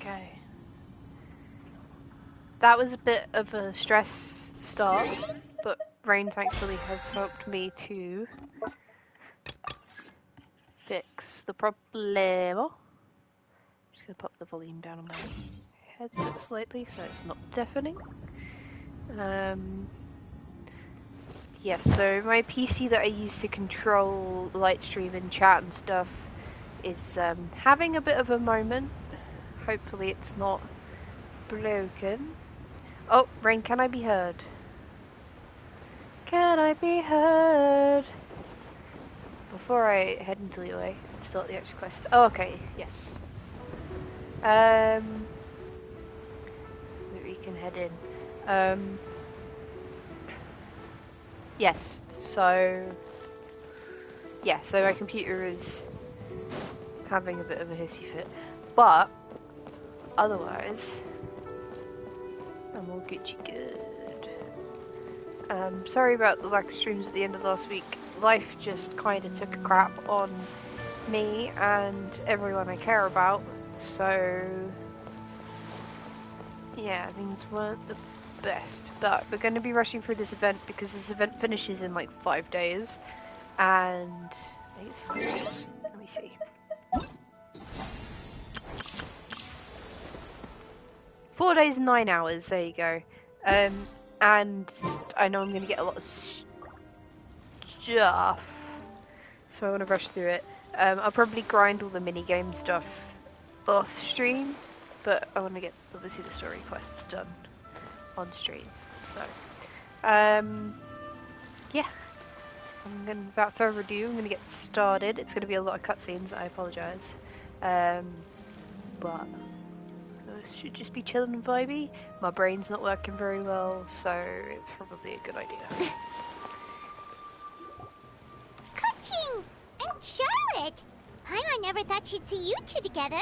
Okay. That was a bit of a stress start, but Rain thankfully has helped me to fix the problem. Just gonna pop the volume down on my headset slightly so it's not deafening. Yes, so my PC that I use to control light stream and chat and stuff is having a bit of a moment. Hopefully it's not broken. Oh, Rain, can I be heard? Can I be heard? Before I head into the way and start the extra quest. Oh, okay, yes. We can head in. Yes, so... Yeah, so my computer is having a bit of a hissy fit. But, otherwise, I'm all Gucci good. Sorry about the lack of streams at the end of last week. Life just kind of took a crap on me and everyone I care about, so yeah, things weren't the best. But we're going to be rushing through this event because this event finishes in like 5 days, and I think it's 5 days. Let me see. 4 days and 9 hours. There you go. And I know I'm going to get a lot of stuff, so I want to rush through it. I'll probably grind all the minigame stuff off stream, but I want to get obviously the story quests done on stream. So, yeah. Without further ado, I'm going to get started. It's going to be a lot of cutscenes. I apologise, but should just be chilling and vibey. My brain's not working very well, so it's probably a good idea. Kuching and Charlotte! Paimon never thought she'd see you two together.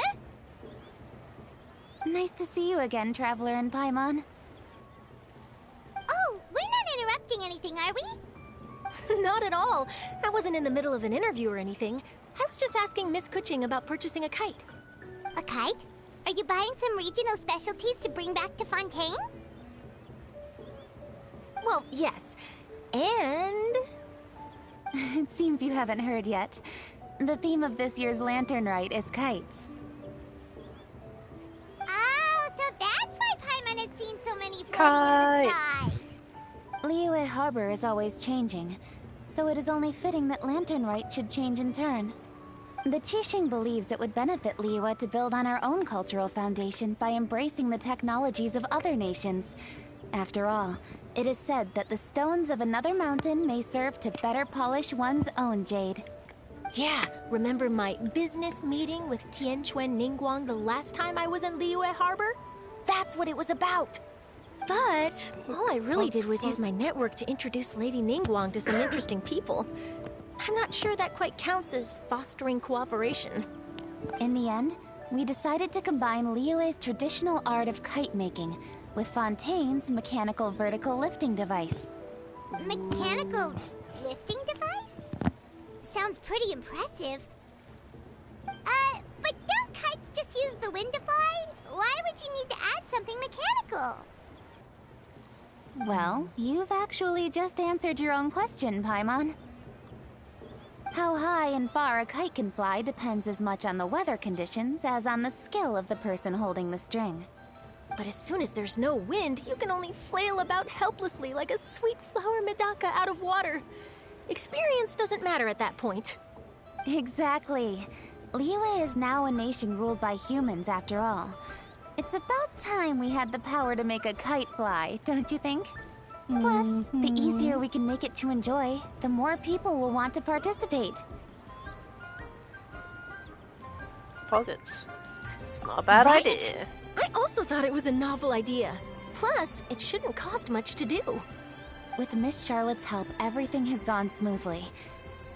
Nice to see you again, Traveler and Paimon. Oh, we're not interrupting anything, are we? Not at all. I wasn't in the middle of an interview or anything. I was just asking Miss Kuching about purchasing a kite. A kite? Are you buying some regional specialties to bring back to Fontaine? Well, yes. And... It seems you haven't heard yet. The theme of this year's Lantern Rite is kites. Oh, so that's why Paimon has seen so many floating in the sky. Liyue Harbor is always changing, so it is only fitting that Lantern Rite should change in turn. The Qixing believes it would benefit Liyue to build on our own cultural foundation by embracing the technologies of other nations. After all, it is said that the stones of another mountain may serve to better polish one's own jade. Yeah, remember my business meeting with Tianquan Ningguang the last time I was in Liyue Harbor? That's what it was about. But all I really did was use my network to introduce Lady Ningguang to some interesting people. I'm not sure that quite counts as fostering cooperation. In the end, we decided to combine Liyue's traditional art of kite making with Fontaine's mechanical vertical lifting device. Mechanical lifting device? Sounds pretty impressive. But don't kites just use the wind to fly? Why would you need to add something mechanical? Well, you've actually just answered your own question, Paimon. How high and far a kite can fly depends as much on the weather conditions as on the skill of the person holding the string. But as soon as there's no wind, you can only flail about helplessly like a sweet flower medaka out of water. Experience doesn't matter at that point. Exactly. Liyue is now a nation ruled by humans after all. It's about time we had the power to make a kite fly, don't you think? Plus, the easier we can make it to enjoy, the more people will want to participate. Pockets. It's not a bad idea. I also thought it was a novel idea. Plus, it shouldn't cost much to do. With Miss Charlotte's help, everything has gone smoothly.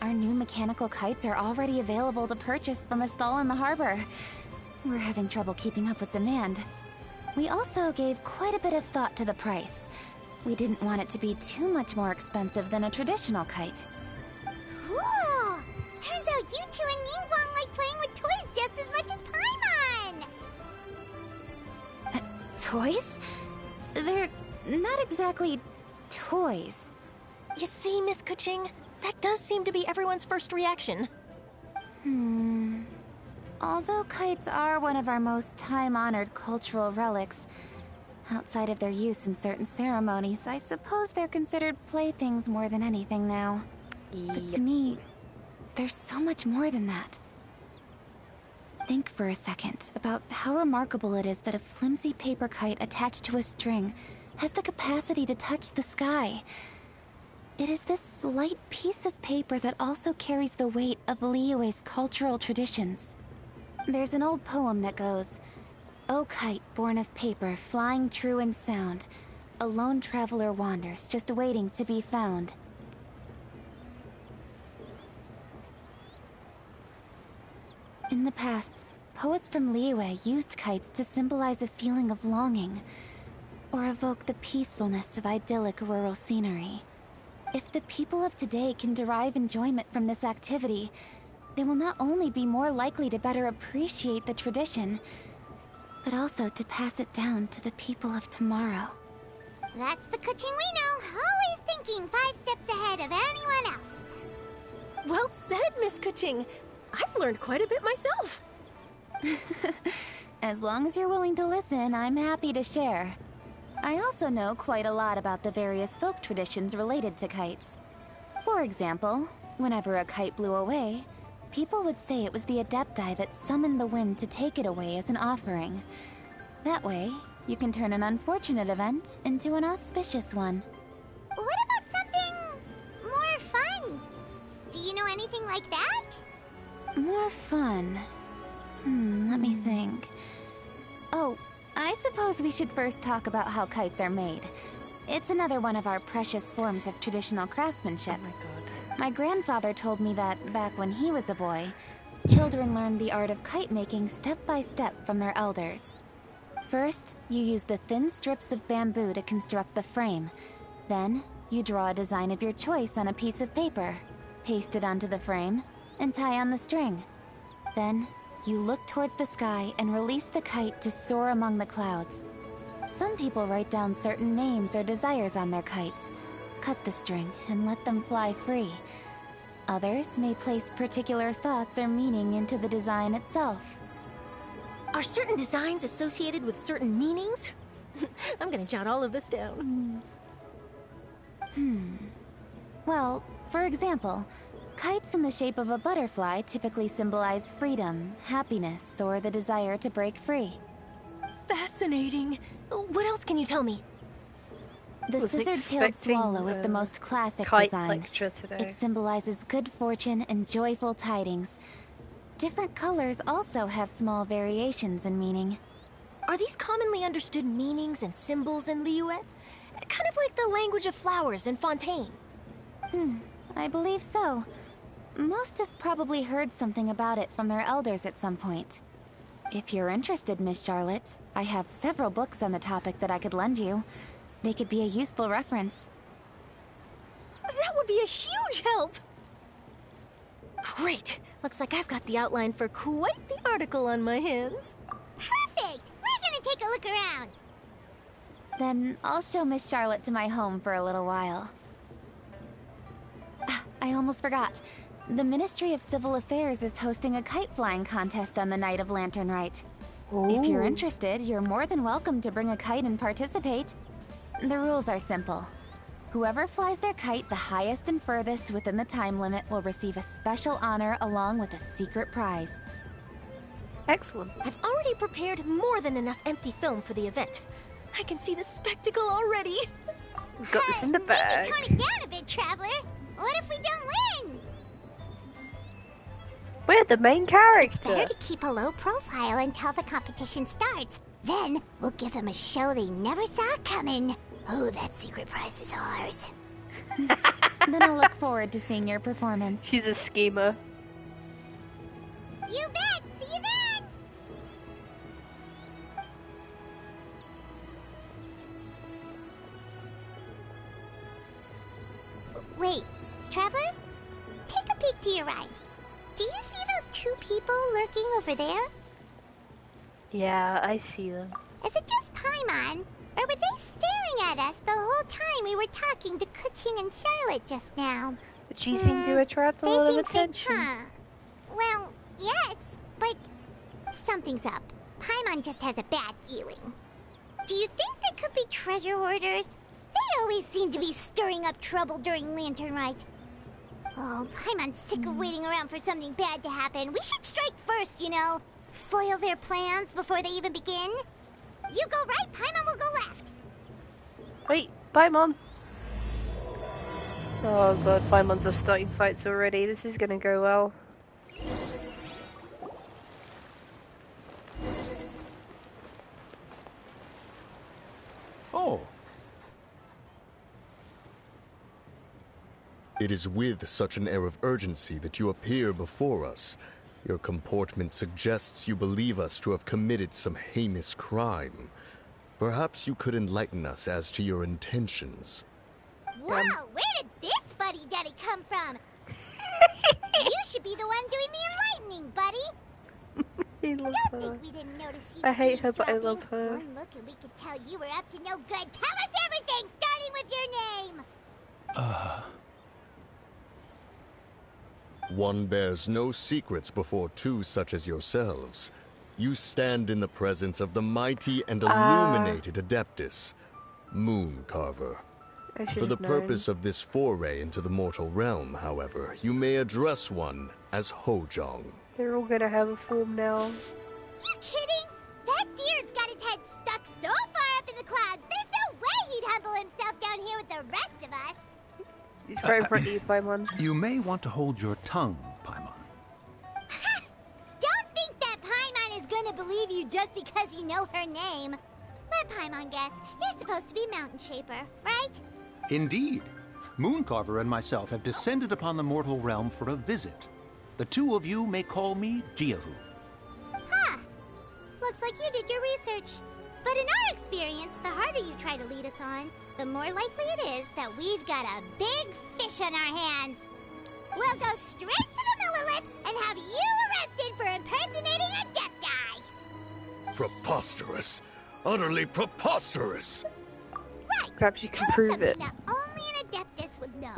Our new mechanical kites are already available to purchase from a stall in the harbor. We're having trouble keeping up with demand. We also gave quite a bit of thought to the price. We didn't want it to be too much more expensive than a traditional kite. Cool! Turns out you two and Ningguang like playing with toys just as much as Paimon! Toys? They're not exactly toys. You see, Miss Kuching, that does seem to be everyone's first reaction. Although kites are one of our most time-honored cultural relics, outside of their use in certain ceremonies, I suppose they're considered playthings more than anything now. But to me, there's so much more than that. Think for a second about how remarkable it is that a flimsy paper kite attached to a string has the capacity to touch the sky. It is this light piece of paper that also carries the weight of Liyue's cultural traditions. There's an old poem that goes, "O kite born of paper, flying true in sound, a lone traveler wanders, just waiting to be found." In the past, poets from Liyue used kites to symbolize a feeling of longing, or evoke the peacefulness of idyllic rural scenery. If the people of today can derive enjoyment from this activity, they will not only be more likely to better appreciate the tradition, but also to pass it down to the people of tomorrow. That's the Kuching we know, always thinking 5 steps ahead of anyone else. Well said, Miss Kuching. I've learned quite a bit myself. As long as you're willing to listen, I'm happy to share. I also know quite a lot about the various folk traditions related to kites. For example, whenever a kite blew away, people would say it was the Adepti that summoned the wind to take it away as an offering. That way, you can turn an unfortunate event into an auspicious one. What about something more fun? Do you know anything like that? More fun. Let me think. Oh, I suppose we should first talk about how kites are made. It's another one of our precious forms of traditional craftsmanship. Oh my god. My grandfather told me that, back when he was a boy, children learned the art of kite making step by step from their elders. First, you use the thin strips of bamboo to construct the frame. Then, you draw a design of your choice on a piece of paper, paste it onto the frame, and tie on the string. Then, you look towards the sky and release the kite to soar among the clouds. Some people write down certain names or desires on their kites, cut the string, and let them fly free. Others may place particular thoughts or meaning into the design itself. Are certain designs associated with certain meanings? I'm gonna jot all of this down. Well, for example, kites in the shape of a butterfly typically symbolize freedom, happiness, or the desire to break free. Fascinating. What else can you tell me? The Was scissor-tailed expecting, swallow is the most classic Kite design. lecture today. It symbolizes good fortune and joyful tidings. Different colors also have small variations in meaning. Are these commonly understood meanings and symbols in Liyue? Kind of like the language of flowers in Fontaine. I believe so. Most have probably heard something about it from their elders at some point. If you're interested, Miss Charlotte, I have several books on the topic that I could lend you. They could be a useful reference. That would be a huge help! Great! Looks like I've got the outline for quite the article on my hands. Perfect! We're gonna take a look around. Then I'll show Miss Charlotte to my home for a little while. I almost forgot. The Ministry of Civil Affairs is hosting a kite flying contest on the night of Lantern Rite. If you're interested, you're more than welcome to bring a kite and participate. The rules are simple. Whoever flies their kite the highest and furthest within the time limit will receive a special honor along with a secret prize. Excellent. I've already prepared more than enough empty film for the event. I can see the spectacle already. We've got this in the bag. Maybe tone it down a bit, Traveler. What if we don't win? We're the main It's character. better to keep a low profile until the competition starts. Then we'll give them a show they never saw coming. Oh, that secret prize is ours. Then I'll look forward to seeing your performance. She's a schemer. You bet! See you then! Wait, Traveler? Take a peek to your right. Do you see those 2 people lurking over there? Yeah, I see them. Is it just Paimon? Or were they staring at us the whole time we were talking to Kuching and Charlotte just now? But she seemed to attract a lot of attention. Well, yes, but something's up. Paimon just has a bad feeling. Do you think they could be treasure hoarders? They always seem to be stirring up trouble during Lantern Rite. Oh, Paimon's sick of waiting around for something bad to happen. We should strike first, you know. Foil their plans before they even begin. You go right, Paimon will go left. Wait, Paimon! Oh god, Paimon's are starting fights already. This is gonna go well. Oh. It is with such an air of urgency that you appear before us. Your comportment suggests you believe us to have committed some heinous crime. Perhaps you could enlighten us as to your intentions. Whoa, where did this fuddy-duddy come from? You should be the one doing the enlightening, buddy. I love Don't her. think we didn't notice you. I hate her, but I love eavesdropping. her. One look and we could tell you were up to no good. Tell us everything, starting with your name. One bears no secrets before two such as yourselves. You stand in the presence of the mighty and illuminated Adeptus, Moon Carver. I should For the have known. purpose of this foray into the mortal realm, however, you may address one as Hojong. They're all gonna have a form now. You kidding? That deer's got his head stuck so far up in the clouds. There's no way he'd humble himself down here with the rest of us. He's very pretty, Paimon. You may want to hold your tongue, Paimon. Don't think that Paimon is gonna believe you just because you know her name. Let Paimon guess. You're supposed to be Mountain Shaper, right? Indeed. Mooncarver and myself have descended upon the mortal realm for a visit. The two of you may call me Jiahu. Huh. Looks like you did your research. But in our experience, the harder you try to lead us on, the more likely it is that we've got a big fish on our hands. We'll go straight to the Millilith and have you arrested for impersonating a Adepti. Preposterous! Utterly preposterous! Right. Perhaps you can Tell us prove something it. that only an Adeptus would know.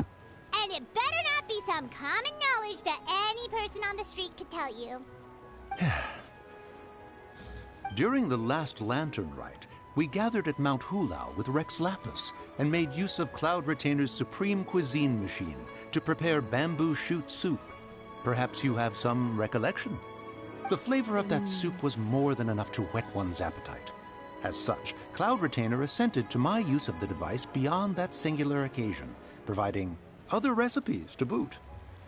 And it better not be some common knowledge that any person on the street could tell you. During the last Lantern Rite, we gathered at Mount Hulao with Rex Lapis and made use of Cloud Retainer's supreme cuisine machine to prepare bamboo shoot soup. Perhaps you have some recollection? The flavor of that soup was more than enough to whet one's appetite. As such, Cloud Retainer assented to my use of the device beyond that singular occasion, providing other recipes to boot.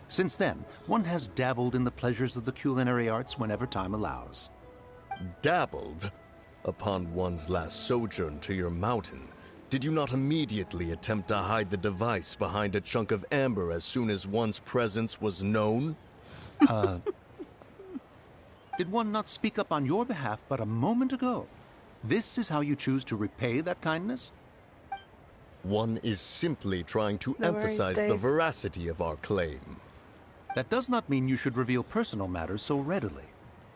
Since then, one has dabbled in the pleasures of the culinary arts whenever time allows. Dabbled? Upon one's last sojourn to your mountain, did you not immediately attempt to hide the device behind a chunk of amber as soon as one's presence was known? Did one not speak up on your behalf but a moment ago? This is how you choose to repay that kindness? One is simply trying to No worries, emphasize the Dave. veracity of our claim. That does not mean you should reveal personal matters so readily.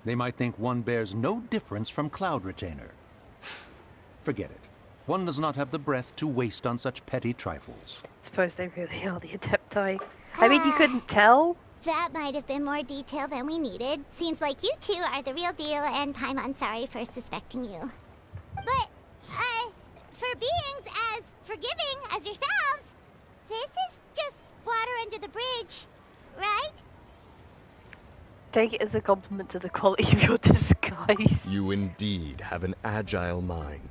They might think one bears no difference from Cloud Retainer. Forget it. One does not have the breath to waste on such petty trifles. Suppose they really are the Adepti. I mean, you couldn't tell. That might have been more detail than we needed. Seems like you two are the real deal, and Paimon sorry for suspecting you. But, for beings as forgiving as yourselves, this is just water under the bridge, right? Take it as a compliment to the quality of your disguise. You indeed have an agile mind.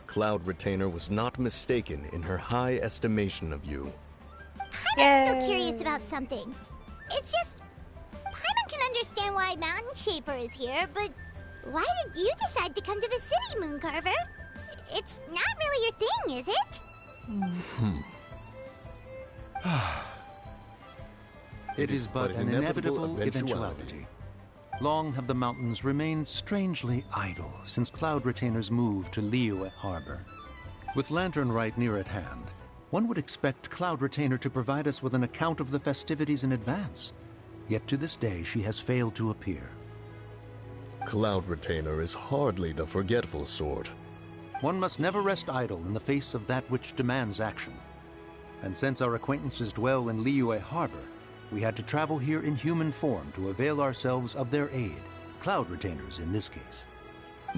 Cloud Retainer was not mistaken in her high estimation of you. I'm still curious about something. It's just, Paimon can understand why Mountain Shaper is here, but why did you decide to come to the city, Mooncarver? It's not really your thing, is it? It is but an inevitable eventuality. Long have the mountains remained strangely idle since Cloud Retainer's move to Liyue Harbor. With Lantern Rite near at hand, one would expect Cloud Retainer to provide us with an account of the festivities in advance. Yet to this day, she has failed to appear. Cloud Retainer is hardly the forgetful sort. One must never rest idle in the face of that which demands action. And since our acquaintances dwell in Liyue Harbor, we had to travel here in human form to avail ourselves of their aid, Cloud Retainers in this case.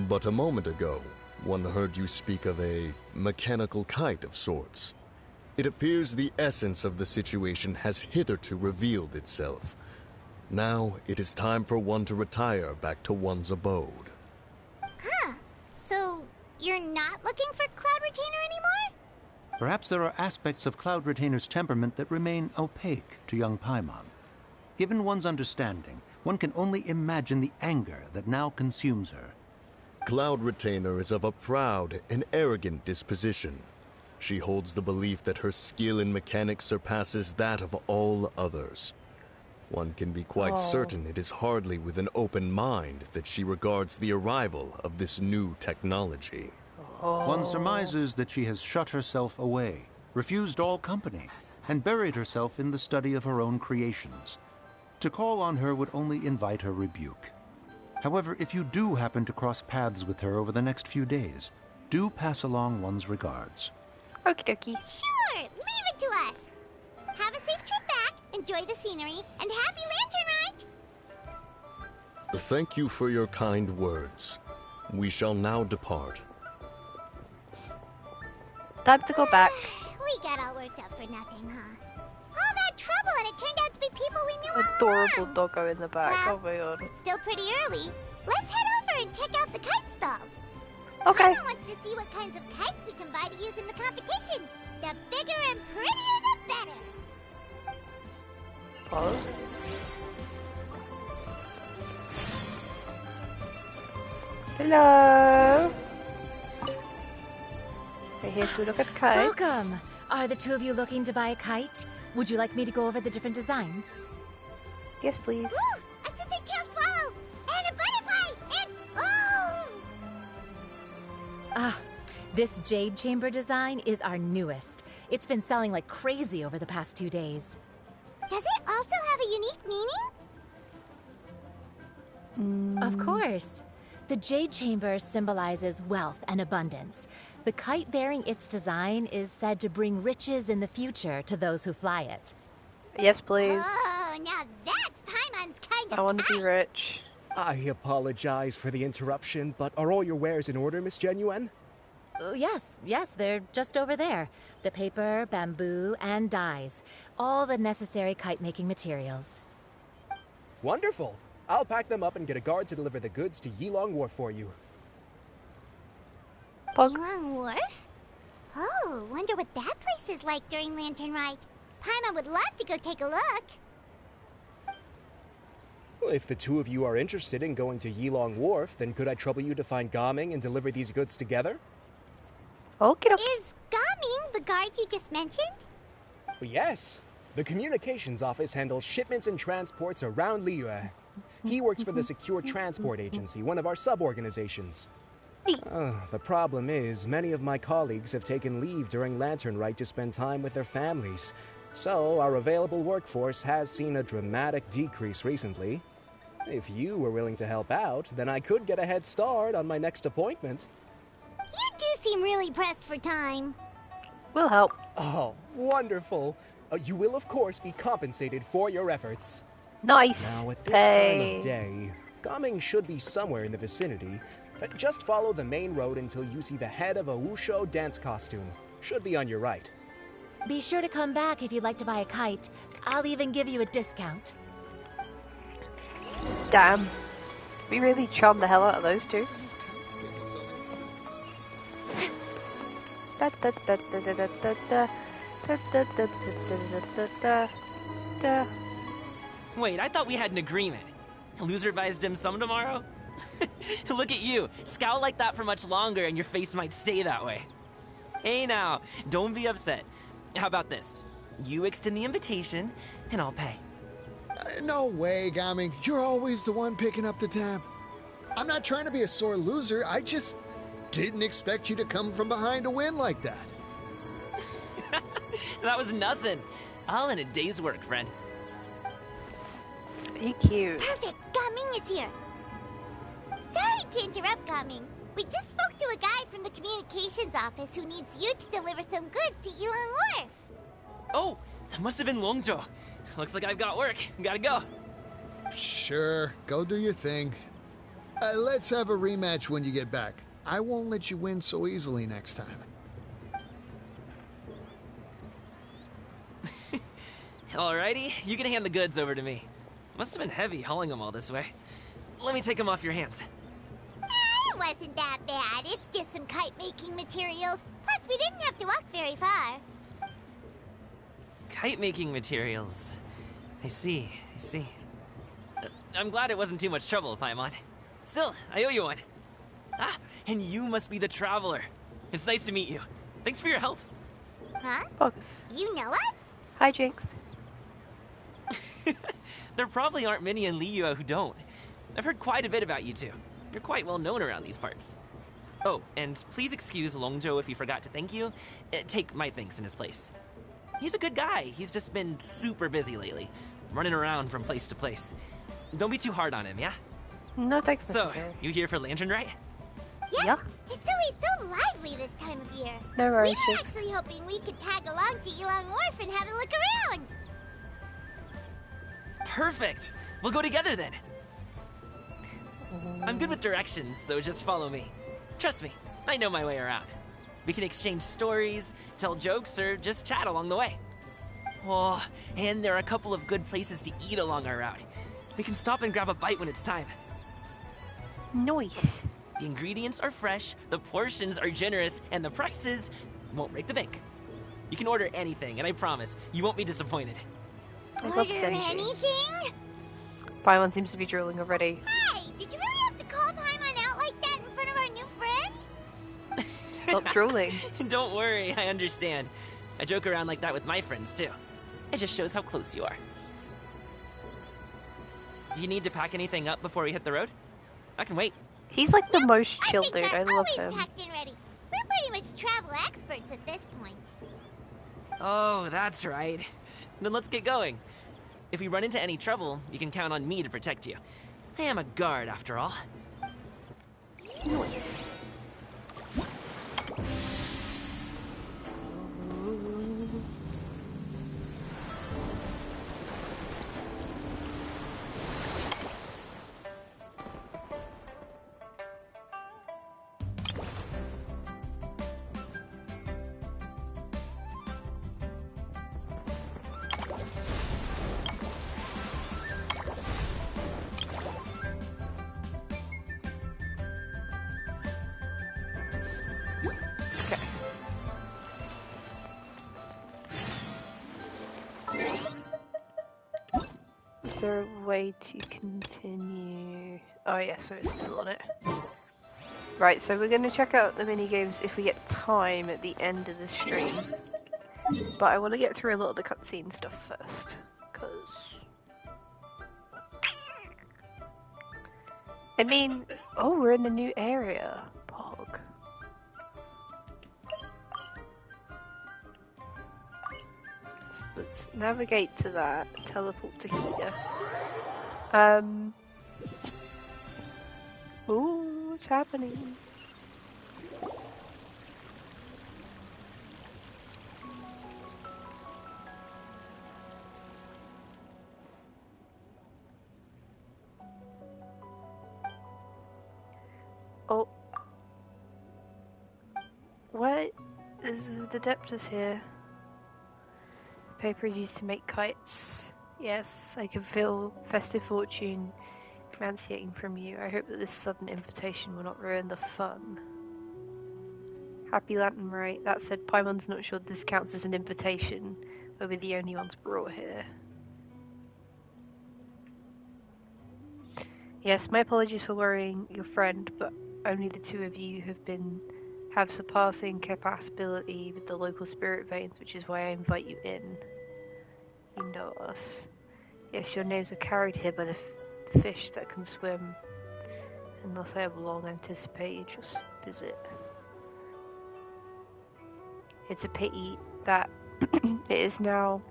But a moment ago, one heard you speak of a mechanical kite of sorts. It appears the essence of the situation has hitherto revealed itself. Now it is time for one to retire back to one's abode. Huh. So, you're not looking for Cloud Retainer anymore? Perhaps there are aspects of Cloud Retainer's temperament that remain opaque to young Paimon. Given one's understanding, one can only imagine the anger that now consumes her. Cloud Retainer is of a proud and arrogant disposition. She holds the belief that her skill in mechanics surpasses that of all others. One can be quite certain it is hardly with an open mind that she regards the arrival of this new technology. One surmises that she has shut herself away, refused all company, and buried herself in the study of her own creations. To call on her would only invite her rebuke. However, if you do happen to cross paths with her over the next few days, do pass along one's regards. Okie dokie. Sure, leave it to us. Have a safe trip back, enjoy the scenery, and happy Lantern Rite! Thank you for your kind words. We shall now depart. Time to go back. We got all worked up for nothing, huh? All that trouble, and it turned out to be people we knew all Adorable along. doggo in the back. Well, Oh my god. It's still pretty early. Let's head over and check out the kite stalls. Okay. Mama wants to see what kinds of kites we can buy to use in the competition. The bigger and prettier, the better. Pause. Hello. We're here to look at kites. Welcome! Are the two of you looking to buy a kite? Would you like me to go over the different designs? Yes, please. Ooh, a scissor-tailed swallow, and a butterfly, and oh! Ah, this jade chamber design is our newest. It's been selling like crazy over the past 2 days. Does it also have a unique meaning? Of course. The jade chamber symbolizes wealth and abundance. The kite bearing its design is said to bring riches in the future to those who fly it. Yes, please. Oh, now that's Paimon's kind of I want to be kite. rich. I apologize for the interruption, but are all your wares in order, Miss Genuine? Yes, they're just over there. The paper, bamboo, and dyes. All the necessary kite-making materials. Wonderful. I'll pack them up and get a guard to deliver the goods to Yilong Wharf for you. Pog. Long Wharf? Oh, wonder what that place is like during Lantern Rite. Paimon would love to go take a look. Well, if the two of you are interested in going to Yilong Wharf, then could I trouble you to find Gaming and deliver these goods together? Okay, okay. Is Gaming the guard you just mentioned? Well, yes. The communications office handles shipments and transports around Liyue. He works for the Secure Transport Agency, one of our sub-organizations. The problem is, many of my colleagues have taken leave during Lantern Rite to spend time with their families. So, our available workforce has seen a dramatic decrease recently. If you were willing to help out, then I could get a head start on my next appointment. You do seem really pressed for time. We'll help. Oh, wonderful. You will, of course, be compensated for your efforts. Nice. Now, at this Pay. time of day, Gaming should be somewhere in the vicinity. Just follow the main road until you see the head of a Wushu dance costume. Should be on your right. Be sure to come back if you'd like to buy a kite. I'll even give you a discount. Damn. We really charmed the hell out of those two. Da, da, da, da, da, da, da, da. Da, da, da, da, da, da, da, da. Wait, I thought we had an agreement. Loser buys dim sum tomorrow? Look at you. Scowl like that for much longer and your face might stay that way. Hey now, don't be upset. How about this? You extend the invitation, and I'll pay. No way, Gaming. You're always the one picking up the tab. I'm not trying to be a sore loser. I just didn't expect you to come from behind to win like that. That was nothing. All in a day's work, friend. Be cute. Perfect, Gaming is here. to interrupt, Gaming. We just spoke to a guy from the communications office who needs you to deliver some goods to Elon Wharf. Oh, it must have been Longzhou. Looks like I've got work. Gotta go. Sure, go do your thing. Let's have a rematch when you get back. I won't let you win so easily next time. Alrighty, you can hand the goods over to me. Must have been heavy hauling them all this way. Let me take them off your hands. It wasn't that bad. It's just some kite-making materials. Plus, we didn't have to walk very far. Kite-making materials. I see. I'm glad it wasn't too much trouble, Paimon. Still, I owe you one. Ah, and you must be the traveler. It's nice to meet you. Thanks for your help. Huh? Focus. You know us? Hi, Jinx. There probably aren't many in Liyue who don't. I've heard quite a bit about you two. You're quite well known around these parts. Oh, and please excuse Longzhou if he forgot to thank you. Take my thanks in his place. He's a good guy. He's just been super busy lately, running around from place to place. Don't be too hard on him, yeah? No thanks So, necessary. you here for Lantern, right? Yeah. It's always so lively this time of year. No worries, We were Jinx. actually hoping we could tag along to Elon Wharf and have a look around. Perfect! We'll go together then. I'm good with directions, so just follow me. Trust me, I know my way around. We can exchange stories, tell jokes, or just chat along the way. Oh, and there are a couple of good places to eat along our route. We can stop and grab a bite when it's time. Nice. The ingredients are fresh, the portions are generous, and the prices won't break the bank. You can order anything, and I promise, you won't be disappointed. I love Order this energy. anything? Paimon seems to be drooling already. Hey, did you really have to call Paimon out like that in front of our new friend? Stop drooling. Don't worry, I understand. I joke around like that with my friends, too. It just shows how close you are. Do you need to pack anything up before we hit the road? I can wait. He's like the most chill Things dude. are I love always him. packed and ready. We're pretty much travel experts at this point. Oh, that's right. Then let's get going. If we run into any trouble, you can count on me to protect you. I am a guard, after all. Is there a way to continue? Oh yeah, so it's still on it. Right, so we're going to check out the minigames if we get time at the end of the stream. But I want to get through a lot of the cutscene stuff first, because... I mean, oh, we're in a new area. Pog. Let's navigate to that, teleport to here. Ooh, what's happening? Oh. What? Is the Adeptus here? Paper is used to make kites. Yes, I can feel festive fortune emancipating from you. I hope that this sudden invitation will not ruin the fun. Happy Lantern, right? That said, Paimon's not sure this counts as an invitation. We'll be the only ones brought here. Yes, my apologies for worrying your friend, but only the two of you have surpassing compatibility with the local spirit veins, which is why I invite you in. You know us. Yes, your names are carried here by the fish that can swim, and thus I have long anticipated your visit. It's a pity that it is now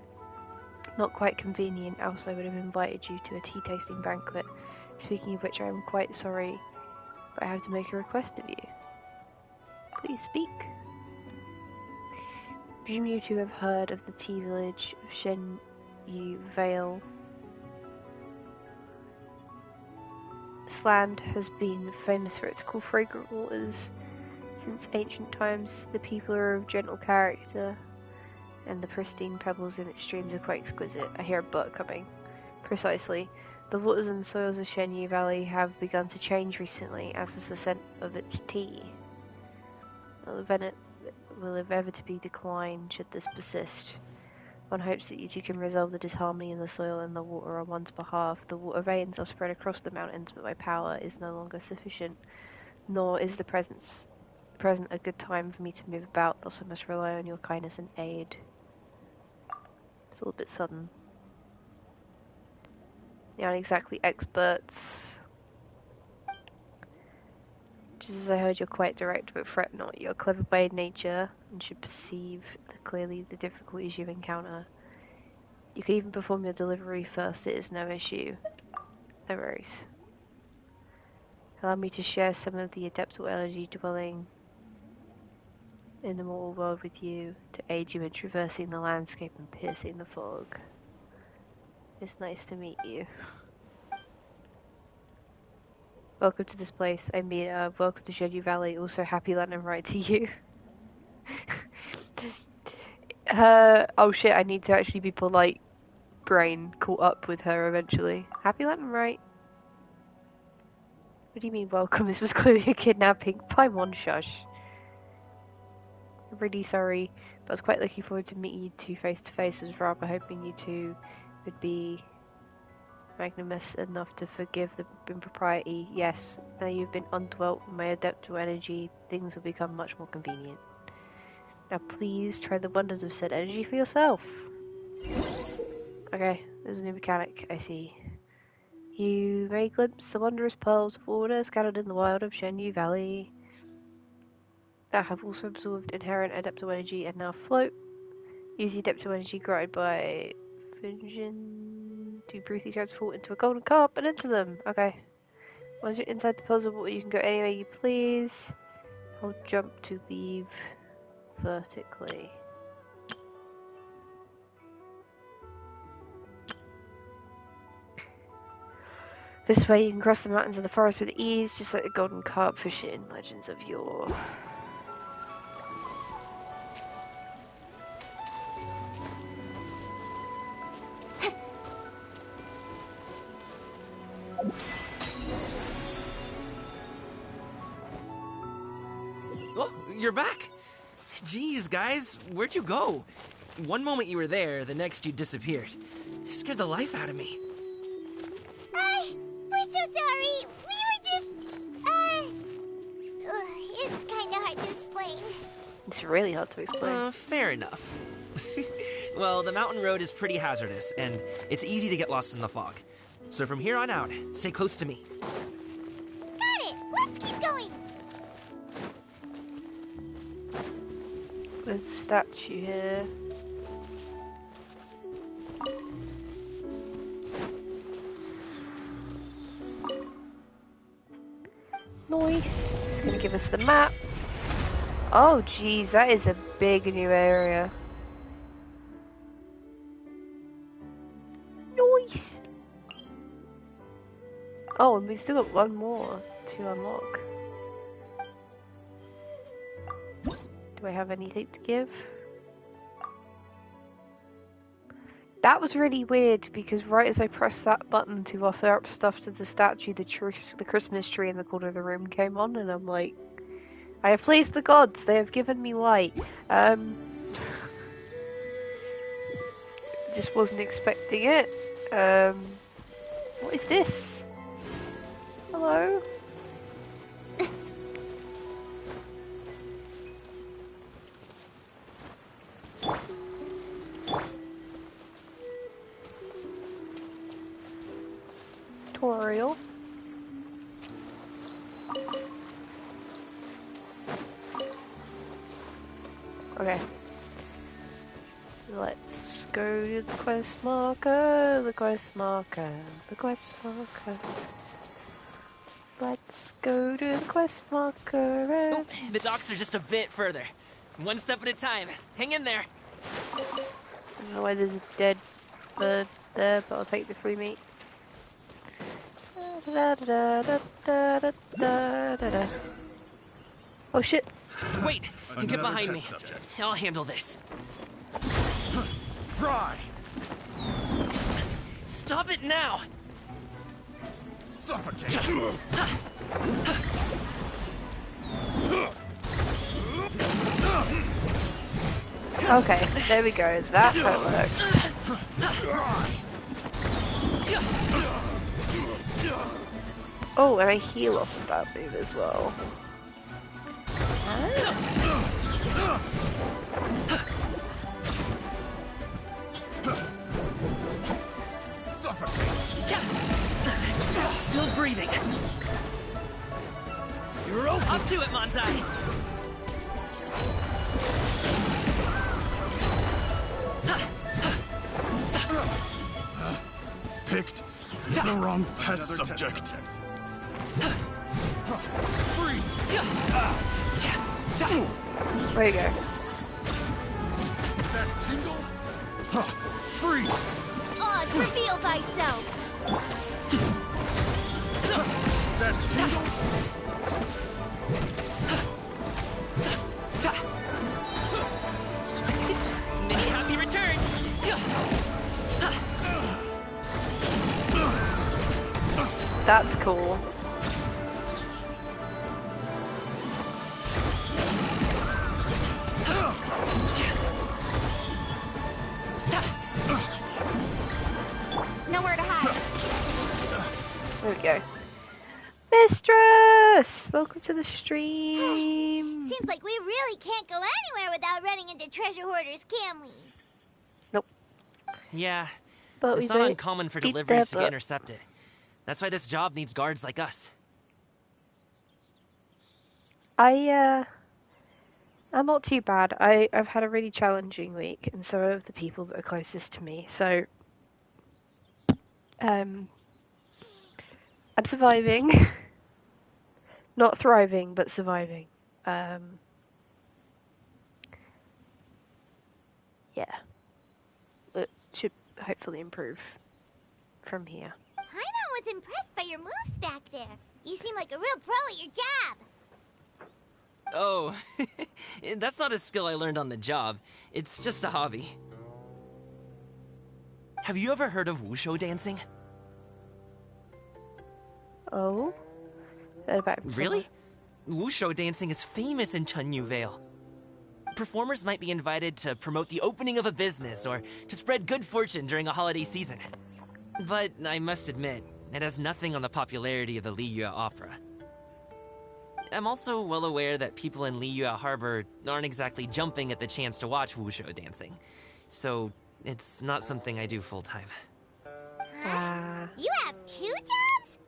not quite convenient, else I would have invited you to a tea tasting banquet. Speaking of which, I am quite sorry But I have to make a request of you. Please speak. I presume you two have heard of the tea village of Shenyu Vale. This land has been famous for its cool, fragrant waters. Since ancient times, the people are of gentle character, and the pristine pebbles in its streams are quite exquisite. I hear a boat coming. Precisely. The waters and soils of Shenyu Valley have begun to change recently, as is the scent of its tea. Will inevitably decline should this persist. One hopes that you two can resolve the disharmony in the soil and the water on one's behalf. The water veins are spread across the mountains, but my power is no longer sufficient, nor is the present a good time for me to move about, thus I must rely on your kindness and aid. It's all a bit sudden. They aren't exactly experts. Just as I heard, you're quite direct, but fret not. You're clever by nature, and should perceive clearly the difficulties you encounter. You could even perform your delivery first, it is no issue. No worries. Allow me to share some of the adeptal energy dwelling in the mortal world with you, to aid you in traversing the landscape and piercing the fog. It's nice to meet you. Welcome to this place. I mean, welcome to Shenyu Valley. Also, happy land and right to you. Oh shit, I need to actually be polite. Brain caught up with her eventually. Happy land and right. What do you mean welcome? This was clearly a kidnapping. Paimon, shush. I'm really sorry, but I was quite looking forward to meeting you two face to face. I was rather hoping you two would be magnanimous enough to forgive the impropriety. Yes, now you've been undwelt with my adeptal energy, things will become much more convenient. Now please try the wonders of said energy for yourself. Okay, there's a new mechanic, I see. You may glimpse the wondrous pearls of water scattered in the wild of Shenyu Valley that have also absorbed inherent adeptal energy and now float. Use the adeptal energy granted by Finjin to briefly transport into a golden cup and enter them. Okay. Once you're inside the pearls of water, you can go anywhere you please. I'll jump to leave vertically. This way you can cross the mountains and the forest with ease, just like the golden carp fish in Legends of Yore. Oh, you're back! Jeez, guys, where'd you go? One moment you were there, the next you disappeared. You scared the life out of me. We're so sorry. We were just, it's kinda hard to explain. It's really hard to explain. Fair enough. Well, the mountain road is pretty hazardous, and it's easy to get lost in the fog. So from here on out, stay close to me. Got it! Let's keep going! There's a statue here. Nice. It's gonna give us the map. Oh geez, that is a big new area. Nice. Oh, and we've still got one more to unlock. Do I have anything to give? That was really weird because right as I pressed that button to offer up stuff to the statue, the Christmas tree in the corner of the room came on, and I'm like, I have pleased the gods, they have given me light. Just wasn't expecting it. What is this? Hello? Tutorial. Okay. Let's go to the quest marker, the quest marker, the quest marker. Let's go to the quest marker. Oh, the docks are just a bit further. One step at a time. Hang in there. I don't know why there's a dead bird there, but I'll take the free meat. Oh shit! Wait, get behind me. I'll handle this. Fry! Stop it now! Suffocate! Okay, there we go. That's how it works. Oh, and I heal off of that move as well. Still breathing. You're open. Up to it, Manzai. Picked the wrong test subject. Free! There you go. That tingle? Free! Oz, reveal thyself! That tingle? Many happy returns. That's cool. Nowhere to hide. There we go. Mistress! Welcome to the stream. Seems like we really can't go anywhere without running into treasure hoarders, can we? Nope. Yeah, But it's we not might uncommon for beat deliveries to that, get but- intercepted. That's why this job needs guards like us. I'm not too bad. I've had a really challenging week, and so have the people that are closest to me. So, I'm surviving. Not thriving, but surviving. Yeah. It should hopefully improve from here. Paimon was impressed by your moves back there. You seem like a real pro at your job. Oh, that's not a skill I learned on the job. It's just a hobby. Have you ever heard of wushu dancing? Oh? Heard about it from Really? Wushu dancing is famous in Chunyu Vale. Performers might be invited to promote the opening of a business or to spread good fortune during a holiday season. But I must admit, it has nothing on the popularity of the Liyue Opera. I'm also well aware that people in Liyue Harbor aren't exactly jumping at the chance to watch wushu dancing. So, it's not something I do full-time. Huh? You have 2 jobs?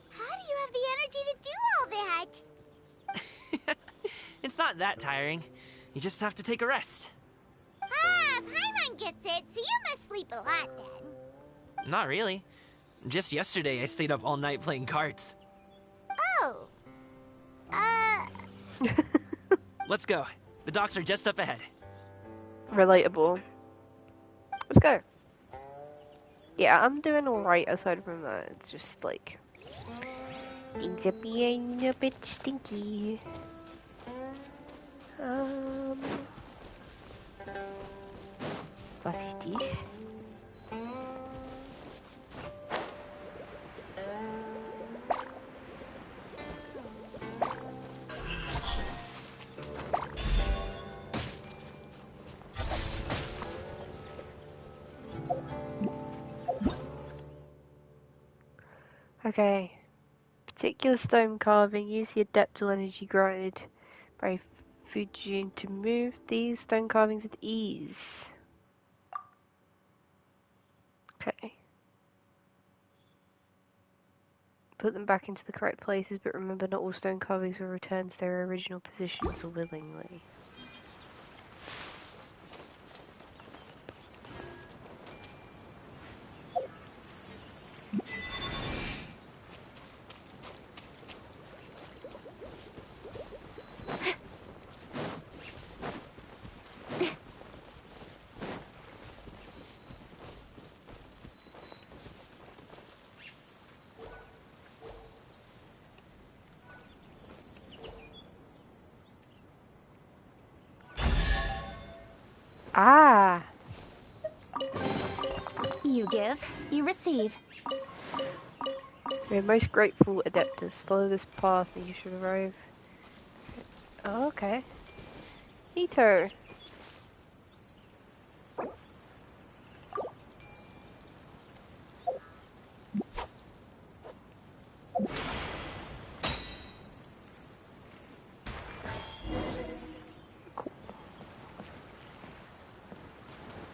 How do you have the energy to do all that? It's not that tiring. You just have to take a rest. Ah, Paimon gets it, so you must sleep a lot then. Not really. Just yesterday I stayed up all night playing cards. Oh. Let's go. The docks are just up ahead. Relatable. Let's go. Yeah, I'm doing alright aside from that. It's just like things are being a bit stinky. Was ist dies? Okay. Particular stone carving. Use the adeptal energy granted by Fujin to move these stone carvings with ease. Okay. Put them back into the correct places, but remember not all stone carvings will return to their original positions willingly. You give, you receive. We are most grateful adeptus. Follow this path and you should arrive. Oh, okay. Neato.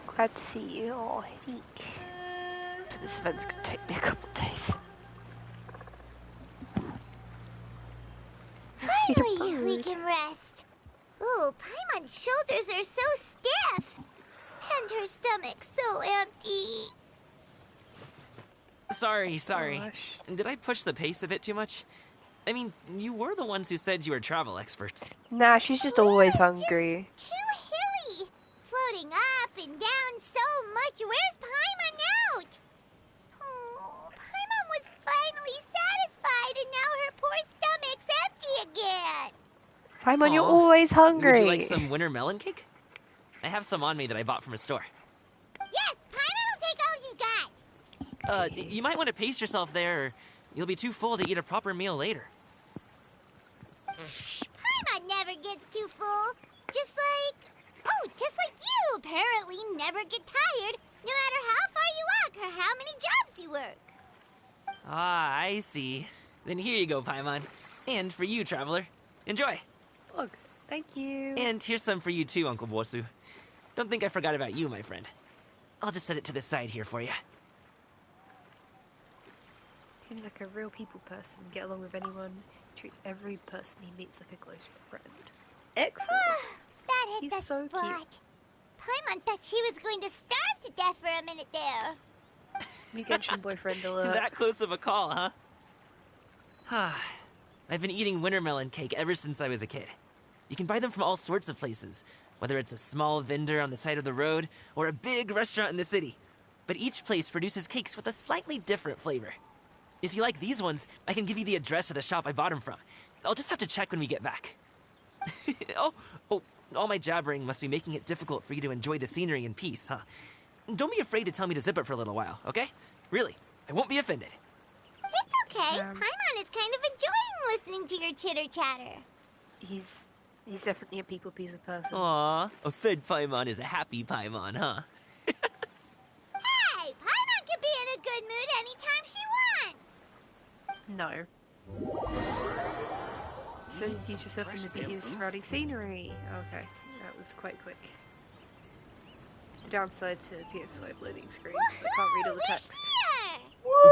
Glad to see you. Oh, thanks. So this event's gonna take me a couple of days. Finally, we can rest. Ooh, Paimon's shoulders are so stiff. And her stomach's so empty. Sorry. Gosh. Did I push the pace a bit too much? I mean, you were the ones who said you were travel experts. Nah, she's just always hungry. Too hilly. Floating up and down so much. Where's Paimon out? Oh, Paimon was finally satisfied and now her poor stomach's empty again. Paimon, you're Aw. always hungry. Would you like some winter melon cake? I have some on me that I bought from a store. Yes, Paimon will take all you got. You might want to pace yourself there, or you'll be too full to eat a proper meal later. Paimon never gets too full. Just like you apparently never get tired, no matter how far you walk or how many jobs you work. Ah, I see. Then here you go, Paimon. And for you, traveler. Enjoy. Look, thank you. And here's some for you too, Uncle Bosu. Don't think I forgot about you, my friend. I'll just set it to the side here for you. Seems like a real people person. Get along with anyone. Treats every person he meets like a close friend. Excellent. That hit He's the so spot. cute. Paimon thought she was going to starve to death for a minute there. New Genshin boyfriend alert. That close of a call, huh? I've been eating winter melon cake ever since I was a kid. You can buy them from all sorts of places, whether it's a small vendor on the side of the road or a big restaurant in the city. But each place produces cakes with a slightly different flavor. If you like these ones, I can give you the address of the shop I bought them from. I'll just have to check when we get back. Oh, all my jabbering must be making it difficult for you to enjoy the scenery in peace, huh? Don't be afraid to tell me to zip it for a little while, okay? Really, I won't be offended. It's okay. Paimon is kind of enjoying listening to your chitter-chatter. He's definitely a people pleaser person. Aw, a fed Paimon is a happy Paimon, huh? Hey, Paimon can be in a good mood anytime she wants. No. Says teach yourself in the beauty of surrounding scenery. Okay, that was quite quick. The downside to PS5 loading screens is I can't read all the text.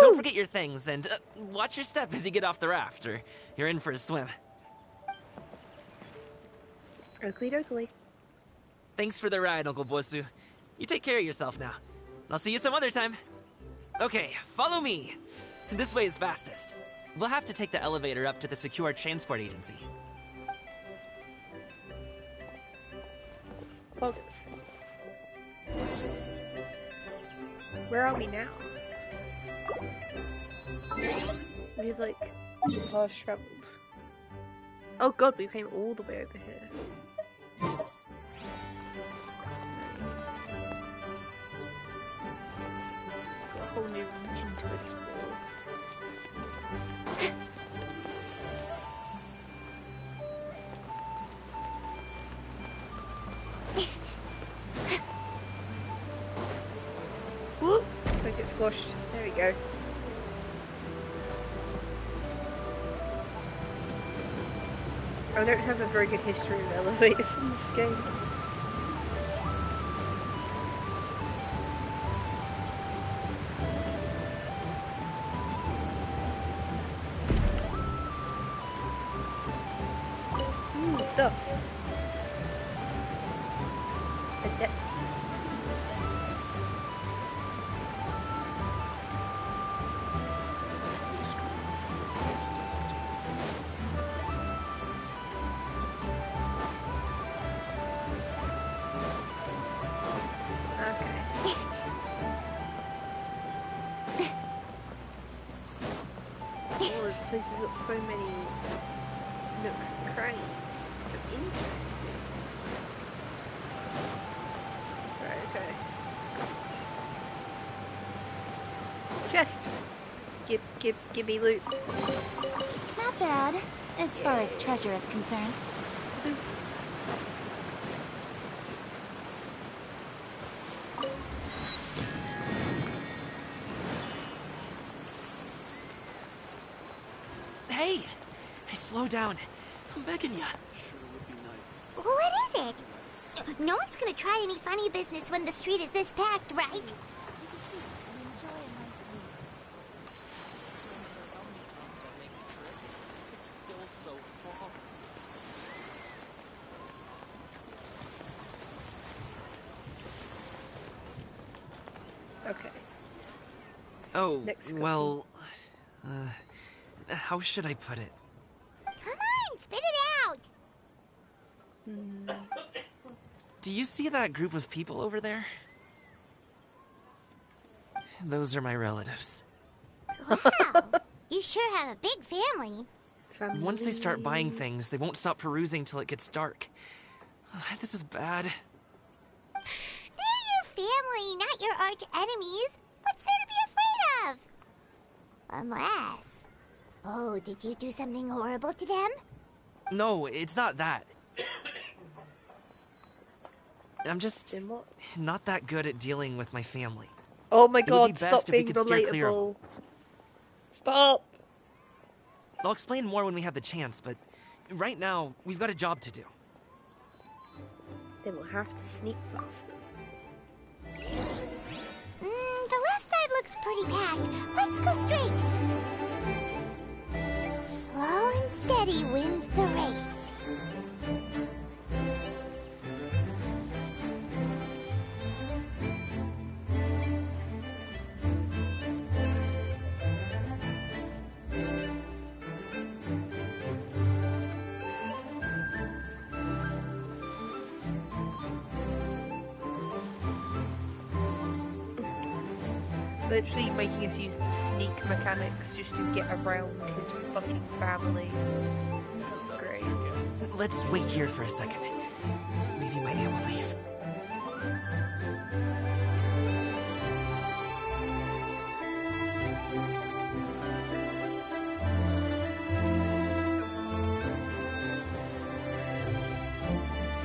Don't forget your things, and watch your step as you get off the raft, or you're in for a swim. Oakley dokley. Thanks for the ride, Uncle Bosu. You take care of yourself now. I'll see you some other time. Okay, follow me. This way is fastest. We'll have to take the elevator up to the secure transport agency. Focus. Where are we now? We've like fast traveled. Oh god, we came all the way over here. Got a whole new region to explore. Whoop! Don't get squashed. There we go. I don't have a very good history of elevators in this game. Ooh, stuff. Adept. This place has got so many nooks and crannies. It's so interesting. Right, okay. Chest. Give me loot. Not bad, as far as treasure is concerned. Hey! Slow down. I'm begging ya. What is it? No one's gonna try any funny business when the street is this packed, right? Okay. Oh, Next well... how should I put it? Come on, spit it out! Do you see that group of people over there? Those are my relatives. Wow, you sure have a big family. Once they start buying things, they won't stop perusing till it gets dark. This is bad. They're your family, not your arch enemies. What's there to be afraid of? Unless... Oh, did you do something horrible to them? No, it's not that. I'm just not that good at dealing with my family. Oh my It would god, be best stop if we being could steer clear of them. relatable. Stop! I'll explain more when we have the chance, but right now, we've got a job to do. Then we'll have to sneak past them. The left side looks pretty packed. Let's go straight. Slow and steady wins the race. Literally making us use the sneak mechanics just to get around his fucking family. That's great. Let's wait here for a second. Maybe my aunt will leave.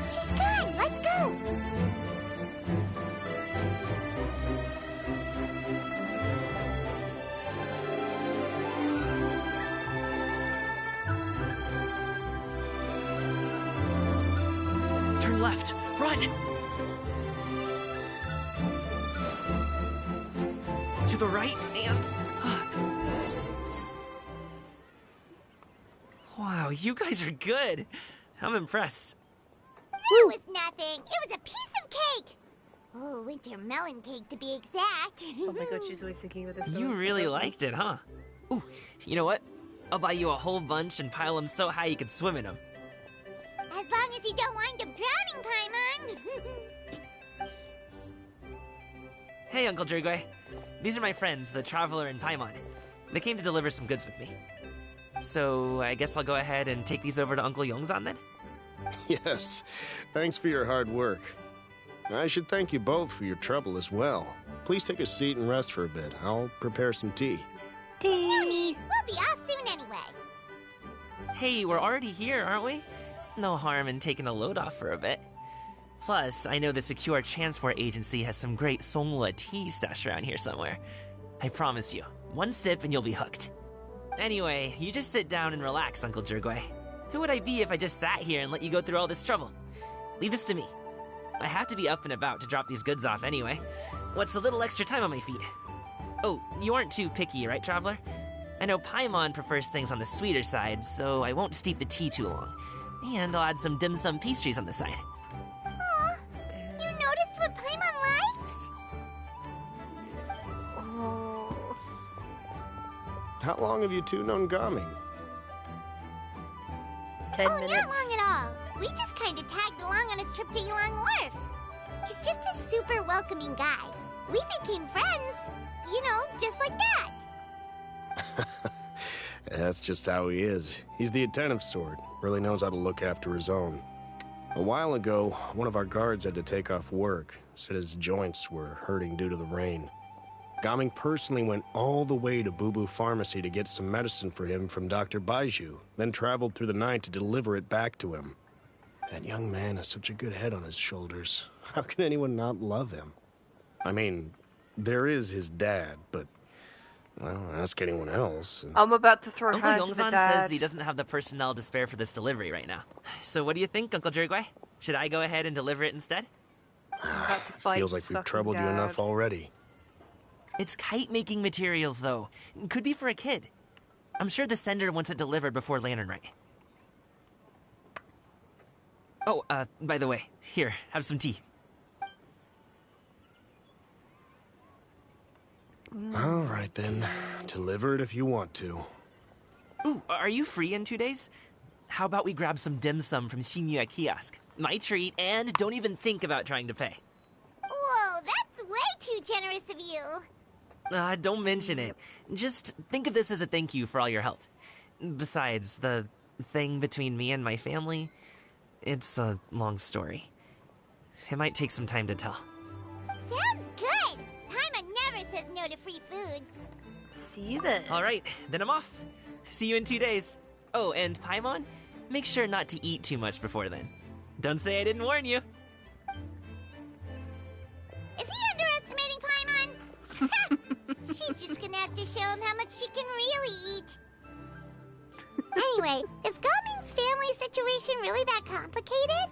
She's gone. Let's go. Turn left. Run! To the right and... Wow, you guys are good. I'm impressed. That was nothing. It was a piece of cake. Oh, winter melon cake to be exact. Oh my god, she's always thinking of this stuff. You really liked it, huh? Ooh, you know what? I'll buy you a whole bunch and pile them so high you can swim in them. As long as you don't wind up drowning, Paimon. Hey, Uncle Drugway. These are my friends, the Traveler and Paimon. They came to deliver some goods with me. So, I guess I'll go ahead and take these over to Uncle Yongzan then? Yes, thanks for your hard work. I should thank you both for your trouble as well. Please take a seat and rest for a bit. I'll prepare some tea. No need. We'll be off soon anyway. Hey, we're already here, aren't we? No harm in taking a load off for a bit. Plus, I know the Secure Transport Agency has some great Songhua tea stashed around here somewhere. I promise you, one sip and you'll be hooked. Anyway, you just sit down and relax, Uncle Jirgway. Who would I be if I just sat here and let you go through all this trouble? Leave this to me. I have to be up and about to drop these goods off anyway. What's a little extra time on my feet? Oh, you aren't too picky, right, Traveler? I know Paimon prefers things on the sweeter side, so I won't steep the tea too long. And I'll add some dim sum pastries on the side. Aw, you noticed what Paimon likes? Oh. How long have you two known Gaming? 10 Oh, minutes. not long at all. We just kind of tagged along on his trip to Yulong Wharf. He's just a super welcoming guy. We became friends, you know, just like that. That's just how he is. He's the attentive sort. Really knows how to look after his own. A while ago, one of our guards had to take off work. Said his joints were hurting due to the rain. Gaming personally went all the way to Boo Boo Pharmacy to get some medicine for him from Dr. Baiju, then traveled through the night to deliver it back to him. That young man has such a good head on his shoulders. How can anyone not love him? I mean, there is his dad, but, well, ask anyone else. I'm about to throw Uncle hands with Yongsan Dad. says he doesn't have the personnel to spare for this delivery right now. So what do you think, Uncle Jirgui? Should I go ahead and deliver it instead? I'm about to fight Feels his like we've fucking troubled you dad. enough already. It's kite-making materials, though. Could be for a kid. I'm sure the sender wants it delivered before Lantern Rite. Oh, by the way, here, have some tea. All right, then. Deliver it if you want to. Ooh, are you free in 2 days? How about we grab some dim sum from Shinya Kiosk? My treat, and don't even think about trying to pay. Whoa, that's way too generous of you. Don't mention it. Just think of this as a thank you for all your help. Besides, the thing between me and my family, it's a long story. It might take some time to tell. Sounds good. Paimon never says no to free food. See you then. All right, then I'm off. See you in 2 days. Oh, and Paimon, make sure not to eat too much before then. Don't say I didn't warn you. Is he underestimating Paimon? She's just gonna have to show him how much she can really eat. Anyway, is Gaming's family situation really that complicated?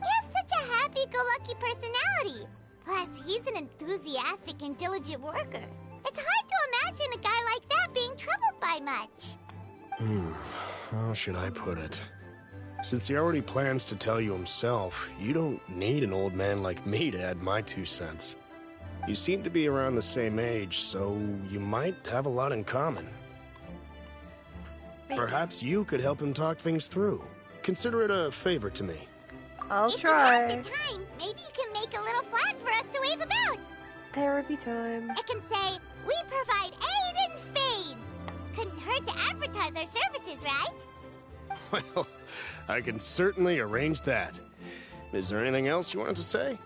He has such a happy-go-lucky personality. Plus, he's an enthusiastic and diligent worker. It's hard to imagine a guy like that being troubled by much. How should I put it? Since he already plans to tell you himself, you don't need an old man like me to add my 2 cents. You seem to be around the same age, so you might have a lot in common. Perhaps you could help him talk things through. Consider it a favor to me. I'll If try. you have the time, maybe you can make a little flag for us to wave about. Therapy time. It can say, "We provide aid in spades." Couldn't hurt to advertise our services, right? Well, I can certainly arrange that. Is there anything else you wanted to say?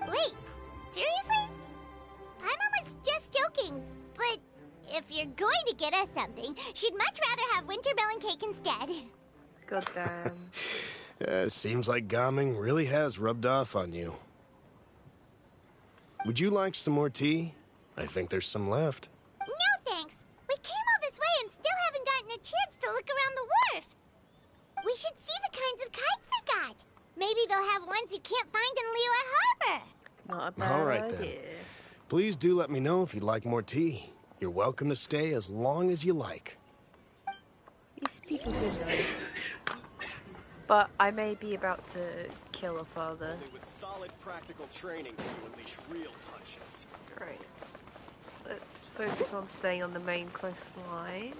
Wait, seriously? Paimon was just joking, but if you're going to get us something, she'd much rather have wintermelon cake instead. God damn. Seems like Gaming really has rubbed off on you. Would you like some more tea? I think there's some left. No thanks. We came all this way and still haven't gotten a chance to look around the wharf. We should see the kinds of kites they got. Maybe they'll have ones you can't find in Liyue Harbor. Not a bad All right, idea. then. Please do let me know if you'd like more tea. You're welcome to stay as long as you like. These people seem nice. But I may be about to kill a father. With solid practical training to unleash real punches. Right. Let's focus on staying on the main quest line.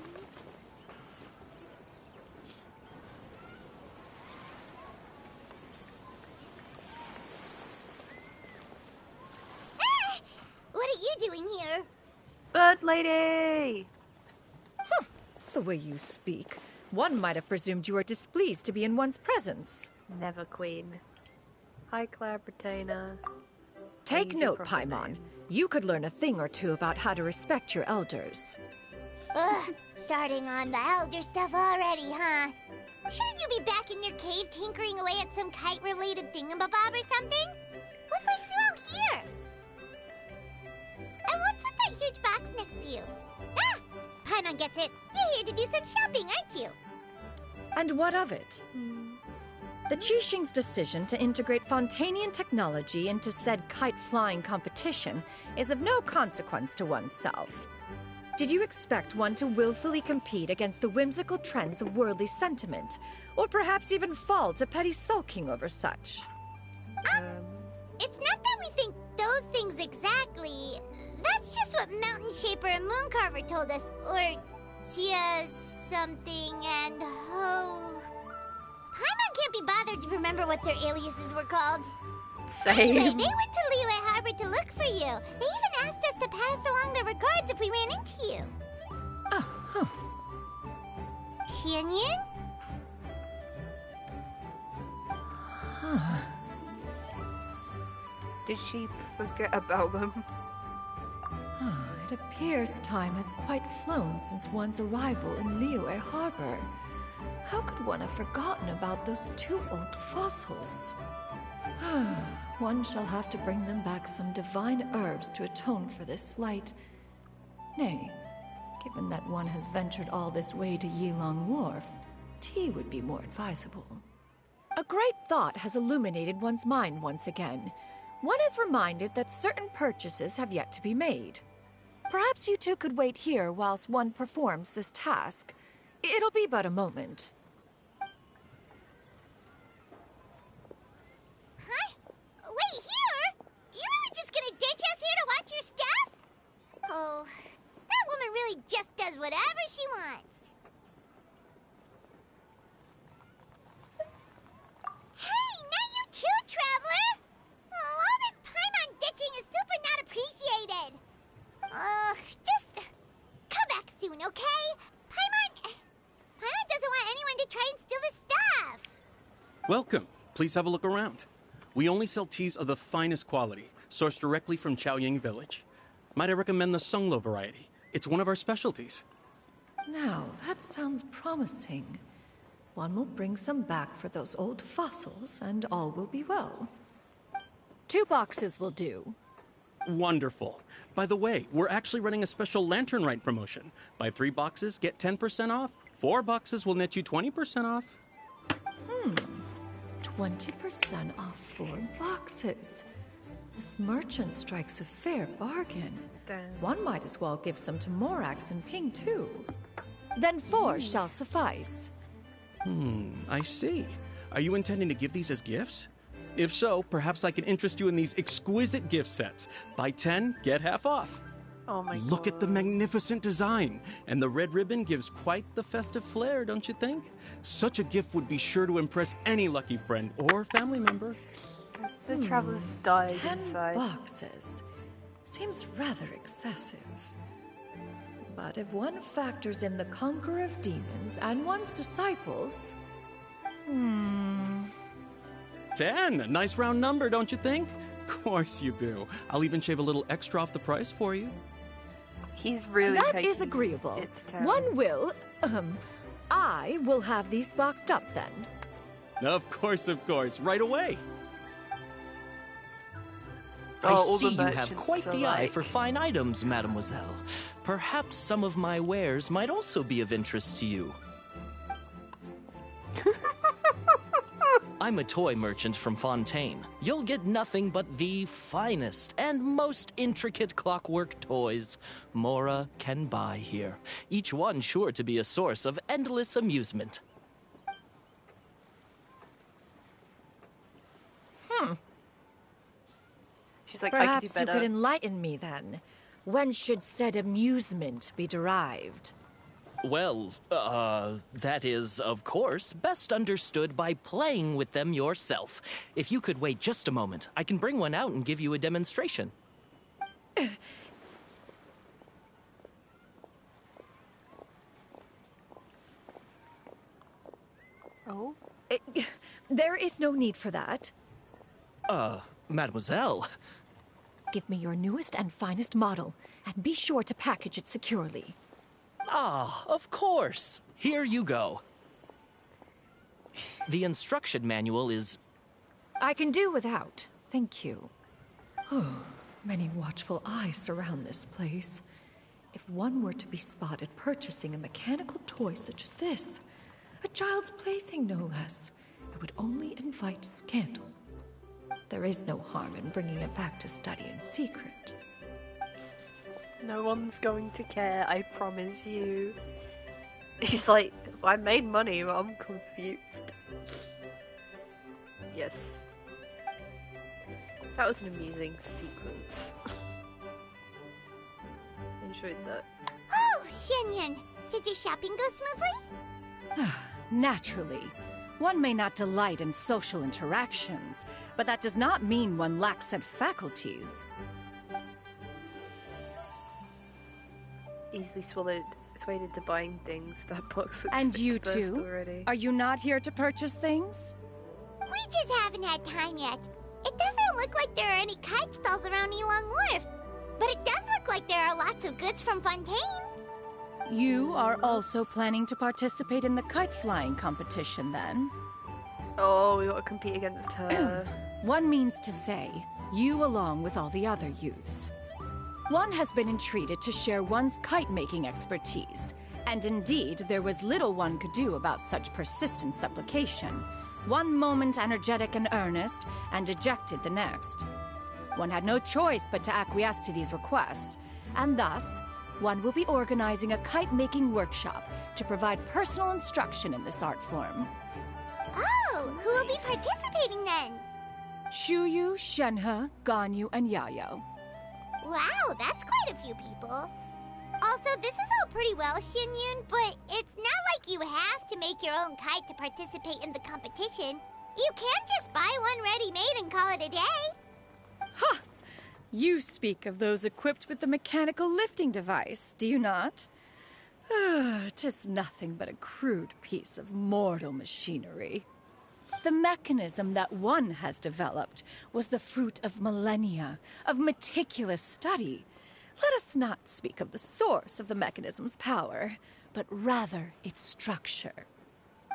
Ah! What are you doing here? Bird lady! The way you speak, one might have presumed you were displeased to be in one's presence. Never queen. Hi, Claire Britannia. Take Use your note, proper Paimon. name. You could learn a thing or two about how to respect your elders. Ugh, starting on the elder stuff already, huh? Shouldn't you be back in your cave tinkering away at some kite-related thingamabob or something? What brings you out here? And what's with that huge box next to you? Ah! Paimon gets it. You're here to do some shopping, aren't you? And what of it? The Qixing's decision to integrate Fontanian technology into said kite-flying competition is of no consequence to oneself. Did you expect one to willfully compete against the whimsical trends of worldly sentiment, or perhaps even fall to petty sulking over such? It's not that we think those things exactly. That's just what Mountain Shaper and Mooncarver told us, or Chia something and Ho. Paimon can't be bothered to remember what their aliases were called. Same. Anyway, they went to Liyue Harbor to look for you. They even asked us to pass along their regards if we ran into you. Oh, huh. Tianyin? Did she forget about them? It appears time has quite flown since one's arrival in Liyue Harbor. How could one have forgotten about those 2 old fossils? One shall have to bring them back some divine herbs to atone for this slight. Nay, given that one has ventured all this way to Yilong Wharf, tea would be more advisable. A great thought has illuminated one's mind once again. One is reminded that certain purchases have yet to be made. Perhaps you two could wait here whilst one performs this task. It'll be but a moment. Huh? Wait, here? You really just gonna ditch us here to watch your stuff? Oh, that woman really just does whatever she wants. Hey, not you too, Traveler! Oh, all this Paimon ditching is super not appreciated. Just come back soon, okay? Paimon doesn't want anyone to try and steal his stuff. Welcome. Please have a look around. We only sell teas of the finest quality, sourced directly from Chaoying Village. Might I recommend the Songlo variety? It's one of our specialties. Now, that sounds promising. One will bring some back for those old fossils, and all will be well. 2 boxes will do. Wonderful. By the way, we're actually running a special Lantern Rite promotion. Buy 3 boxes, get 10% off. 4 boxes will net you 20% off. 20% off 4 boxes. This merchant strikes a fair bargain. One might as well give some to Morax and Ping, too. Then 4 shall suffice. I see. Are you intending to give these as gifts? If so, perhaps I can interest you in these exquisite gift sets. Buy 10, get half off. Oh my god. Look at the magnificent design. And the red ribbon gives quite the festive flair, don't you think? Such a gift would be sure to impress any lucky friend or family member. The travelers died 10 inside. boxes. Seems rather excessive. But if one factors in the conqueror of demons and one's disciples... 10! Nice round number, don't you think? Of course you do. I'll even shave a little extra off the price for you. He's really That is agreeable. it to town. One will... I will have these boxed up then. Of course, right away. I all see the you have quite merchants the are eye like- for fine items, mademoiselle. Perhaps some of my wares might also be of interest to you. I'm a toy merchant from Fontaine. You'll get nothing but the finest and most intricate clockwork toys Mora can buy here. Each one sure to be a source of endless amusement. She's like, Perhaps I could do you better. could enlighten me then. When should said amusement be derived? Well, that is, of course, best understood by playing with them yourself. If you could wait just a moment, I can bring one out and give you a demonstration. Oh? There is no need for that. Mademoiselle. Give me your newest and finest model, and be sure to package it securely. Ah, of course. Here you go. The instruction manual is... I can do without, thank you. Many watchful eyes surround this place. If one were to be spotted purchasing a mechanical toy such as this, a child's plaything no less, it would only invite scandal. There is no harm in bringing it back to study in secret. No one's going to care, I promise you. He's like, I made money, but I'm confused. Yes. That was an amusing sequence. Enjoyed that. Oh, Shenyan, did your shopping go smoothly? Naturally. One may not delight in social interactions, but that does not mean one lacks said faculties. Easily swayed into buying things. That box looks And fit you to burst too? already. Are you not here to purchase things? We just haven't had time yet. It doesn't look like there are any kite stalls around Yilong Wharf. But it does look like there are lots of goods from Fontaine. You are also planning to participate in the kite flying competition, then? Oh, we want to compete against her. One means to say, you along with all the other youths. One has been entreated to share one's kite-making expertise, and indeed, there was little one could do about such persistent supplication. One moment energetic and earnest, and dejected the next. One had no choice but to acquiesce to these requests, and thus, one will be organizing a kite-making workshop to provide personal instruction in this art form. Oh, who will be participating then? Shuyu, Shenhe, Ganyu, and Yayo. Wow, that's quite a few people. Also, this is all pretty well, Xinyun, but it's not like you have to make your own kite to participate in the competition. You can't just buy one ready-made and call it a day. Ha! You speak of those equipped with the mechanical lifting device, do you not? 'Tis nothing but a crude piece of mortal machinery. The mechanism that one has developed was the fruit of millennia of meticulous study. Let us not speak of the source of the mechanism's power, but rather its structure.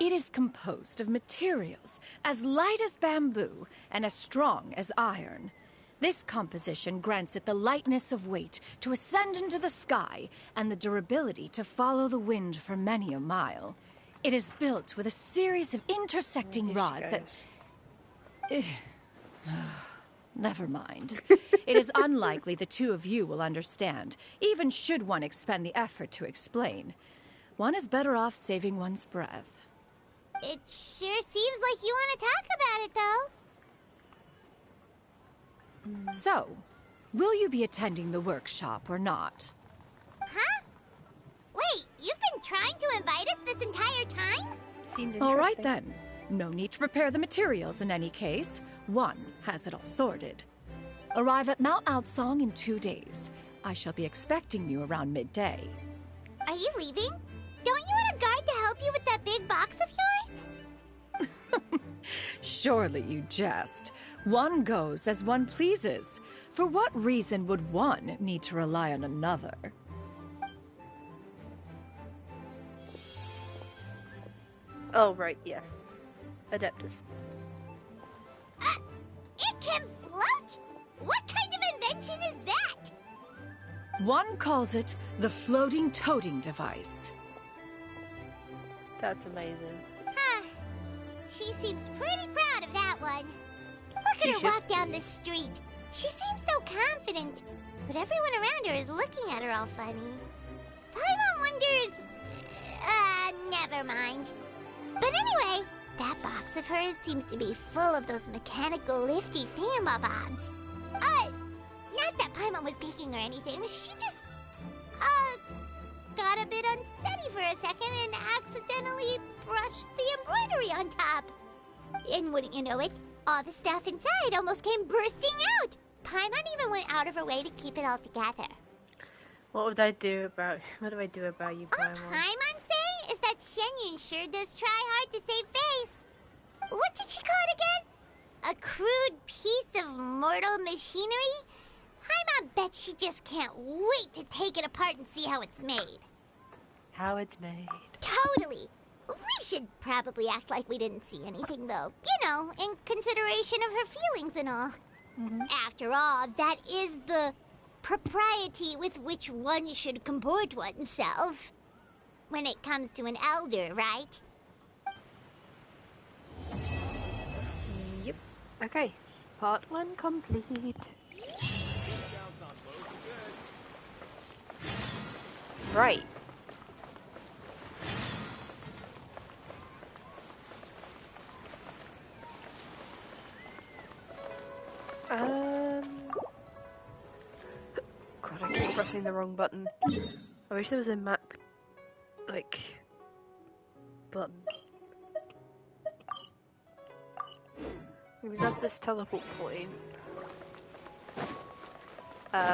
It is composed of materials as light as bamboo and as strong as iron. This composition grants it the lightness of weight to ascend into the sky and the durability to follow the wind for many a mile. It is built with a series of intersecting rods that... Never mind. It is unlikely the two of you will understand, even should one expend the effort to explain. One is better off saving one's breath. It sure seems like you want to talk about it, though. So, will you be attending the workshop or not? Huh? Wait, you've been trying to invite us this entire time? Seemed interesting. All right then. No need to prepare the materials in any case. One has it all sorted. Arrive at Mount Outsong in 2 days. I shall be expecting you around midday. Are you leaving? Don't you want a guard to help you with that big box of yours? Surely you jest. One goes as one pleases. For what reason would one need to rely on another? Oh, right, yes. Adeptus. It can float? What kind of invention is that? One calls it the floating toting device. That's amazing. Huh. She seems pretty proud of that one. Look at her walk down the street. She seems so confident, but everyone around her is looking at her all funny. Paimon wonders... never mind. But anyway, that box of hers seems to be full of those mechanical lifty thingamabobs. Not that Paimon was peeking or anything. She just, got a bit unsteady for a second and accidentally brushed the embroidery on top. And wouldn't you know it, all the stuff inside almost came bursting out. Paimon even went out of her way to keep it all together. What do I do about you, Paimon? All Paimon say is that Xianyun sure does try hard to save face. What did she call it again? A crude piece of mortal machinery? Paimon bets she just can't wait to take it apart and see how it's made. How it's made. Totally. We should probably act like we didn't see anything, though. You know, in consideration of her feelings and all. After all, that is the propriety with which one should comport oneself. When it comes to an elder, right? Yep. Okay. Part 1 complete. Discounts on loads of goods. Right. God, I keep pressing the wrong button. I wish there was a map, like, button. We have this teleport point.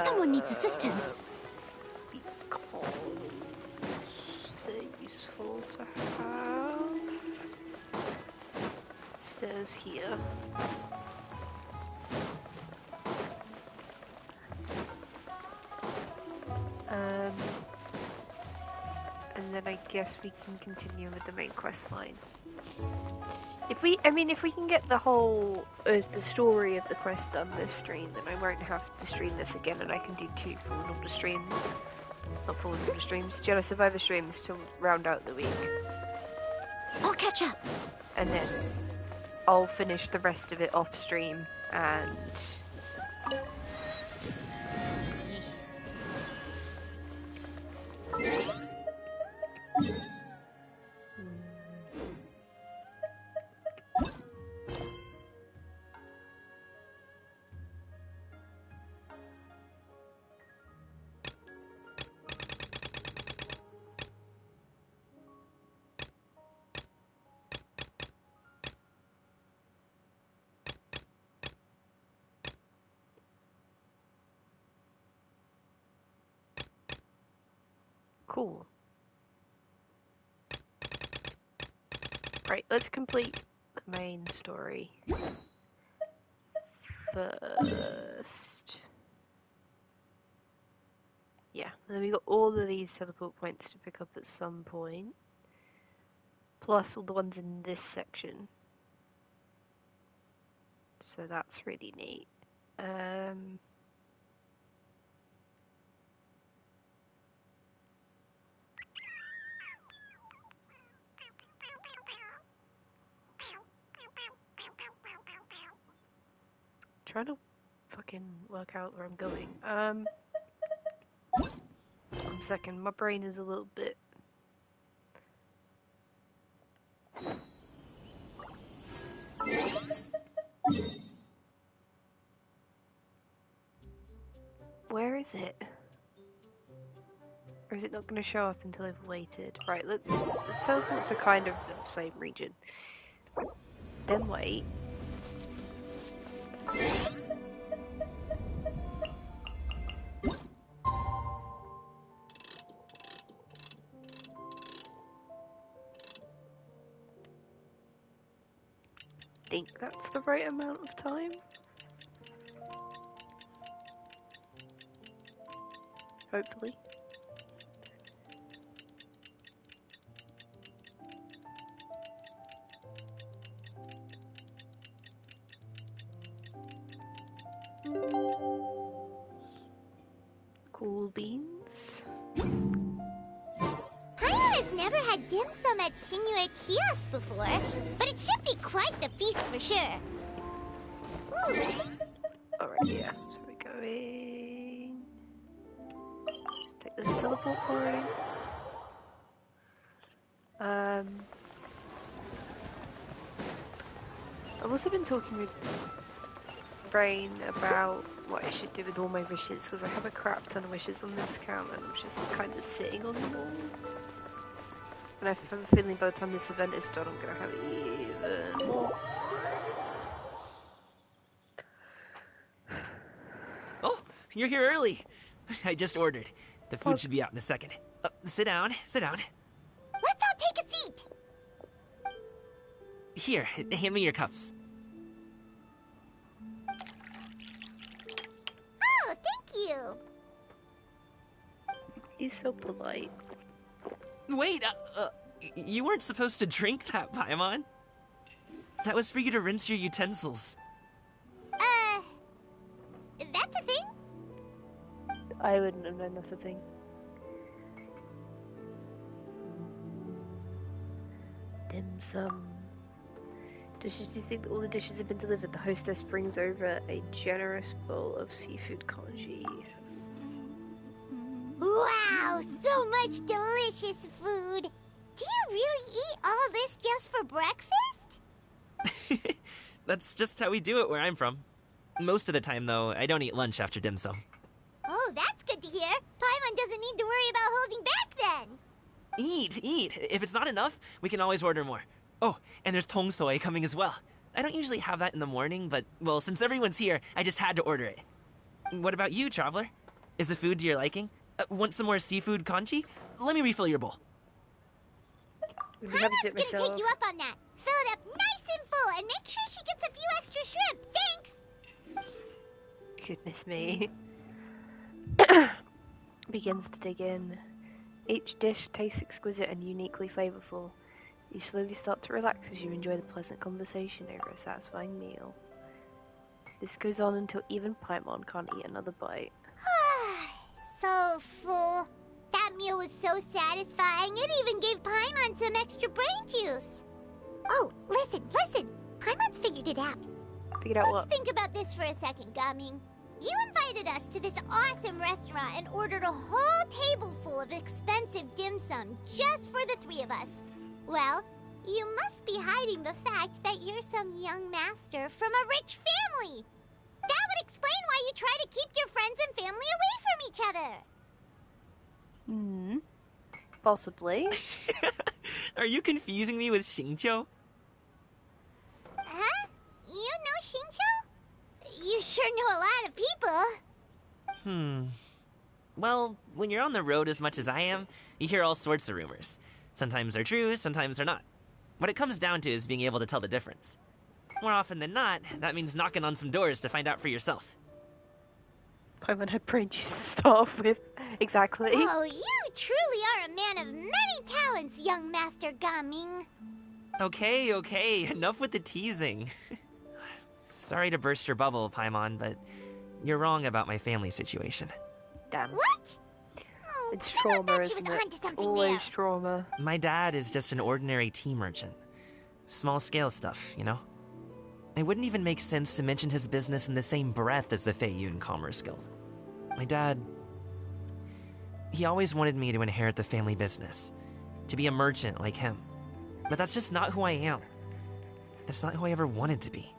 Someone needs assistance. Because they're useful to have. Stairs here. guess we can continue with the main quest line. If we can get the whole the story of the quest done this stream, then I won't have to stream this again, and I can do 2 Fallen Order streams. Not Fallen Order streams, Jedi Survivor streams to round out the week. I'll catch up. And then I'll finish the rest of it off stream and... Cool. Right, let's complete the main story first. Yeah, then we got all of these teleport points to pick up at some point, plus all the ones in this section. So that's really neat. Trying to fucking work out where I'm going. 1 second, my brain is a little bit... Where is it? Or is it not going to show up until I've waited? Right, let's teleport to kind of the same region. Then wait. Think that's the right amount of time? Hopefully. Cool beans. Paimon has never had dim sum at Shinue Kiosk before, but it should be quite the feast for sure. Alright, yeah. So we're going... Let's take this teleport point. I've also been talking with Brain about what I should do with all my wishes, because I have a crap ton of wishes on this account and I'm just kind of sitting on them all. And I have a feeling by the time this event is done I'm going to have even more. Oh, you're here early. I just ordered. The food should be out in a second. Sit down, sit down. Let's all take a seat. Here, hand me your cups. Oh, thank you. He's so polite. Wait, you weren't supposed to drink that, Paimon. That was for you to rinse your utensils. That's a thing? I wouldn't have known that's a thing. Dim sum. Dishes, do you think that all the dishes have been delivered? The hostess brings over a generous bowl of seafood congee. Wow, so much delicious food. Do you really eat all this just for breakfast? That's just how we do it where I'm from. Most of the time, though, I don't eat lunch after dim sum. Oh, that's good to hear. Paimon doesn't need to worry about holding back then. Eat, eat. If it's not enough, we can always order more. Oh, and there's tong soy coming as well. I don't usually have that in the morning, but, well, since everyone's here, I just had to order it. What about you, Traveler? Is the food to your liking? Want some more seafood congee? Let me refill your bowl. Paimon's gonna take you up on that. Fill it up nice and full, and make sure she gets a few extra shrimp. Thanks! Goodness me. Begins to dig in. Each dish tastes exquisite and uniquely flavorful. You slowly start to relax as you enjoy the pleasant conversation over a satisfying meal. This goes on until even Paimon can't eat another bite. So full. That meal was so satisfying, it even gave Paimon some extra brain juice. Oh, listen. Paimon's figured it out. Figured out what? Let's think about this for a second, Gaming. You invited us to this awesome restaurant and ordered a whole table full of expensive dim sum just for the three of us. Well, you must be hiding the fact that you're some young master from a rich family. That would explain why you try to keep your friends and family away from each other. Possibly. Are you confusing me with Xingqiu? Huh? You know Xingqiu? You sure know a lot of people. Well, when you're on the road as much as I am, you hear all sorts of rumors. Sometimes they're true, sometimes they're not. What it comes down to is being able to tell the difference. More often than not, that means knocking on some doors to find out for yourself. Paimon had brain juice to start off with. Exactly. Oh, you truly are a man of many talents, young Master Gaming. Okay, enough with the teasing. Sorry to burst your bubble, Paimon, but you're wrong about my family situation. Damn. What? It's trauma, isn't it? Always trauma. My dad is just an ordinary tea merchant. Small scale stuff, you know? It wouldn't even make sense to mention his business in the same breath as the Feiyun Commerce Guild. My dad... he always wanted me to inherit the family business. To be a merchant like him. But that's just not who I am. It's not who I ever wanted to be.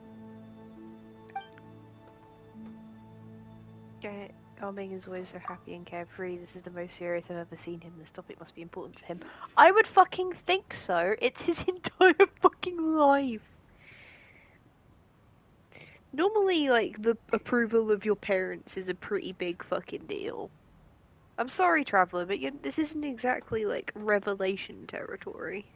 Gaming is always so happy and carefree. This is the most serious I've ever seen him. This topic must be important to him. I would fucking think so. It's his entire fucking life. Normally, like, the approval of your parents is a pretty big fucking deal. I'm sorry, Traveler, but this isn't exactly, like, revelation territory.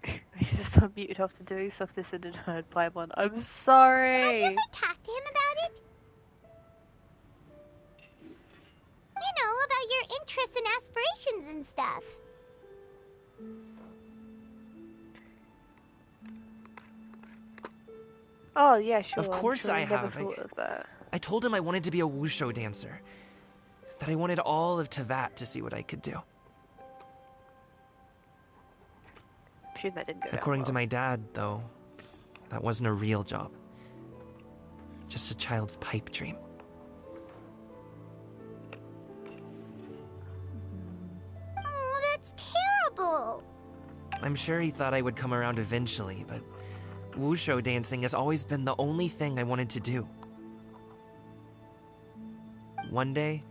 I just unmuted after doing stuff this and heard Paimon. I'm sorry! Have you ever talked to him about it? You know, about your interests and aspirations and stuff. Oh, yeah, sure. Of course I have. Thought of that. I told him I wanted to be a wushu dancer. That I wanted all of Tevat to see what I could do. I'm sure that didn't go According well. to my dad, though, that wasn't a real job. Just a child's pipe dream. Oh, that's terrible. I'm sure he thought I would come around eventually, but wushu dancing has always been the only thing I wanted to do. One day,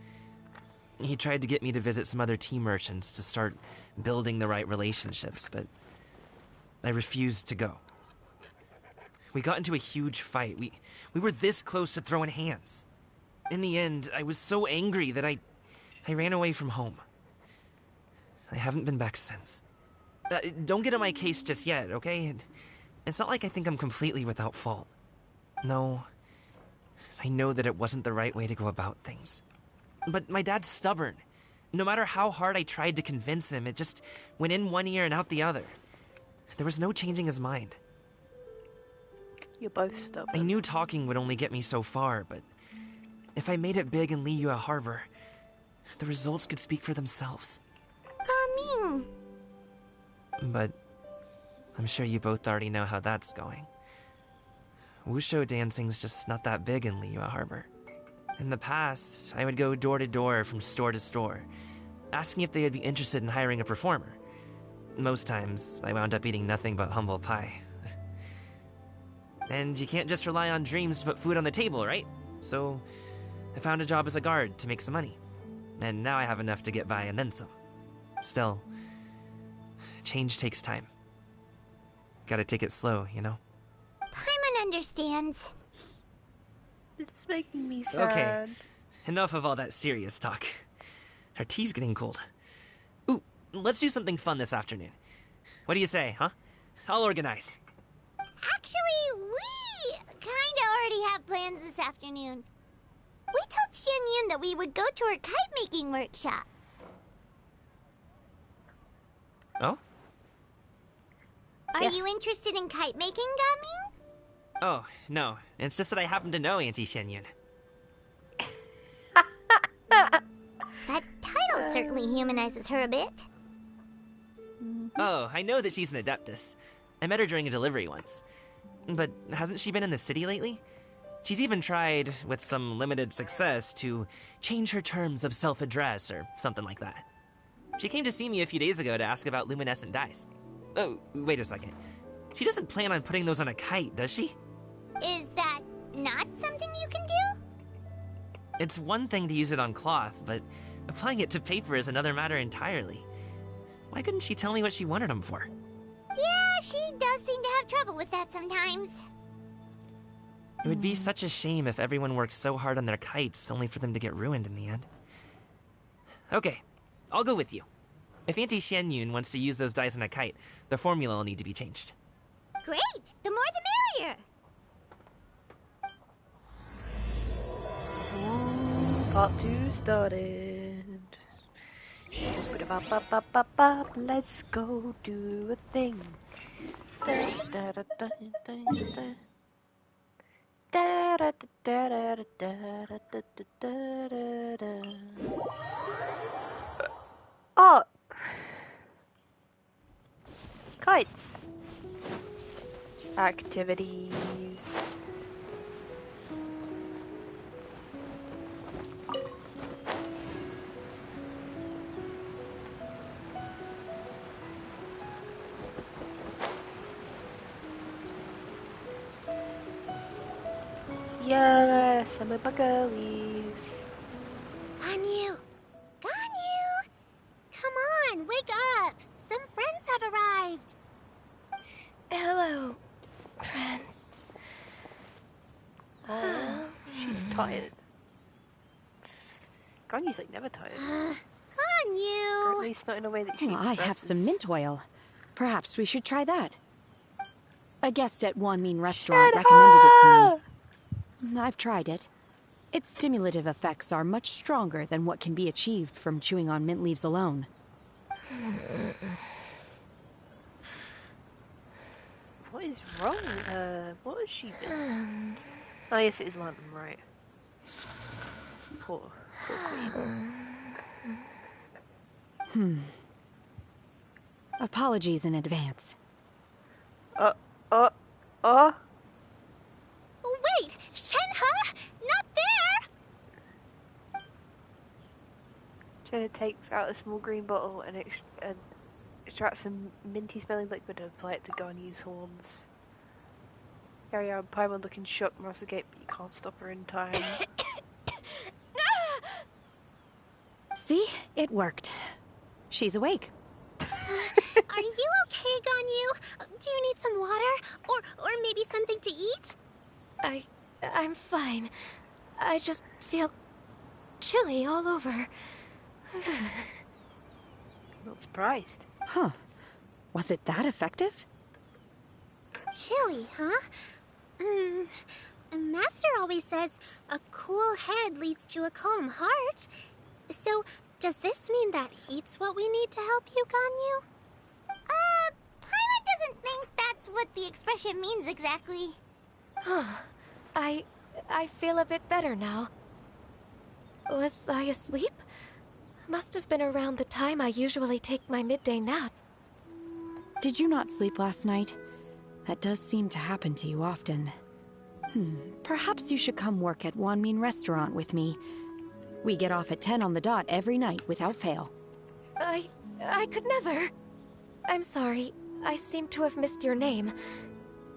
he tried to get me to visit some other tea merchants to start building the right relationships, but I refused to go. We got into a huge fight. We were this close to throwing hands. In the end, I was so angry that I ran away from home. I haven't been back since. Don't get on my case just yet, okay? It's not like I think I'm completely without fault. No, I know that it wasn't the right way to go about things. But my dad's stubborn. No matter how hard I tried to convince him, it just went in one ear and out the other. There was no changing his mind. You're both stubborn. I knew talking would only get me so far, but if I made it big in Liyue Harbor, the results could speak for themselves. Gaming. But I'm sure you both already know how that's going. Wushu dancing's just not that big in Liyue Harbor. In the past, I would go door to door from store to store, asking if they would be interested in hiring a performer. Most times, I wound up eating nothing but humble pie. And you can't just rely on dreams to put food on the table, right? So, I found a job as a guard to make some money. And now I have enough to get by and then some. Still, change takes time. Gotta take it slow, you know? Paimon understands. It's making me sad. Okay, enough of all that serious talk. Our tea's getting cold. Ooh, let's do something fun this afternoon. What do you say, huh? I'll organize. Actually, we kinda already have plans this afternoon. We told Xianyun that we would go to her kite-making workshop. Oh? Are you interested in kite-making, Gaming? Oh, no. It's just that I happen to know Auntie Shenyun. That title certainly humanizes her a bit. Oh, I know that she's an Adeptus. I met her during a delivery once. But hasn't she been in the city lately? She's even tried, with some limited success, to change her terms of self-address or something like that. She came to see me a few days ago to ask about luminescent dyes. Oh, wait a second. She doesn't plan on putting those on a kite, does she? Is that not something you can do? It's one thing to use it on cloth, but applying it to paper is another matter entirely. Why couldn't she tell me what she wanted them for? Yeah, she does seem to have trouble with that sometimes. It would be such a shame if everyone worked so hard on their kites only for them to get ruined in the end. Okay, I'll go with you. If Auntie Xianyun wants to use those dyes on a kite, the formula will need to be changed. Great! The more the merrier! Part 2 started. Let's go do a thing. Oh! Kites. Activities. Yes, I'm with my girlies. Ganyu! Ganyu! Come on, wake up! Some friends have arrived! Hello, friends. She's tired. Ganyu's like never tired. Or Ganyu! at least not in a way that she I have expresses. some mint oil. Perhaps we should try that. A guest at Wanmin Restaurant recommended it to me. I've tried it. Its stimulative effects are much stronger than what can be achieved from chewing on mint leaves alone. What is wrong with her? What has she been? Oh yes, it is London, right. Poor queen. Apologies in advance. Wait! Shenhe! Not there! Jenna takes out a small green bottle and extracts some minty smelling liquid and apply it to Ganyu's horns. Carry out Paimon looking shocked, Gate, but you can't stop her in time. See? It worked. She's awake. Are you okay, Ganyu? Do you need some water? Or maybe something to eat? I'm fine. I just feel chilly all over. Not surprised. Huh. Was it that effective? Chilly, huh? Master always says a cool head leads to a calm heart. So, does this mean that heat's what we need to help you, Ganyu? Paimon doesn't think that's what the expression means exactly. I feel a bit better now. Was I asleep? Must have been around the time I usually take my midday nap. Did you not sleep last night? That does seem to happen to you often. Perhaps you should come work at Wanmin Restaurant with me. We get off at 10 on the dot every night without fail. I could never. I'm sorry. I seem to have missed your name.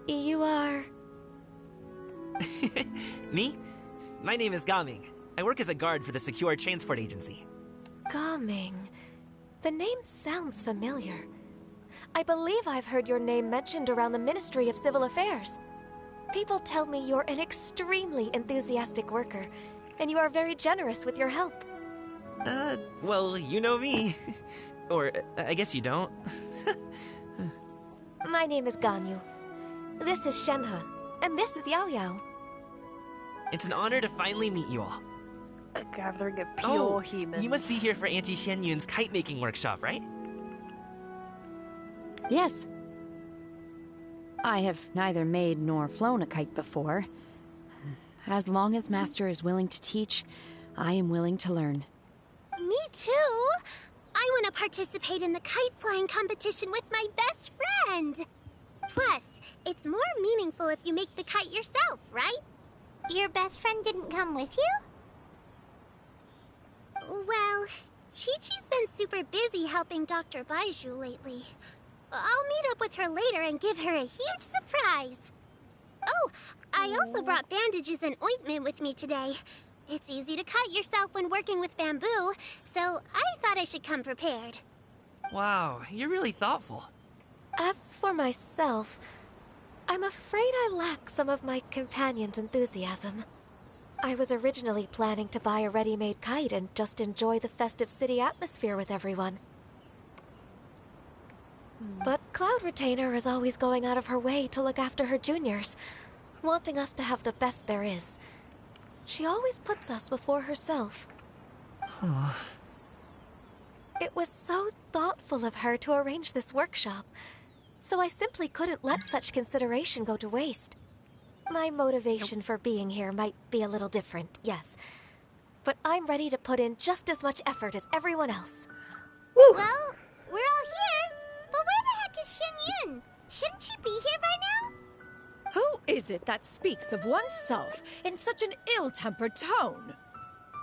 You are... Me? My name is Gaming. I work as a guard for the Secure Transport Agency. Gaming. The name sounds familiar. I believe I've heard your name mentioned around the Ministry of Civil Affairs. People tell me you're an extremely enthusiastic worker, and you are very generous with your help. Well, you know me. Or, I guess you don't. My name is Ganyu. This is Shenhe, and this is Yao Yao. It's an honor to finally meet you all. A gathering of pure Oh, humans. you must be here for Auntie Xian Yun's kite-making workshop, right? Yes. I have neither made nor flown a kite before. As long as Master is willing to teach, I am willing to learn. Me too. I want to participate in the kite flying competition with my best friend. Plus, it's more meaningful if you make the kite yourself, right? Your best friend didn't come with you? Well, Chi-Chi's been super busy helping Dr. Baiju lately. I'll meet up with her later and give her a huge surprise. Oh, I also brought bandages and ointment with me today. It's easy to cut yourself when working with bamboo, so I thought I should come prepared. Wow, you're really thoughtful. As for myself, I'm afraid I lack some of my companion's enthusiasm. I was originally planning to buy a ready-made kite and just enjoy the festive city atmosphere with everyone. But Cloud Retainer is always going out of her way to look after her juniors, wanting us to have the best there is. She always puts us before herself. It was so thoughtful of her to arrange this workshop, so I simply couldn't let such consideration go to waste. My motivation for being here might be a little different, yes, but I'm ready to put in just as much effort as everyone else. Well, we're all here, but where the heck is Xian Yun? Shouldn't she be here by now? Who is it that speaks of oneself in such an ill-tempered tone?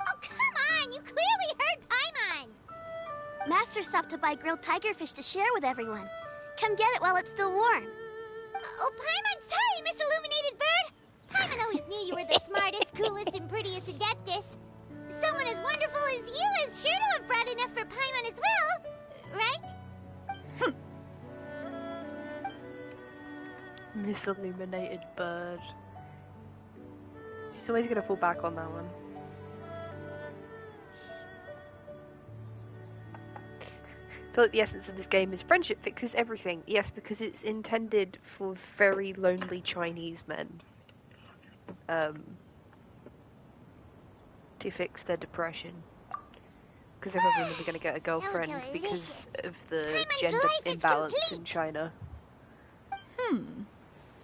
Oh, come on! You clearly heard Paimon! Master stopped to buy grilled tigerfish to share with everyone. Come get it while it's still warm. Oh, Paimon, sorry, Miss Illuminated Bird! Paimon always knew you were the smartest, coolest, and prettiest Adeptus. Someone as wonderful as you is sure to have brought enough for Paimon as well, right? Miss Illuminated Bird. She's always gonna fall back on that one. I feel like the essence of this game is friendship fixes everything. Yes, because it's intended for very lonely Chinese men. To fix their depression. Because they're probably never going to get a girlfriend because of the gender imbalance in China.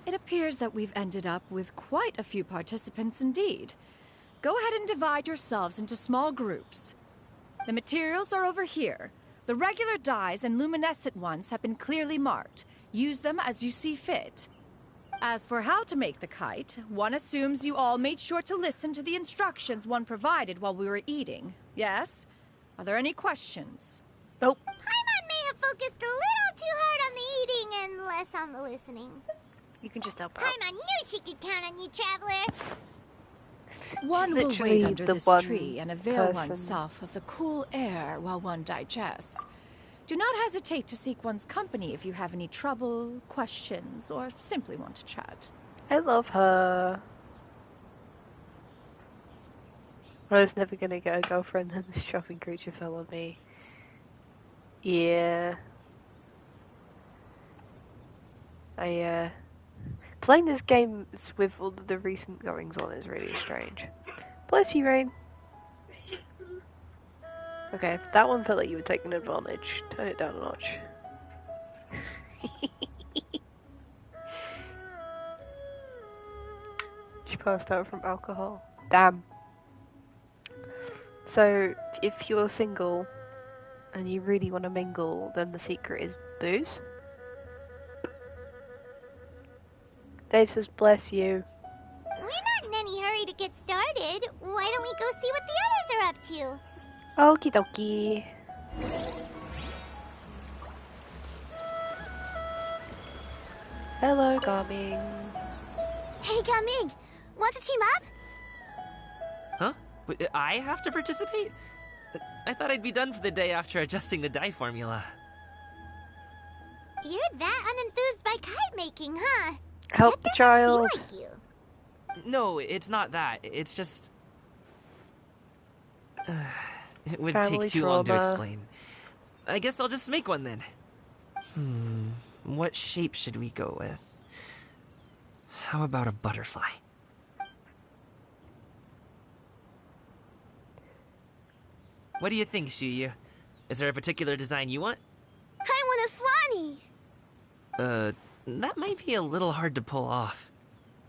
It appears that we've ended up with quite a few participants indeed. Go ahead and divide yourselves into small groups. The materials are over here. The regular dyes and luminescent ones have been clearly marked. Use them as you see fit. As for how to make the kite, one assumes you all made sure to listen to the instructions one provided while we were eating. Yes? Are there any questions? Nope. Paimon may have focused a little too hard on the eating and less on the listening. You can just help out. Paimon knew she could count on you, Traveler. One will Literally wait under the this one tree and avail person. oneself of the cool air while one digests. Do not hesitate to seek one's company if you have any trouble, questions, or simply want to chat. I love her. I was never gonna get a girlfriend and this shopping creature fell on me. Yeah. Playing this game with all the recent goings on is really strange. Bless you, Rain. Okay, if that one felt like you were taking advantage, turn it down a notch. She passed out from alcohol. Damn. So, if you're single and you really want to mingle, then the secret is booze. Dave says, bless you. We're not in any hurry to get started. Why don't we go see what the others are up to? Okie dokie. Hello, Gaming. Hey, Gaming, want to team up? Huh? Wait, I have to participate? I thought I'd be done for the day after adjusting the dye formula. You're that unenthused by kite making, huh? Help the child. Seem like you. No, it's not that. It's just... it would Family take too long to trauma. explain. I guess I'll just make one then. What shape should we go with? How about a butterfly? What do you think, Shuyu? Is there a particular design you want? I want a swanee! That might be a little hard to pull off.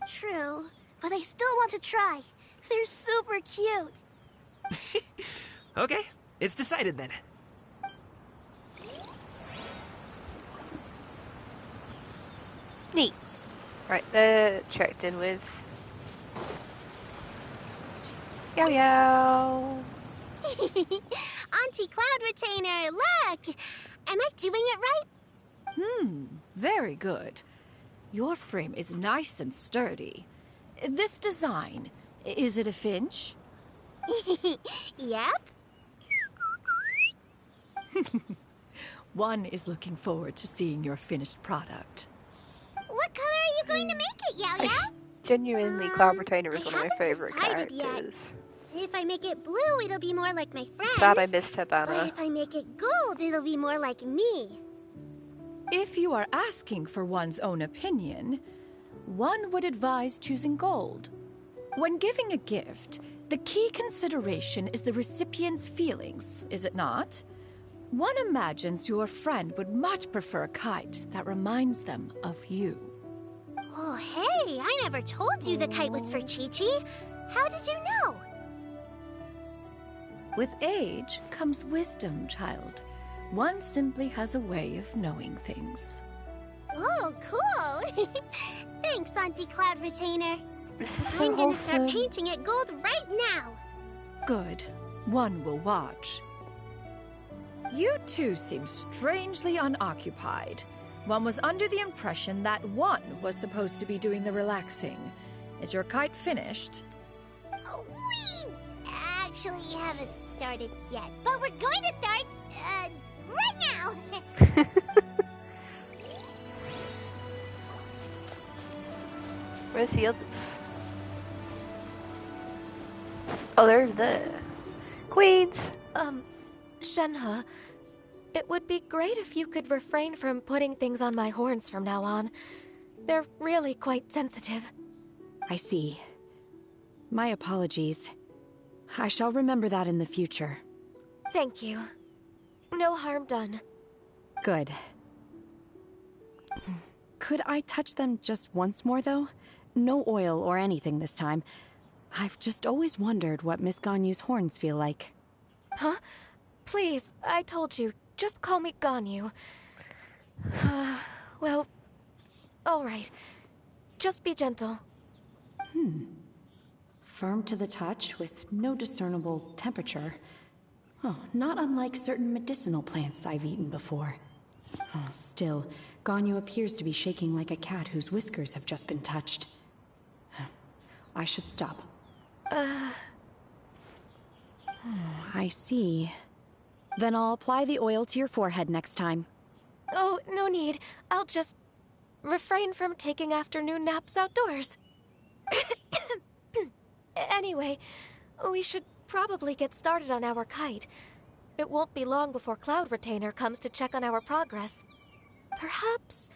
True, but I still want to try. They're super cute. Okay, it's decided then. Neat. Right, they're checked in with. Yow yow. Auntie Cloud Retainer, look! Am I doing it right? Very good. Your frame is nice and sturdy. This design, is it a finch? Yep. One is looking forward to seeing your finished product. What color are you going to make it, Yao Yao? Genuinely, Cloud Retainer is one of my haven't favorite decided characters. Yet. If I make it blue, it'll be more like my friend. Sad I missed her But banner. if I make it gold, it'll be more like me. If you are asking for one's own opinion, one would advise choosing gold. When giving a gift, the key consideration is the recipient's feelings, is it not? One imagines your friend would much prefer a kite that reminds them of you. Oh, hey, I never told you the kite was for Chi-Chi. How did you know? With age comes wisdom, child. One simply has a way of knowing things. Oh, cool. Thanks, Auntie Cloud Retainer. This is so I'm gonna start wholesome. painting it gold right now. Good. One will watch. You two seem strangely unoccupied. One was under the impression that one was supposed to be doing the relaxing. Is your kite finished? Oh, we actually haven't started yet, but we're going to start, right now. Where's the others? Oh, they're over there. Queens! Shenhe, it would be great if you could refrain from putting things on my horns from now on. They're really quite sensitive. I see. My apologies. I shall remember that in the future. Thank you. No harm done. Good. Could I touch them just once more, though? No oil or anything this time. I've just always wondered what Miss Ganyu's horns feel like. Huh? Please, I told you. Just call me Ganyu. Well, all right. Just be gentle. Firm to the touch with no discernible temperature. Oh, not unlike certain medicinal plants I've eaten before. Oh, still, Ganyu appears to be shaking like a cat whose whiskers have just been touched. I should stop. I see. Then I'll apply the oil to your forehead next time. Oh, no need. I'll just refrain from taking afternoon naps outdoors. Anyway, we should probably get started on our kite. It won't be long before Cloud Retainer comes to check on our progress. Perhaps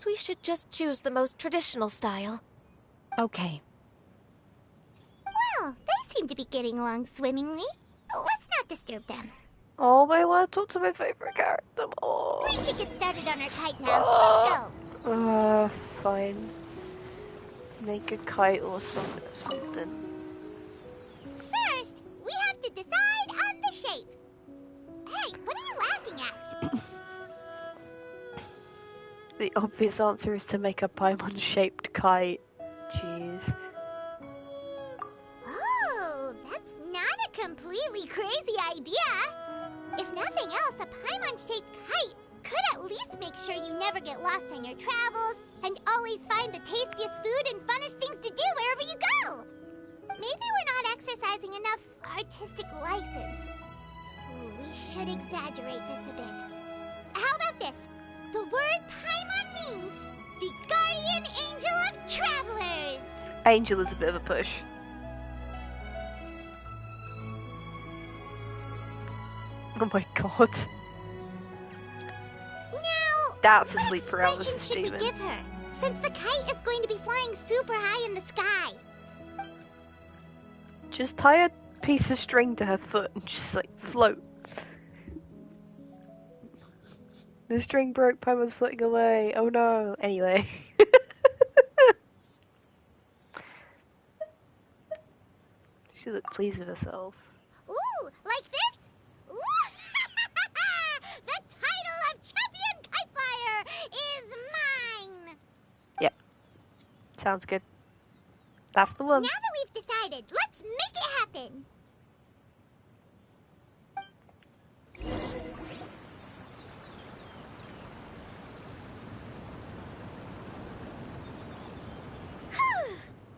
we should just choose the most traditional style. Okay. Well, they seem to be getting along swimmingly. Let's not disturb them. Oh, I want to talk to my favorite character more. We should get started on our kite now. Let's go. Fine. Make a kite or something. First, we have to decide on the shape. Hey, what are you laughing at? The obvious answer is to make a Paimon-shaped kite. Jeez. Oh, that's not a completely crazy idea. If nothing else, a Paimon-shaped kite could at least make sure you never get lost on your travels and always find the tastiest food and funnest things to do wherever you go. Maybe we're not exercising enough artistic license. Ooh, we should exaggerate this a bit. How about this? The word Paimon means the guardian angel of travelers. Angel is a bit of a push. Oh my god. Now, That's a what sleep paralysis expression should demon. we give her? Since the kite is going to be flying super high in the sky. Just tie piece of string to her foot and just like float. The string broke, Paimon's floating away. Oh no. Anyway. She looked pleased with herself. Ooh, like this? Ooh! The title of Champion Kite Flyer is mine! Yep. Sounds good. That's the one. Now that we've decided, let's make it happen!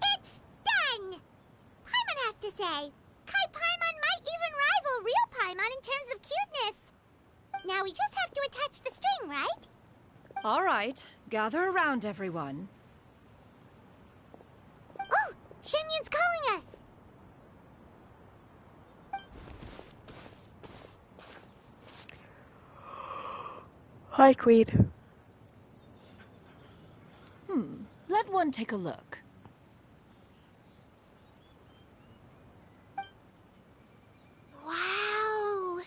It's done! Paimon has to say, Kai Paimon might even rival real Paimon in terms of cuteness. Now we just have to attach the string, right? All right, gather around, everyone. Oh, Shenyun's calling us! Hi, Queen. Let one take a look. Wow!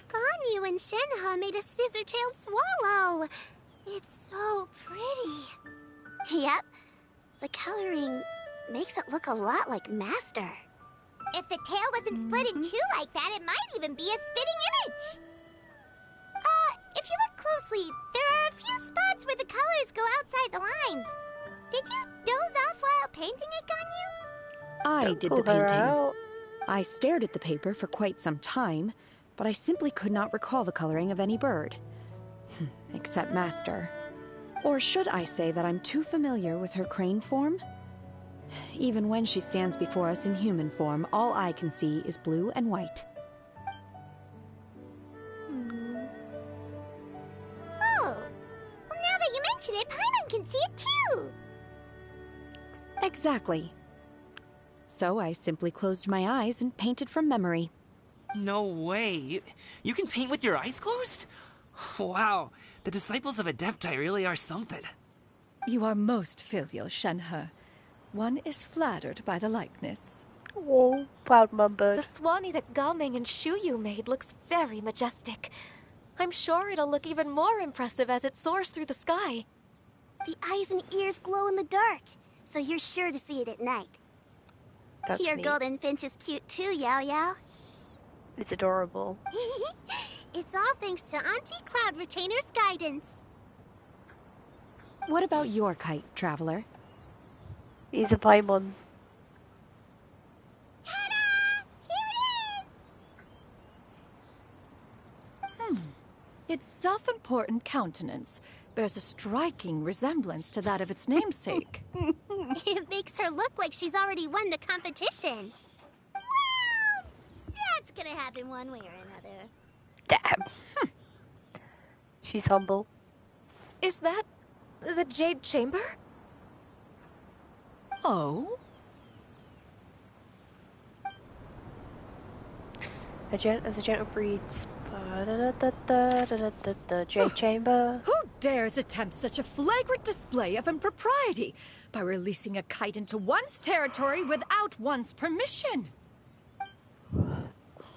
Ganyu and Shenhe made a scissor-tailed swallow. It's so pretty. Yep. The coloring makes it look a lot like Master. If the tail wasn't split in two like that, it might even be a spitting image. If you look closely, there are a few spots where the colors go outside the lines. Did you doze off while painting it, Ganyu? I did pull the her painting. out. I stared at the paper for quite some time, but I simply could not recall the coloring of any bird. Except Master. Or should I say that I'm too familiar with her crane form? Even when she stands before us in human form, all I can see is blue and white. Oh. Well, now that you mention it, Paimon can see it too. Exactly. So I simply closed my eyes and painted from memory. No way. You can paint with your eyes closed? Wow. The disciples of Adepti really are something. You are most filial, Shenhe. One is flattered by the likeness. Oh, proud mum bird. The Swanee that Gaming and Shuyu made looks very majestic. I'm sure it'll look even more impressive as it soars through the sky. The eyes and ears glow in the dark, so you're sure to see it at night. That's Your neat. golden finch is cute too, Yao Yao. It's adorable. It's all thanks to Auntie Cloud Retainer's guidance. What about your kite, Traveler? He's a Paimon. Ta-da! Here it is! Its self-important countenance bears a striking resemblance to that of its namesake. It makes her look like she's already won the competition. Well, that's gonna happen one way or another. Damn. She's humble. Is that the Jade Chamber? Oh? As a gentle breeze. Jade Chamber. Who dares attempt such a flagrant display of impropriety by releasing a kite into one's territory without one's permission?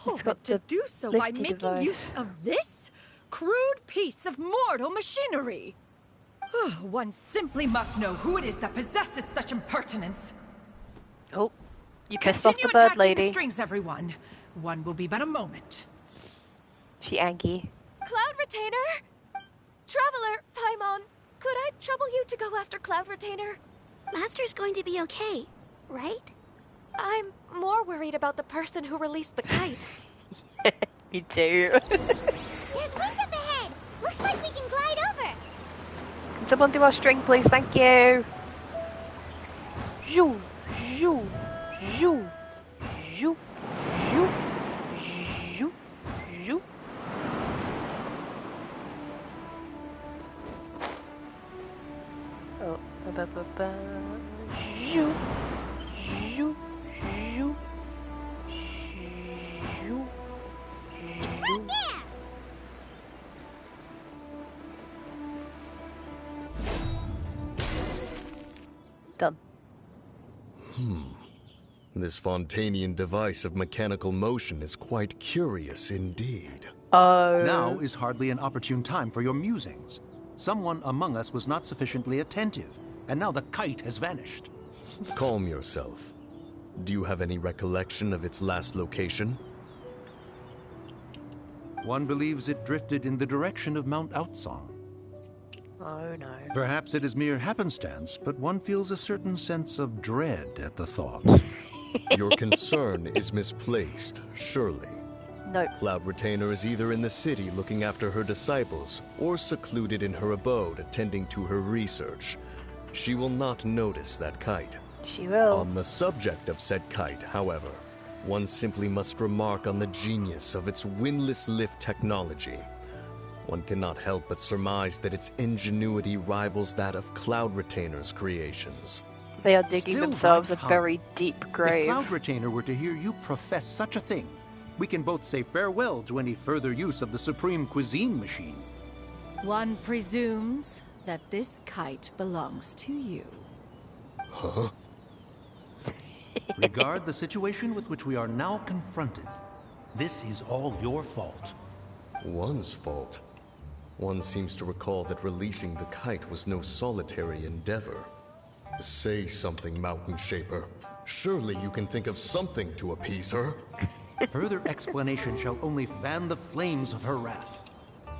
It's But got to the do so by lifty making device. use of this crude piece of mortal machinery. One simply must know who it is that possesses such impertinence. Oh, you pissed off Continue the bird attaching the lady. strings, everyone. One will be but a moment. She Angie. Cloud Retainer? Traveler, Paimon, could I trouble you to go after Cloud Retainer? Master's going to be okay, right? I'm more worried about the person who released the kite. Me too. There's wind up ahead. Looks like we can glide over. Can someone do our string, please? Thank you. Zhoo, zhoo, zhoo, zhoo, zhoo, zhoo, zhoo. Oh, ba-ba-ba-ba. Zhoo, zhoo, zhoo, zhoo. It's right there. Done. This Fontanian device of mechanical motion is quite curious indeed. Oh. Now is hardly an opportune time for your musings. Someone among us was not sufficiently attentive, and now the kite has vanished. Calm yourself. Do you have any recollection of its last location? One believes it drifted in the direction of Mount Outsong. Oh no. Perhaps it is mere happenstance, but one feels a certain sense of dread at the thought. Your concern is misplaced, surely. Nope. Cloud Retainer is either in the city looking after her disciples, or secluded in her abode attending to her research. She will not notice that kite. She will. On the subject of said kite, however, one simply must remark on the genius of its windless lift technology. One cannot help but surmise that its ingenuity rivals that of Cloud Retainer's creations. They are digging Still themselves a right, very deep If grave. Cloud Retainer were to hear you profess such a thing, we can both say farewell to any further use of the Supreme Cuisine Machine. One presumes that this kite belongs to you. Huh? Regard the situation with which we are now confronted. This is all your fault. One's fault. One seems to recall that releasing the kite was no solitary endeavor. Say something, Mountain Shaper. Surely you can think of something to appease her. Further explanation shall only fan the flames of her wrath.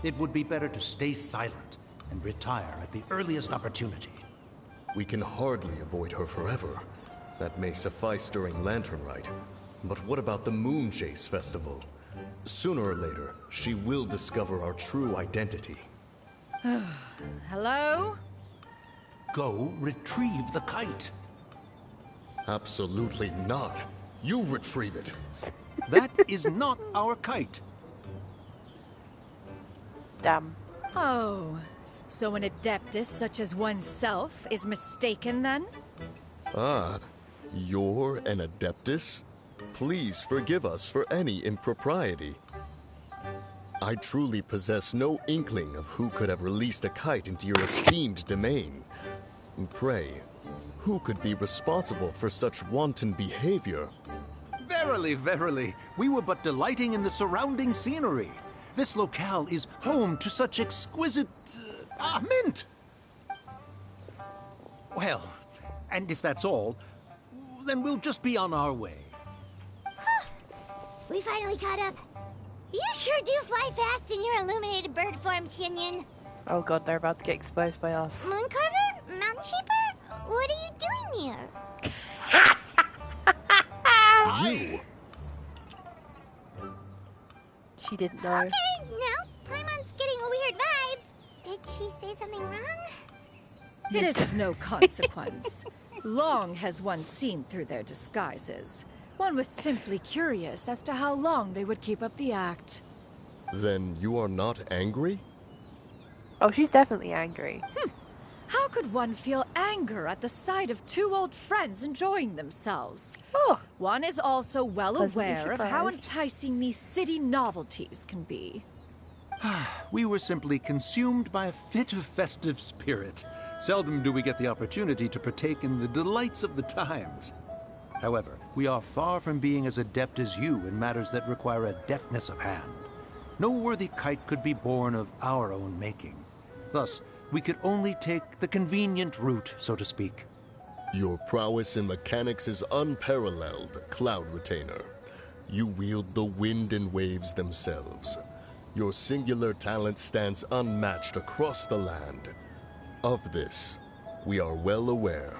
It would be better to stay silent and retire at the earliest opportunity. We can hardly avoid her forever. That may suffice during Lantern Rite. But what about the Moon Chase Festival? Sooner or later, she will discover our true identity. Hello? Go retrieve the kite. Absolutely not. You retrieve it. That is not our kite. Damn. Oh, so an adeptus such as oneself is mistaken then? Ah, you're an Adeptus? Please forgive us for any impropriety. I truly possess no inkling of who could have released a kite into your esteemed domain. Pray, who could be responsible for such wanton behavior? Verily, verily, we were but delighting in the surrounding scenery. This locale is home to such exquisite... mint! Well, and if that's all, then we'll just be on our way. We finally caught up. You sure do fly fast in your illuminated bird form, Shinyan. Oh god, they're about to get exposed by us. Mooncarver? Mountain Shaper? What are you doing here? You! She didn't know. Okay, now Paimon's getting a weird vibe. Did she say something wrong? It is of no consequence. Long has one seen through their disguises. One was simply curious as to how long they would keep up the act. Then you are not angry? Oh, she's definitely angry. How could one feel anger at the sight of two old friends enjoying themselves? Oh. One is also well Pleasantly aware of how surprised. enticing these city novelties can be. We were simply consumed by a fit of festive spirit. Seldom do we get the opportunity to partake in the delights of the times. However, we are far from being as adept as you in matters that require a deftness of hand. No worthy kite could be born of our own making. Thus, we could only take the convenient route, so to speak. Your prowess in mechanics is unparalleled, Cloud Retainer. You wield the wind and waves themselves. Your singular talent stands unmatched across the land. Of this, we are well aware.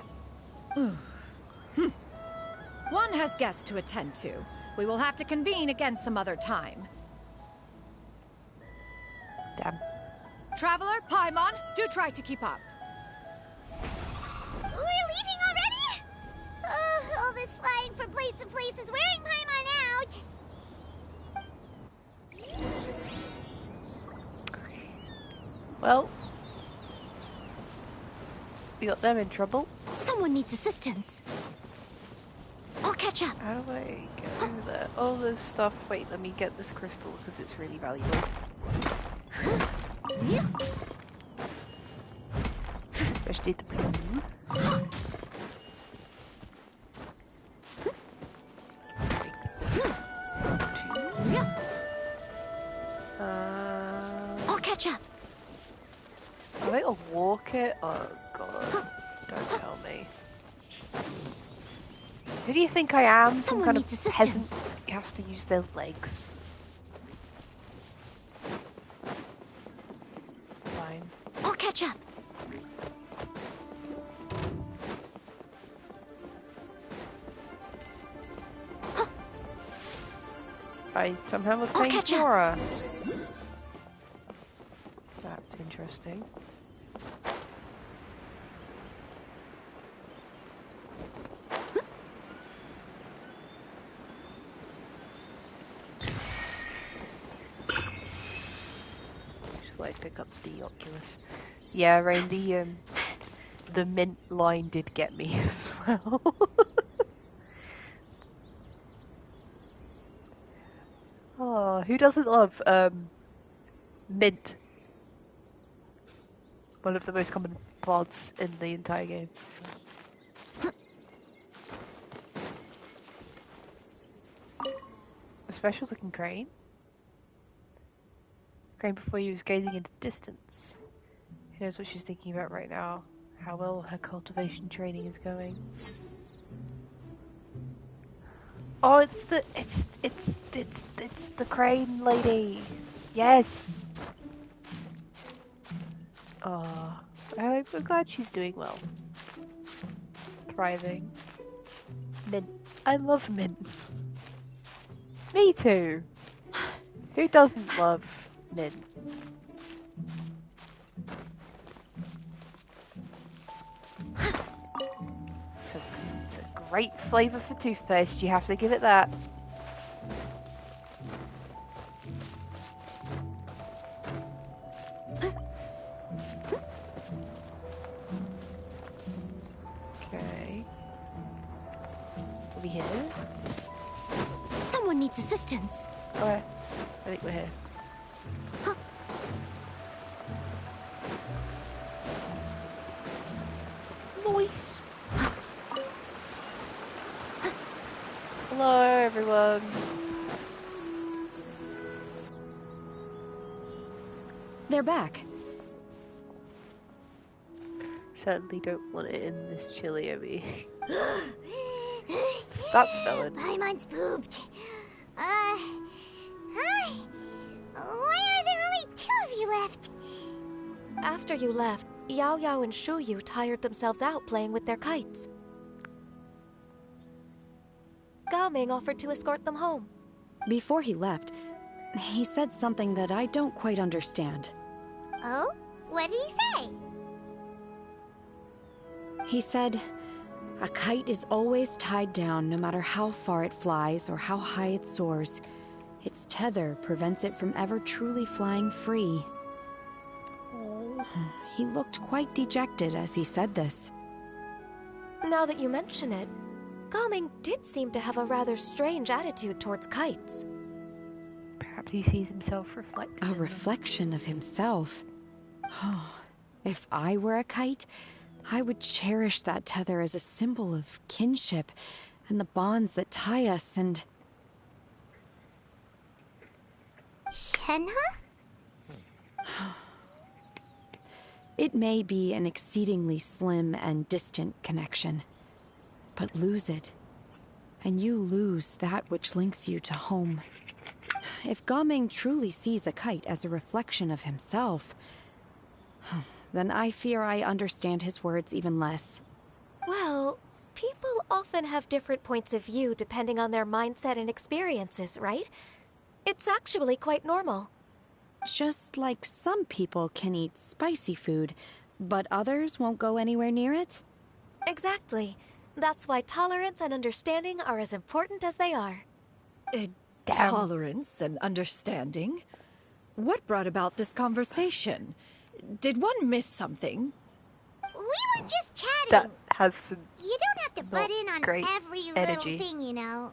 One has guests to attend to. We will have to convene again some other time. Damn. Traveler, Paimon, do try to keep up. We're leaving already? All this flying from place to place is wearing Paimon out. Well, we got them in trouble. Someone needs assistance. I'll catch up. How do I go there? All this stuff. Wait, let me get this crystal because it's really valuable. Especially the blue. or walk it? Oh god. Don't tell me. Who do you think I am? Some kind of peasant who has to use their legs. Fine. I'll catch up. I somehow was playing Flora. That's interesting. Should I pick up the Oculus? Yeah, Rain, the mint line did get me as well. Oh, who doesn't love mint? One of the most common plants in the entire game. A special looking crane. Crane before you was gazing into the distance. Who knows what she's thinking about right now? How well her cultivation training is going. Oh, it's the crane lady. Yes. Oh, I'm glad she's doing well. Thriving. Mint. I love mint. Me too. Who doesn't love mint? It's a great flavour for toothpaste, you have to give it that. Okay. Are we here? Someone needs assistance. Alright. I think we're here. Nice. Hello, everyone. They're back. Certainly don't want it in this chilly OE. That's valid. Paimon's pooped. Why are there only 2 of you left? After you left, Yao Yao and Shu Yu tired themselves out playing with their kites. Gao Ming offered to escort them home. Before he left, he said something that I don't quite understand. Oh? What did he say? He said, a kite is always tied down no matter how far it flies or how high it soars. Its tether prevents it from ever truly flying free. He looked quite dejected as he said this. Now that you mention it, Gao Ming did seem to have a rather strange attitude towards kites. Perhaps he sees himself reflected. A reflection of himself. If I were a kite, I would cherish that tether as a symbol of kinship and the bonds that tie us and... Shenhe? It may be an exceedingly slim and distant connection, but lose it, and you lose that which links you to home. If Gao Ming truly sees a kite as a reflection of himself, then I fear I understand his words even less. Well, people often have different points of view depending on their mindset and experiences, right? It's actually quite normal. Just like some people can eat spicy food, but others won't go anywhere near it? Exactly. That's why tolerance and understanding are as important as they are. Tolerance and understanding? What brought about this conversation? Did one miss something? We were just chatting. That has some. You don't have to butt in on every energy. little thing, you know.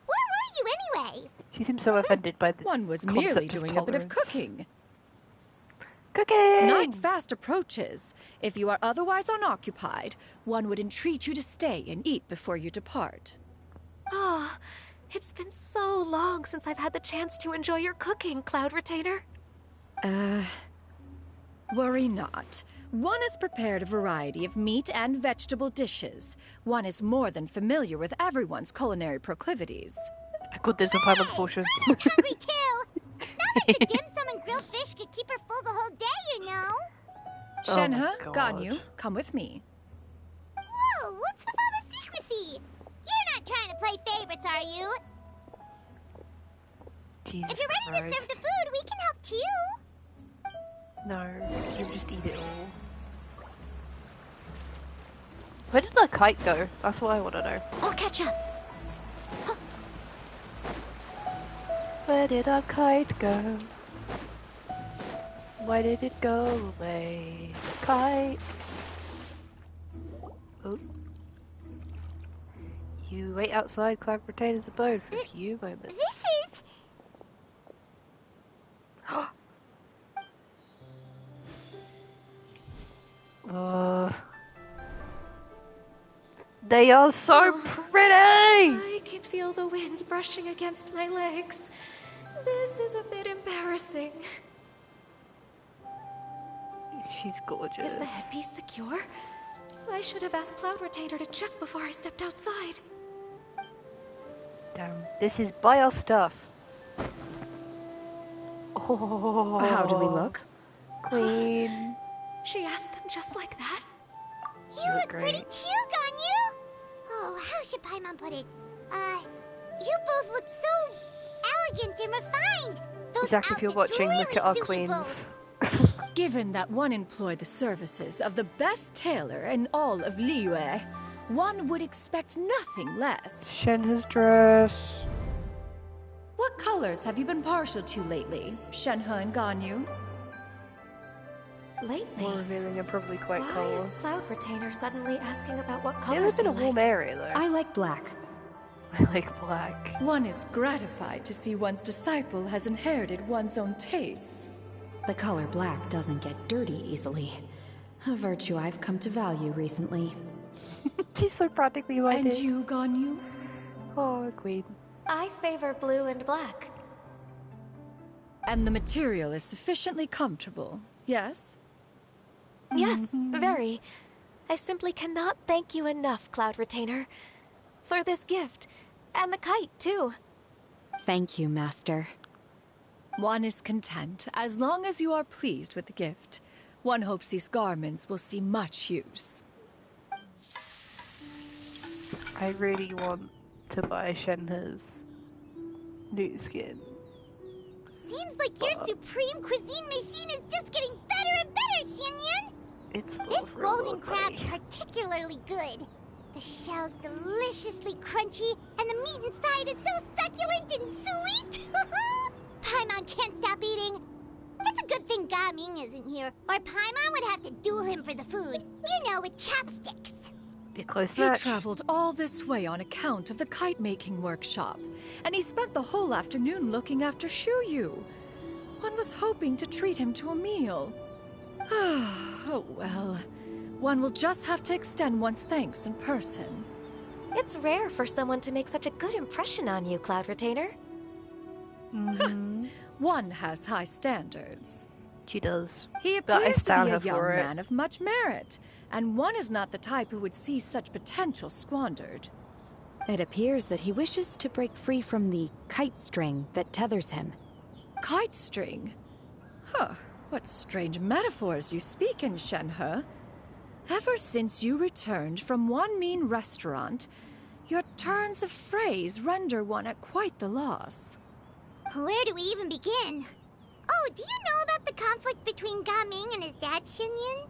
Where were you anyway? She seems so offended by the One was concept merely of doing a bit of tolerance. cooking. Cooking! Night fast approaches. If you are otherwise unoccupied, one would entreat you to stay and eat before you depart. Oh, it's been so long since I've had the chance to enjoy your cooking, Cloud Retainer. Worry not. One has prepared a variety of meat and vegetable dishes. One is more than familiar with everyone's culinary proclivities. Gut, there's a Paimon's portion. I'm hungry too. It's not like the dim sum and grilled fish could keep her full the whole day, you know. Shenhe, Oh God. Ganyu, come with me. Whoa, what's with all the secrecy? You're not trying to play favorites, are you? Jesus If you're ready Christ. to serve the food, we can help too. No, you just eat it all. Where did the kite go? That's what I want to know. I'll catch up. Where did our kite go? Why did it go away? Kite. Oh. You wait outside Cloud Potato's abode for a few moments. This is... They are so pretty! I can feel the wind brushing against my legs. This is a bit embarrassing. She's gorgeous. Is the headpiece secure? I should have asked Cloud Retainer to check before I stepped outside. Damn. This is buy our stuff. Oh. How do we look? Queen. She asked them just like that? You look great. pretty too, Ganyu. Oh, how should Paimon put it? You both look so elegant and refined. Those Zach, if you're outfits watching, really look at our suit you queens. both. Given that one employed the services of the best tailor in all of Liyue, one would expect nothing less. Shenhe's dress. What colors have you been partial to lately, Shenhe and Ganyu? Lately? More revealing and probably quite Why cold. is Cloud Retainer suddenly asking about what It colors lives in a we warm like? area though. I like black. I like black. One is gratified to see one's disciple has inherited one's own tastes. The color black doesn't get dirty easily. A virtue I've come to value recently. She's so practically my And bitch. you, Ganyu? Oh, queen. I favor blue and black. And the material is sufficiently comfortable, yes? Yes, very. I simply cannot thank you enough, Cloud Retainer. For this gift. And the kite, too. Thank you, Master. One is content, as long as you are pleased with the gift. One hopes these garments will see much use. I really want to buy Shenhe's new skin. Seems like your supreme cuisine machine is just getting better and better, Xinyun. It's This golden crab's particularly good. The shell's deliciously crunchy, and the meat inside is so succulent and sweet. Paimon can't stop eating. It's a good thing Gaming isn't here, or Paimon would have to duel him for the food. You know, with chopsticks. Be a close He match. traveled all this way on account of the kite-making workshop, and he spent the whole afternoon looking after Shuyu. One was hoping to treat him to a meal. Oh well. One will just have to extend one's thanks in person. It's rare for someone to make such a good impression on you, Cloud Retainer. One has high standards. She does. He But I appears to stand be her a young for it. man of much merit, and one is not the type who would see such potential squandered. It appears that he wishes to break free from the kite string that tethers him. Kite string? Huh, what strange metaphors you speak in, Shenhe. Ever since you returned from one mean restaurant, your turns of phrase render one at quite the loss. Where do we even begin? Oh, do you know about the conflict between Gaming and his dad, Xinyun?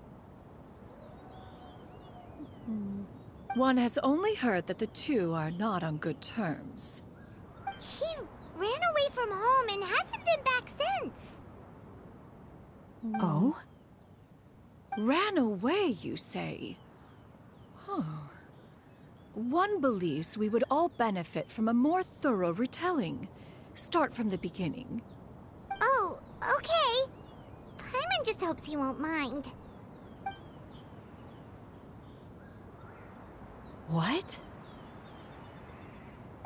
One has only heard that the two are not on good terms. He ran away from home and hasn't been back since. Oh? Ran away, you say? Oh. One believes we would all benefit from a more thorough retelling. Start from the beginning. Oh, okay. Paimon just hopes he won't mind. What?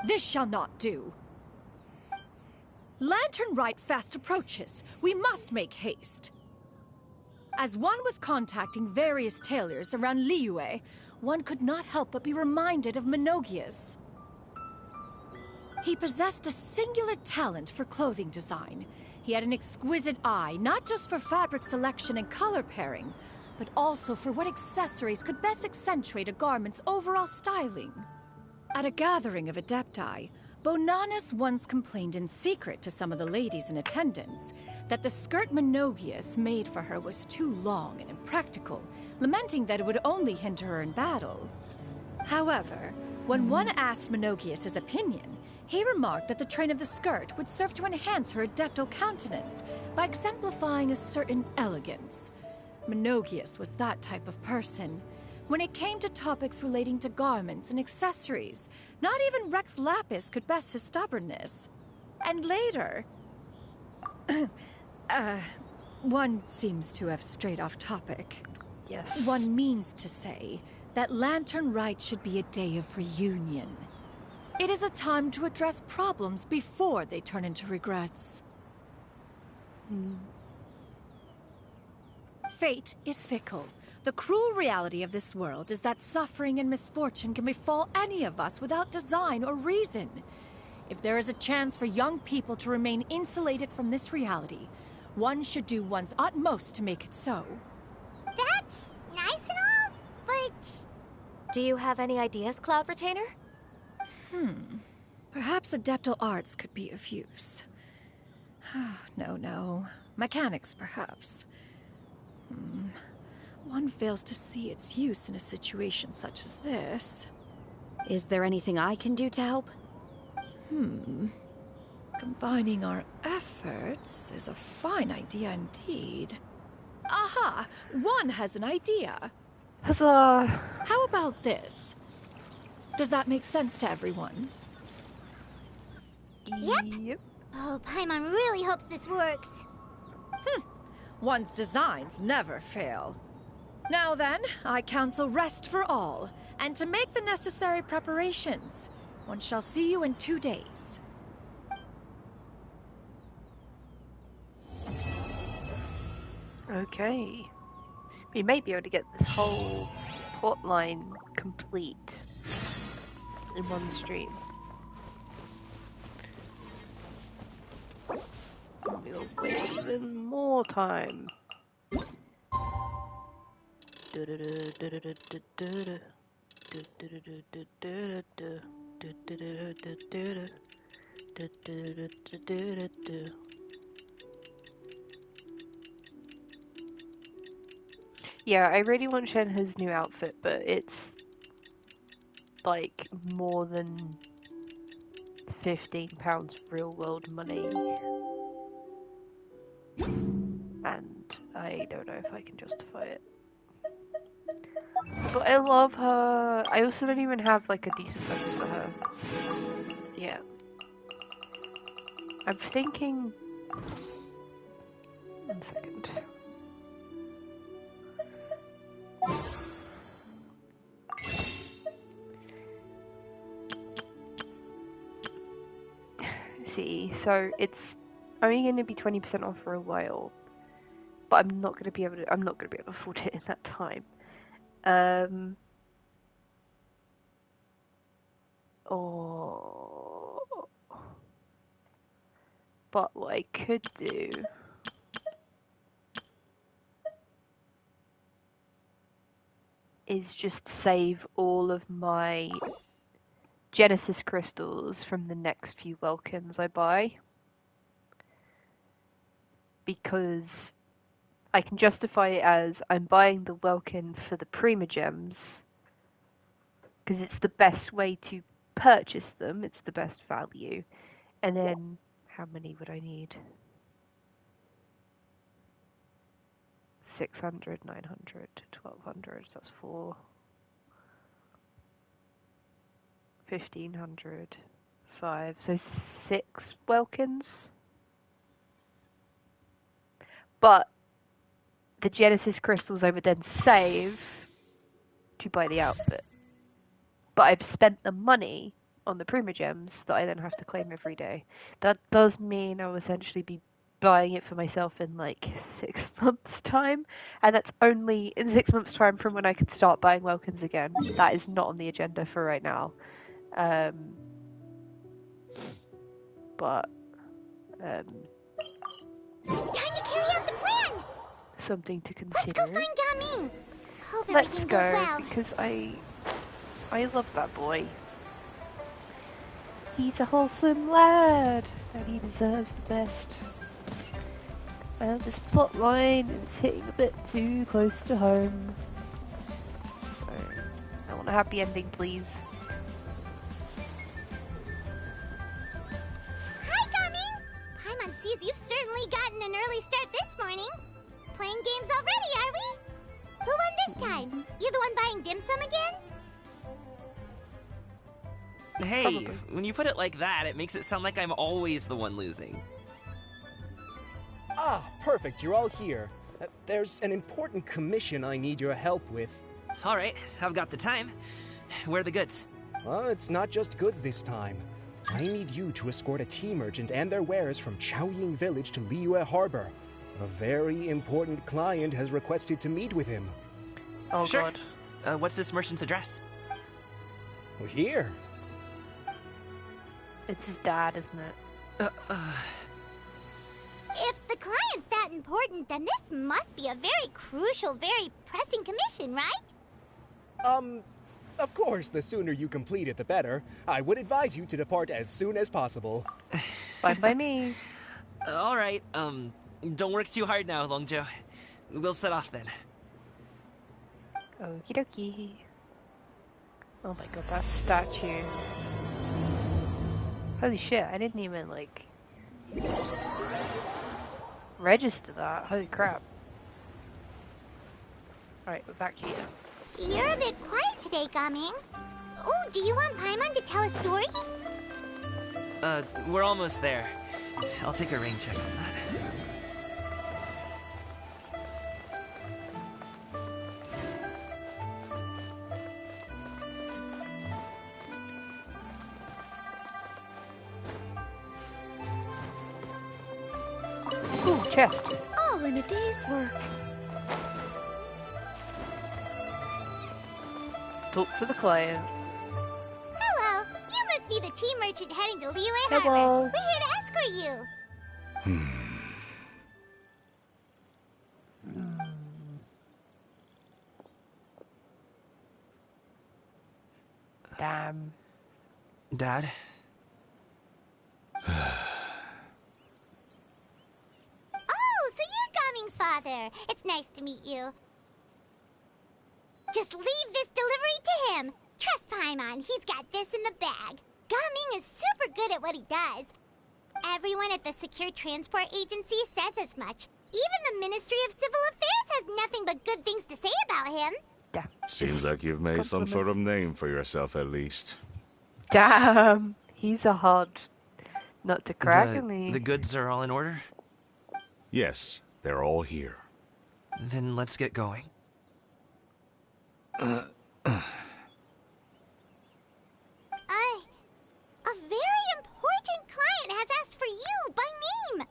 This shall not do. Lantern Rite fast approaches. We must make haste. As one was contacting various tailors around Liyue, one could not help but be reminded of Menogius. He possessed a singular talent for clothing design. He had an exquisite eye, not just for fabric selection and color pairing, but also for what accessories could best accentuate a garment's overall styling. At a gathering of Adepti, Bonanis once complained in secret to some of the ladies in attendance that the skirt Menogius made for her was too long and impractical, lamenting that it would only hinder her in battle. However, when one asked Menogius his opinion, he remarked that the train of the skirt would serve to enhance her adeptal countenance by exemplifying a certain elegance. Menogius was that type of person. When it came to topics relating to garments and accessories, not even Rex Lapis could best his stubbornness. And later... one seems to have strayed off topic. Yes. One means to say that Lantern Rite should be a day of reunion. It is a time to address problems before they turn into regrets. Fate is fickle. The cruel reality of this world is that suffering and misfortune can befall any of us without design or reason. If there is a chance for young people to remain insulated from this reality, one should do one's utmost to make it so. That's nice and all, but... Do you have any ideas, Cloud Retainer? Perhaps adeptal arts could be of use. No. Mechanics, perhaps. One fails to see its use in a situation such as this. Is there anything I can do to help? Combining our efforts is a fine idea indeed. Aha! One has an idea. Huzzah! How about this? Does that make sense to everyone? Yep. Oh, Paimon really hopes this works. One's designs never fail. Now then, I counsel rest for all, and to make the necessary preparations. One shall see you in 2 days. Okay. We may be able to get this whole plot line complete in one stream. We'll wait even more time. Yeah, I really want Shenhe's new outfit, but it's like more than £15 real world money. And I don't know if I can justify it. But I love her. I also don't even have like a decent weapon for her. Yeah. I'm thinking... One second. See, so it's only going to be 20% off for a while, but I'm not going to be able to afford it in that time. But what I could do is just save all of my Genesis crystals from the next few Welkins I buy, because I can justify it as I'm buying the Welkin for the Primogems, because it's the best way to purchase them, it's the best value. And then, how many would I need? 600, 900, 1200, so that's 4. 1500, 5, so 6 Welkins. But the Genesis crystals I would then save to buy the outfit. But I've spent the money on the Primogems that I then have to claim every day. That does mean I'll essentially be buying it for myself in like 6 months' time, and that's only in 6 months' time from when I could start buying Welkins again. That is not on the agenda for right now. But It's time to carry out the plan! something to consider. Let's go find Gaming! Hope Let's everything go, goes well. because I love that boy. He's a wholesome lad, and he deserves the best. This plot line is hitting a bit too close to home. So, I want a happy ending, please. Hi, Gaming! Paimon sees you've certainly gotten an early start this morning. Playing games already, are we? Who won this time? You the one buying dim sum again? Hey, Probably. when you put it like that, it makes it sound like I'm always the one losing. Ah, perfect, you're all here. There's an important commission I need your help with. All right, I've got the time. Where are the goods? It's not just goods this time. I need you to escort a tea merchant and their wares from Chaoying Village to Liyue Harbor. A very important client has requested to meet with him. Oh Sure. god. What's this merchant's address? Well, here. It's his dad, isn't it? If the client's that important, then this must be a very crucial, very pressing commission, right? Of course, the sooner you complete it, the better. I would advise you to depart as soon as possible. It's fine by me. All right, don't work too hard now, Longjo. We'll set off then. Okie dokie. Oh my god, that statue. Holy shit, I didn't even, like, register that. Holy crap. Alright, we're back here. You're a bit quiet today, Gaming. Oh, do you want Paimon to tell a story? We're almost there. I'll take a rain check on that. Ooh, chest. All in a day's work. Talk to the client. Hello, you must be the tea merchant heading to Liyue Hello. Harbor. We're here to escort you. Damn. Dad? Oh, so you're Gaming's father. It's nice to meet you. Just leave this delivery to him. Trust Paimon, he's got this in the bag. Gaming is super good at what he does. Everyone at the Secure Transport Agency says as much. Even the Ministry of Civil Affairs has nothing but good things to say about him. Damn. Seems like you've made some sort of name for yourself, at least. Damn. He's a hard nut to crack, isn't he? The goods are all in order? Yes, they're all here. Then let's get going. A very important client has asked for you by name.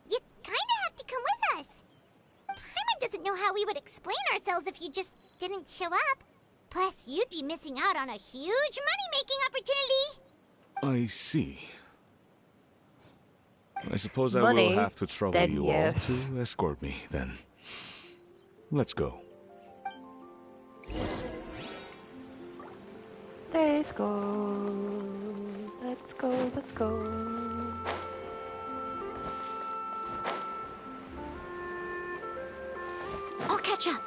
You kinda have to come with us. Paimon doesn't know how we would explain ourselves if you just didn't show up. Plus, you'd be missing out on a huge money-making opportunity. I see. I suppose I Money, will have to trouble then you yes. all to escort me, then. Let's go. Let's go. Let's go. Let's go. I'll catch up.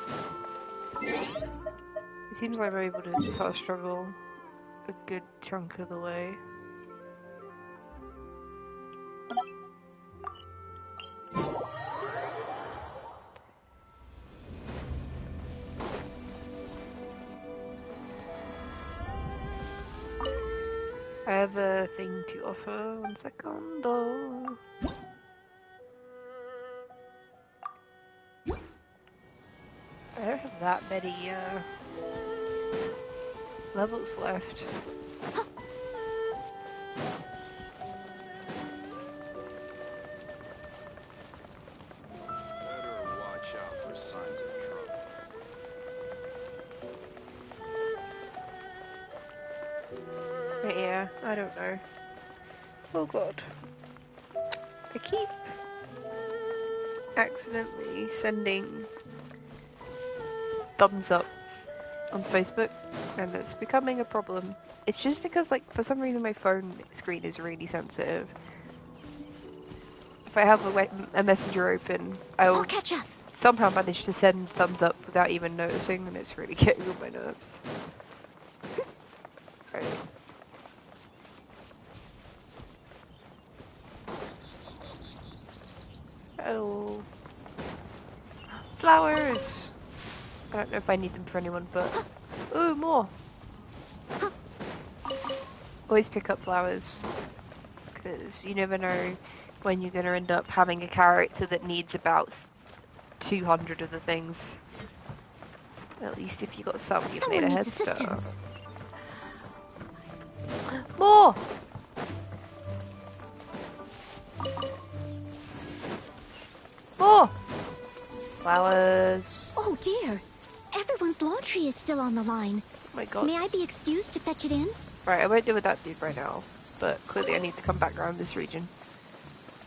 It seems like we're able to cut a struggle a good chunk of the way. I have a thing to offer. 1 second. I don't have that many levels left. But yeah, I don't know. Oh god. I keep accidentally sending thumbs up on Facebook, and it's becoming a problem. It's just because, like, for some reason my phone screen is really sensitive. If I have a messenger open, I'll catch up. Somehow manage to send thumbs up without even noticing, and it's really getting on my nerves. Right. Oh. Flowers! I don't know if I need them for anyone, but... Ooh, more! Always pick up flowers, because you never know when you're going to end up having a character that needs about 200 of the things. At least if you got some, you've made a head start. More! More! Flowers. Oh dear. Everyone's laundry is still on the line. Oh my god. May I be excused to fetch it in? Right, I won't deal with that dude right now. But clearly I need to come back around this region.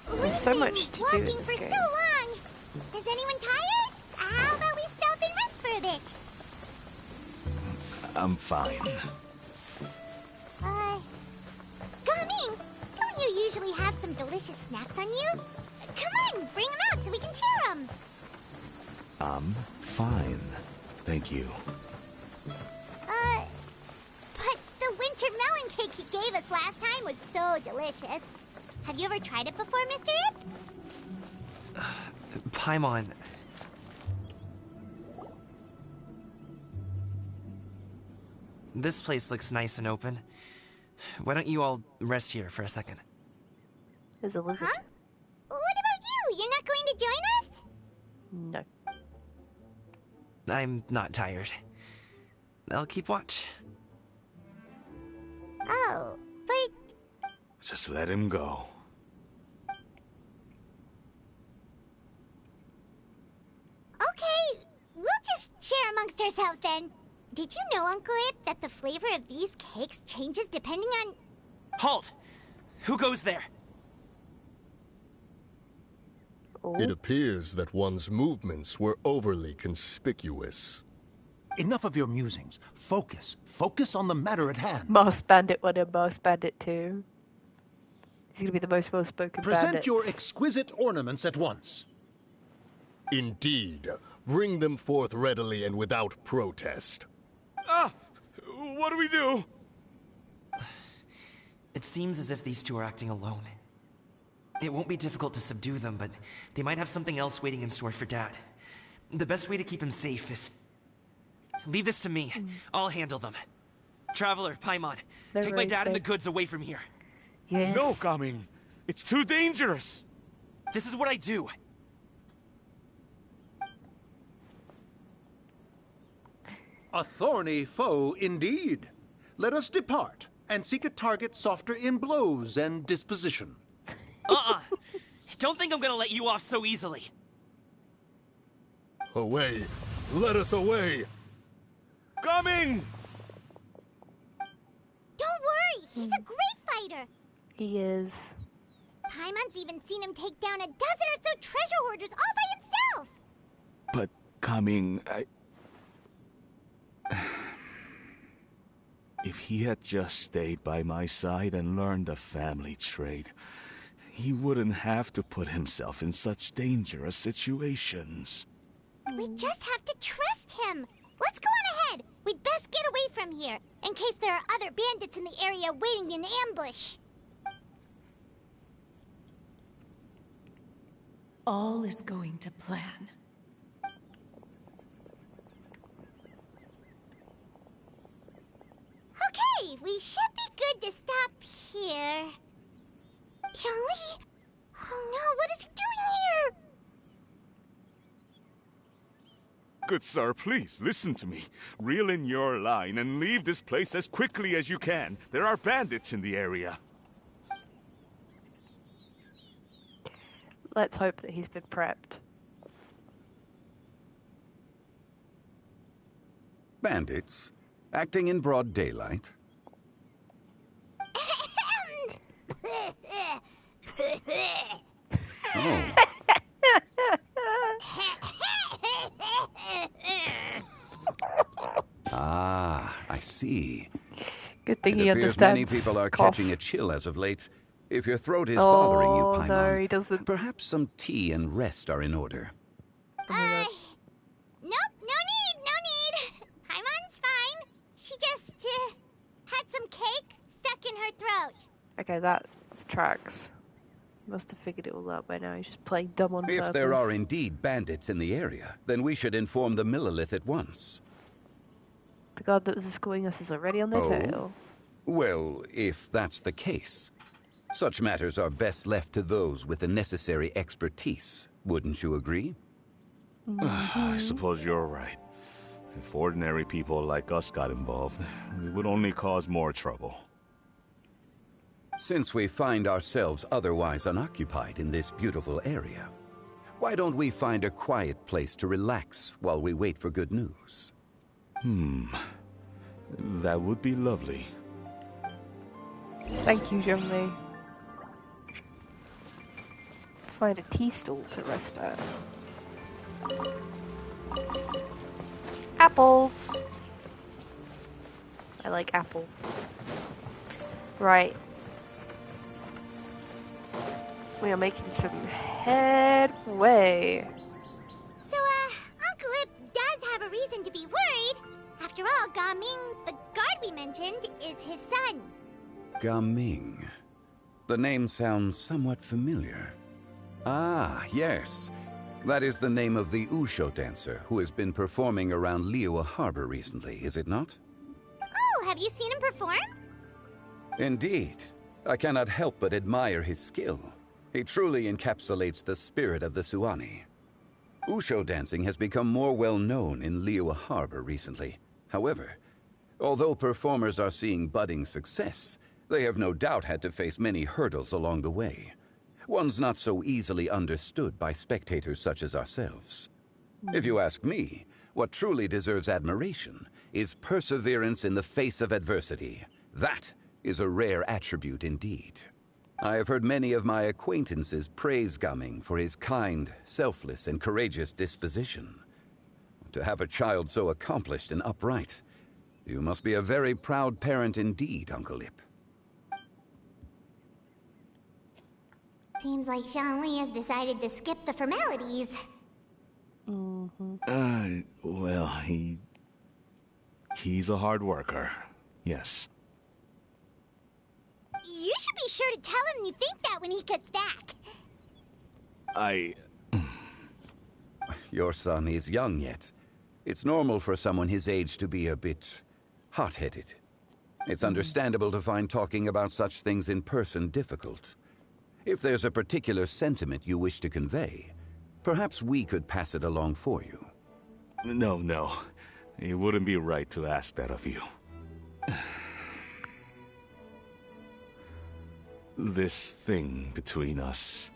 There's so much to do in this for game. so long. Is anyone tired? How about we stop and rest for a bit? I'm fine. Gaming, don't you usually have some delicious snacks on you? Come on, bring them out so we can share them. I'm fine. Thank you. But the winter melon cake you gave us last time was so delicious. Have you ever tried it before, Mr. Ip? Paimon. This place looks nice and open. Why don't you all rest here for a second? There's a lizard. Huh? What about you? You're not going to join us? No. I'm not tired. I'll keep watch. Oh, but... Just let him go. Okay, we'll just share amongst ourselves then. Did you know, Uncle Ip, that the flavor of these cakes changes depending on... Halt! Who goes there? It appears that one's movements were overly conspicuous. Enough of your musings. Focus. Focus on the matter at hand. Mouse Bandit 1 and Mouse Bandit 2. He's gonna be the most well-spoken Present bandits. your exquisite ornaments at once. Indeed. Bring them forth readily and without protest. Ah! What do we do? It seems as if these two are acting alone. It won't be difficult to subdue them, but they might have something else waiting in store for Dad. The best way to keep him safe is... Leave this to me. I'll handle them. Traveler, Paimon, take my dad and the goods away from here. Yes. No, Gaming. It's too dangerous. This is what I do. A thorny foe indeed. Let us depart and seek a target softer in blows and disposition. Don't think I'm gonna let you off so easily. Away! Let us away! Coming! Don't worry, he's a great fighter. He is. Paimon's even seen him take down a dozen or so treasure hoarders all by himself. But, Coming, If he had just stayed by my side and learned the family trade, he wouldn't have to put himself in such dangerous situations. We just have to trust him. Let's go on ahead. We'd best get away from here, in case there are other bandits in the area waiting in ambush. All is going to plan. Okay, we should be good to stop here. Youngly? Oh no, what is he doing here? Good sir, please, listen to me. Reel in your line and leave this place as quickly as you can. There are bandits in the area. Let's hope that he's been prepped. Bandits? Acting in broad daylight? Oh. Ah, I see. Good thing It he appears many understands people are cough. catching a chill as of late. If your throat is bothering you, Paimon, no, he doesn't. Perhaps some tea and rest are in order. Nope, no need. Paimon's fine. She just, had some cake stuck in her throat. Okay, that's tracks. Must have figured it all out by now. He's just playing dumb on purpose. If there are indeed bandits in the area, then we should inform the Millilith at once. The guard that was escorting us is already on their tail. Well, if that's the case, such matters are best left to those with the necessary expertise. Wouldn't you agree? I suppose you're right. If ordinary people like us got involved, we would only cause more trouble. Since we find ourselves otherwise unoccupied in this beautiful area, why don't we find a quiet place to relax while we wait for good news? That would be lovely. Thank you, Zhongli. Find a tea stall to rest at. Apples! I like apple. Right. We are making some headway. So, Uncle Ip does have a reason to be worried. After all, Gaming, the guard we mentioned, is his son. Gaming. The name sounds somewhat familiar. Ah, yes. That is the name of the Usho dancer who has been performing around Liyue Harbor recently, is it not? Oh, have you seen him perform? Indeed. I cannot help but admire his skill. He truly encapsulates the spirit of the Suani. Usho dancing has become more well known in Liyue Harbor recently. However, although performers are seeing budding success, they have no doubt had to face many hurdles along the way. One's not so easily understood by spectators such as ourselves. If you ask me, what truly deserves admiration is perseverance in the face of adversity. That is a rare attribute indeed. I have heard many of my acquaintances praise Gaming for his kind, selfless, and courageous disposition. To have a child so accomplished and upright, you must be a very proud parent indeed, Uncle Ip. Seems like Zhongli has decided to skip the formalities. Well, he's a hard worker. Yes. You should be sure to tell him you think that when he gets back. Your son is young yet. It's normal for someone his age to be a bit hot-headed. It's understandable to find talking about such things in person difficult. If there's a particular sentiment you wish to convey, perhaps we could pass it along for you. No. It wouldn't be right to ask that of you. This thing between us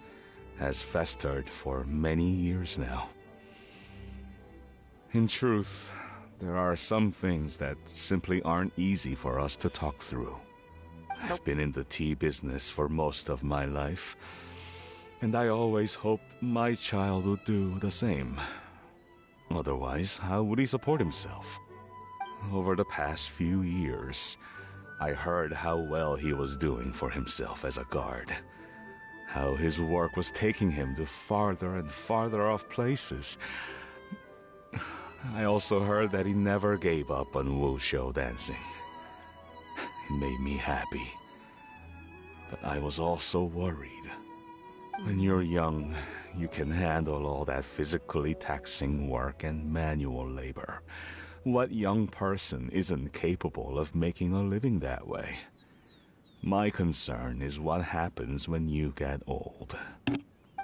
has festered for many years now. In truth, there are some things that simply aren't easy for us to talk through. I've been in the tea business for most of my life, and I always hoped my child would do the same. Otherwise, how would he support himself? Over the past few years, I heard how well he was doing for himself as a guard. How his work was taking him to farther and farther off places. I also heard that he never gave up on wushou dancing. It made me happy. But I was also worried. When you're young, you can handle all that physically taxing work and manual labor. What young person isn't capable of making a living that way? My concern is what happens when you get old.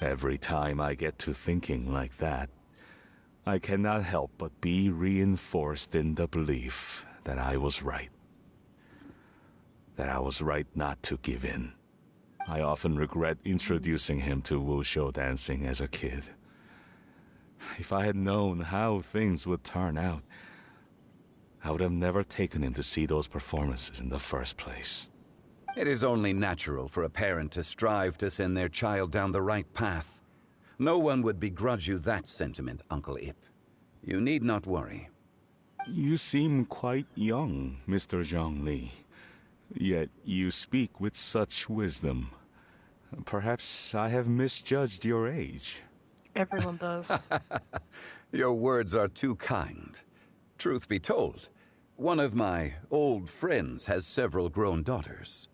Every time I get to thinking like that, I cannot help but be reinforced in the belief that I was right. That I was right not to give in. I often regret introducing him to wushou dancing as a kid. If I had known how things would turn out, I would have never taken him to see those performances in the first place. It is only natural for a parent to strive to send their child down the right path. No one would begrudge you that sentiment, Uncle Ip. You need not worry. You seem quite young, Mr. Zhongli. Yet you speak with such wisdom. Perhaps I have misjudged your age. Everyone does. Your words are too kind. Truth be told, one of my old friends has several grown daughters.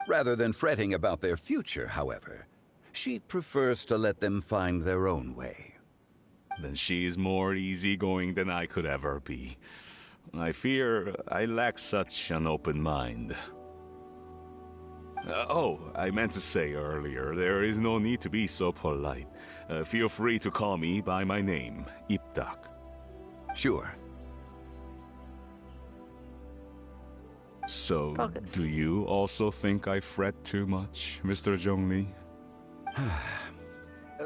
Rather than fretting about their future, however, she prefers to let them find their own way. Then she's more easygoing than I could ever be. I fear I lack such an open mind. I meant to say earlier, there is no need to be so polite. Feel free to call me by my name, Ipdak. Sure. So, Focus. do you also think I fret too much, Mr. Zhongli?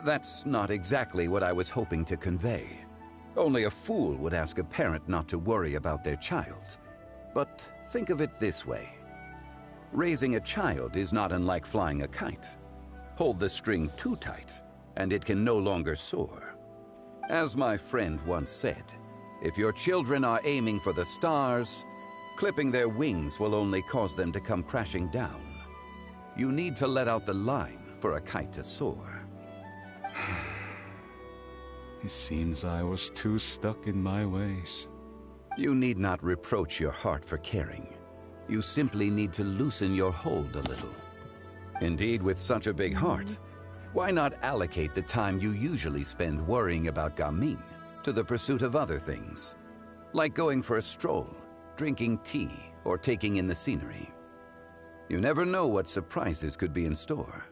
That's not exactly what I was hoping to convey. Only a fool would ask a parent not to worry about their child. But think of it this way. Raising a child is not unlike flying a kite. Hold the string too tight, and it can no longer soar. As my friend once said, if your children are aiming for the stars, clipping their wings will only cause them to come crashing down. You need to let out the line for a kite to soar. It seems I was too stuck in my ways. You need not reproach your heart for caring. You simply need to loosen your hold a little. Indeed, with such a big heart, why not allocate the time you usually spend worrying about Gaming to the pursuit of other things, like going for a stroll, drinking tea, or taking in the scenery. You never know what surprises could be in store.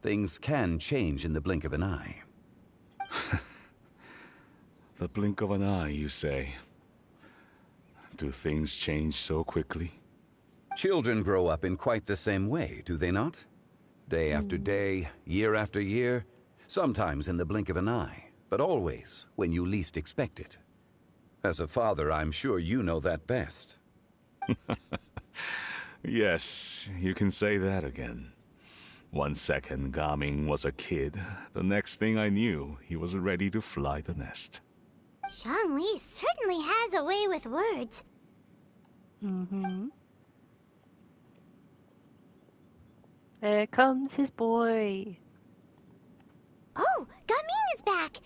Things can change in the blink of an eye. The blink of an eye, you say? Do things change so quickly? Children grow up in quite the same way, do they not? Day after day, year after year, sometimes in the blink of an eye, but always when you least expect it. As a father, I'm sure you know that best. Yes, you can say that again. 1 second, Gaming was a kid. The next thing I knew, he was ready to fly the nest. Zhongli certainly has a way with words. There comes his boy. Oh, Gaming is back!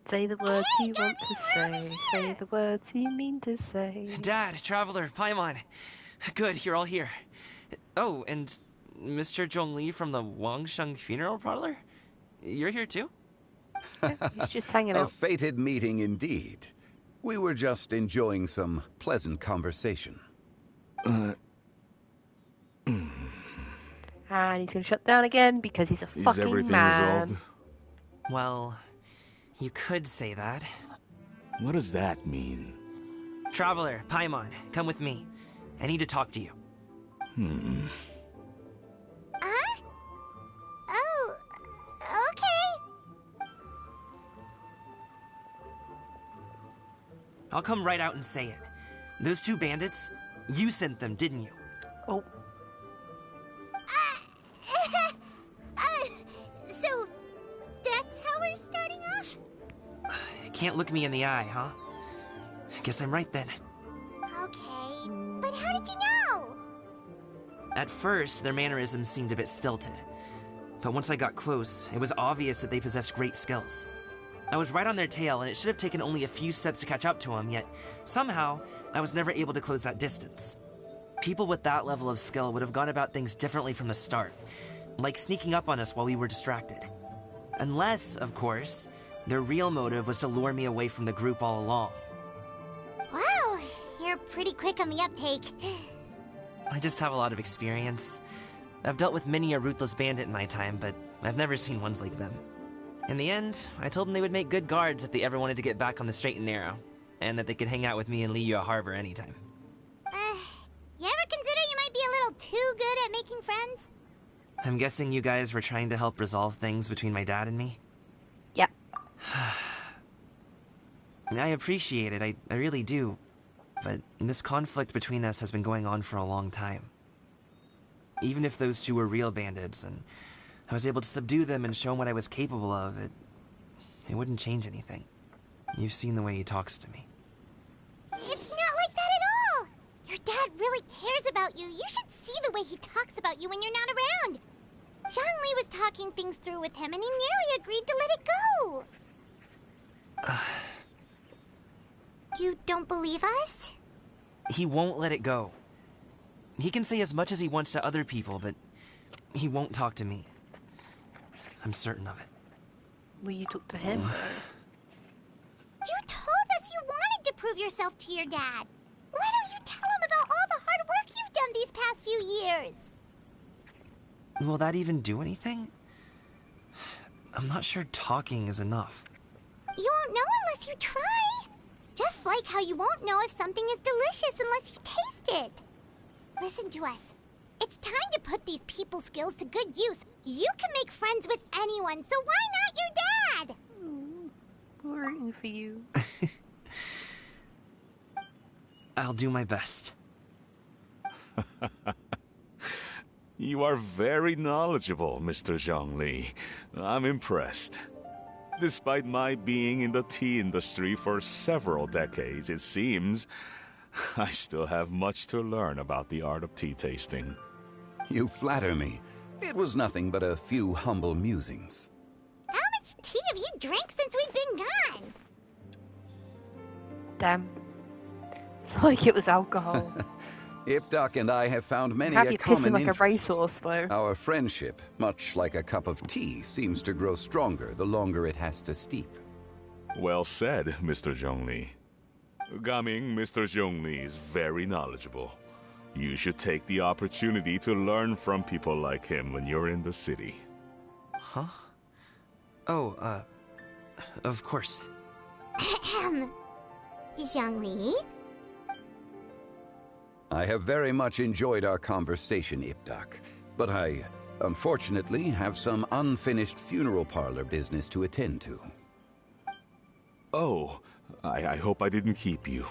Say the words you want to say. Say the words you mean to say. Dad, Traveler, Paimon. Good, you're all here. Oh, and Mr. Zhongli from the Wangsheng Funeral Parlor? You're here too? He's just hanging A out. fated meeting indeed. We were just enjoying some pleasant conversation. And he's gonna shut down again because he's a Is fucking everything man. resolved? Well, you could say that. What does that mean? Traveler, Paimon, come with me. I need to talk to you. Huh? Oh, okay. I'll come right out and say it. Those two bandits, you sent them, didn't you? Oh. So, that's how we're starting off? Can't look me in the eye, huh? Guess I'm right then. Okay, but how did you know? At first, their mannerisms seemed a bit stilted. But once I got close, it was obvious that they possessed great skills. I was right on their tail, and it should have taken only a few steps to catch up to them, yet somehow, I was never able to close that distance. People with that level of skill would have gone about things differently from the start, like sneaking up on us while we were distracted. Unless, of course, their real motive was to lure me away from the group all along. Wow, you're pretty quick on the uptake. I just have a lot of experience. I've dealt with many a ruthless bandit in my time, but I've never seen ones like them. In the end, I told them they would make good guards if they ever wanted to get back on the straight and narrow, and that they could hang out with me in Liyue Harbor anytime. You ever consider you might be a little too good at making friends? I'm guessing you guys were trying to help resolve things between my dad and me? Yep. I appreciate it, I really do. but this conflict between us has been going on for a long time. Even if those two were real bandits, and I was able to subdue them and show him what I was capable of, it wouldn't change anything. You've seen the way he talks to me. It's not like that at all! Your dad really cares about you. You should see the way he talks about you when you're not around. Zhongli was talking things through with him, and he nearly agreed to let it go. You don't believe us? He won't let it go. He can say as much as he wants to other people, but he won't talk to me. I'm certain of it. Will you talk to him? You told us you wanted to prove yourself to your dad. Why don't you tell him about all the hard work you've done these past few years? Will that even do anything? I'm not sure talking is enough. You won't know unless you try. Just like how you won't know if something is delicious unless you taste it. Listen to us. It's time to put these people skills to good use. You can make friends with anyone, so why not your dad? We're rooting for you. I'll do my best. You are very knowledgeable, Mr. Zhongli. I'm impressed. Despite my being in the tea industry for several decades, it seems I still have much to learn about the art of tea tasting. You flatter me. It was nothing but a few humble musings. How much tea have you drank since we've been gone? Damn. It's like it was alcohol. Ipdak and I have found many Have a you common pissing like interest. a racehorse, though? Our friendship, much like a cup of tea, seems to grow stronger the longer it has to steep. Well said, Mr. Zhongli. Gaming, Mr. Zhongli is very knowledgeable. You should take the opportunity to learn from people like him when you're in the city. Huh? Oh, of course. Ahem. Zhongli? I have very much enjoyed our conversation, Ipdak, but I, unfortunately, have some unfinished funeral parlor business to attend to. Oh, I hope I didn't keep you.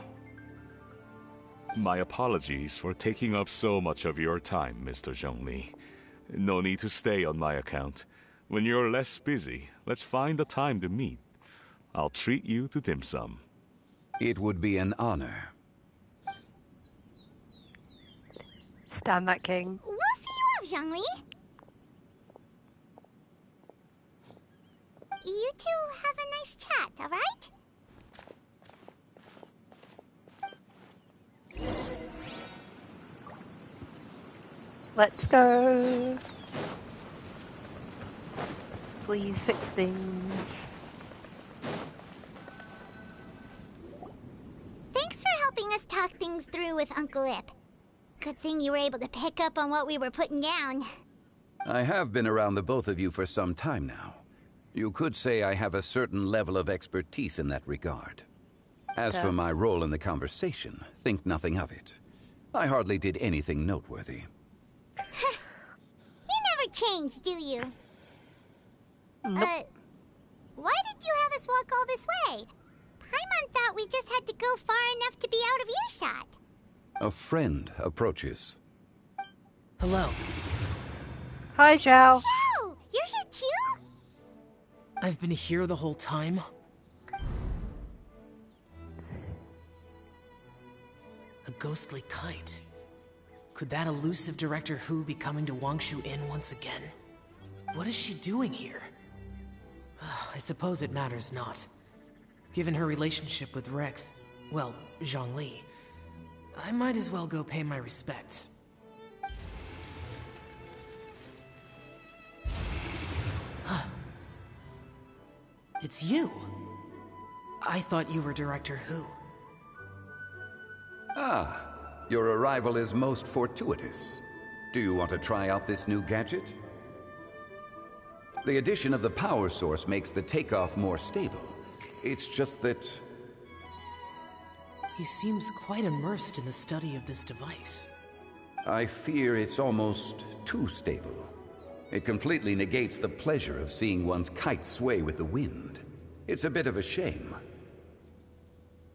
My apologies for taking up so much of your time, Mr. Zhongli. No need to stay on my account. When you're less busy, let's find a time to meet. I'll treat you to dim sum. It would be an honor. Stand that king. We'll see you off, Zhongli. You two have a nice chat, alright? Let's go. Please fix things. Thanks for helping us talk things through with Uncle Ip. Good thing you were able to pick up on what we were putting down. I have been around the both of you for some time now. You could say I have a certain level of expertise in that regard. As for my role in the conversation, think nothing of it. I hardly did anything noteworthy. You never change, do you? Nope. Why did you have us walk all this way? Paimon thought we just had to go far enough to be out of earshot. A friend approaches. Hello. Hi, Zhao. Zhao! You're here too? I've been here the whole time? A ghostly kite. Could that elusive Director Hu be coming to Wangshu Inn once again? What is she doing here? I suppose it matters not. Given her relationship with Rex, well, Zhongli, I might as well go pay my respects. It's you! I thought you were Director Hu. Ah, your arrival is most fortuitous. Do you want to try out this new gadget? The addition of the power source makes the takeoff more stable. It's just that... He seems quite immersed in the study of this device. I fear it's almost too stable. It completely negates the pleasure of seeing one's kite sway with the wind. It's a bit of a shame.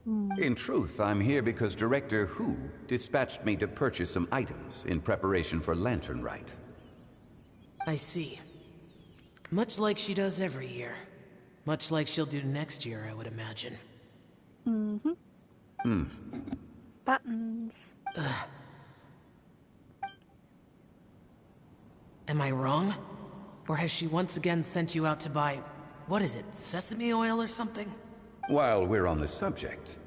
In truth, I'm here because Director Hu dispatched me to purchase some items in preparation for Lantern Rite. I see. Much like she does every year. Much like she'll do next year, I would imagine. Buttons. Am I wrong? Or has she once again sent you out to buy, what is it, sesame oil or something? While we're on the subject,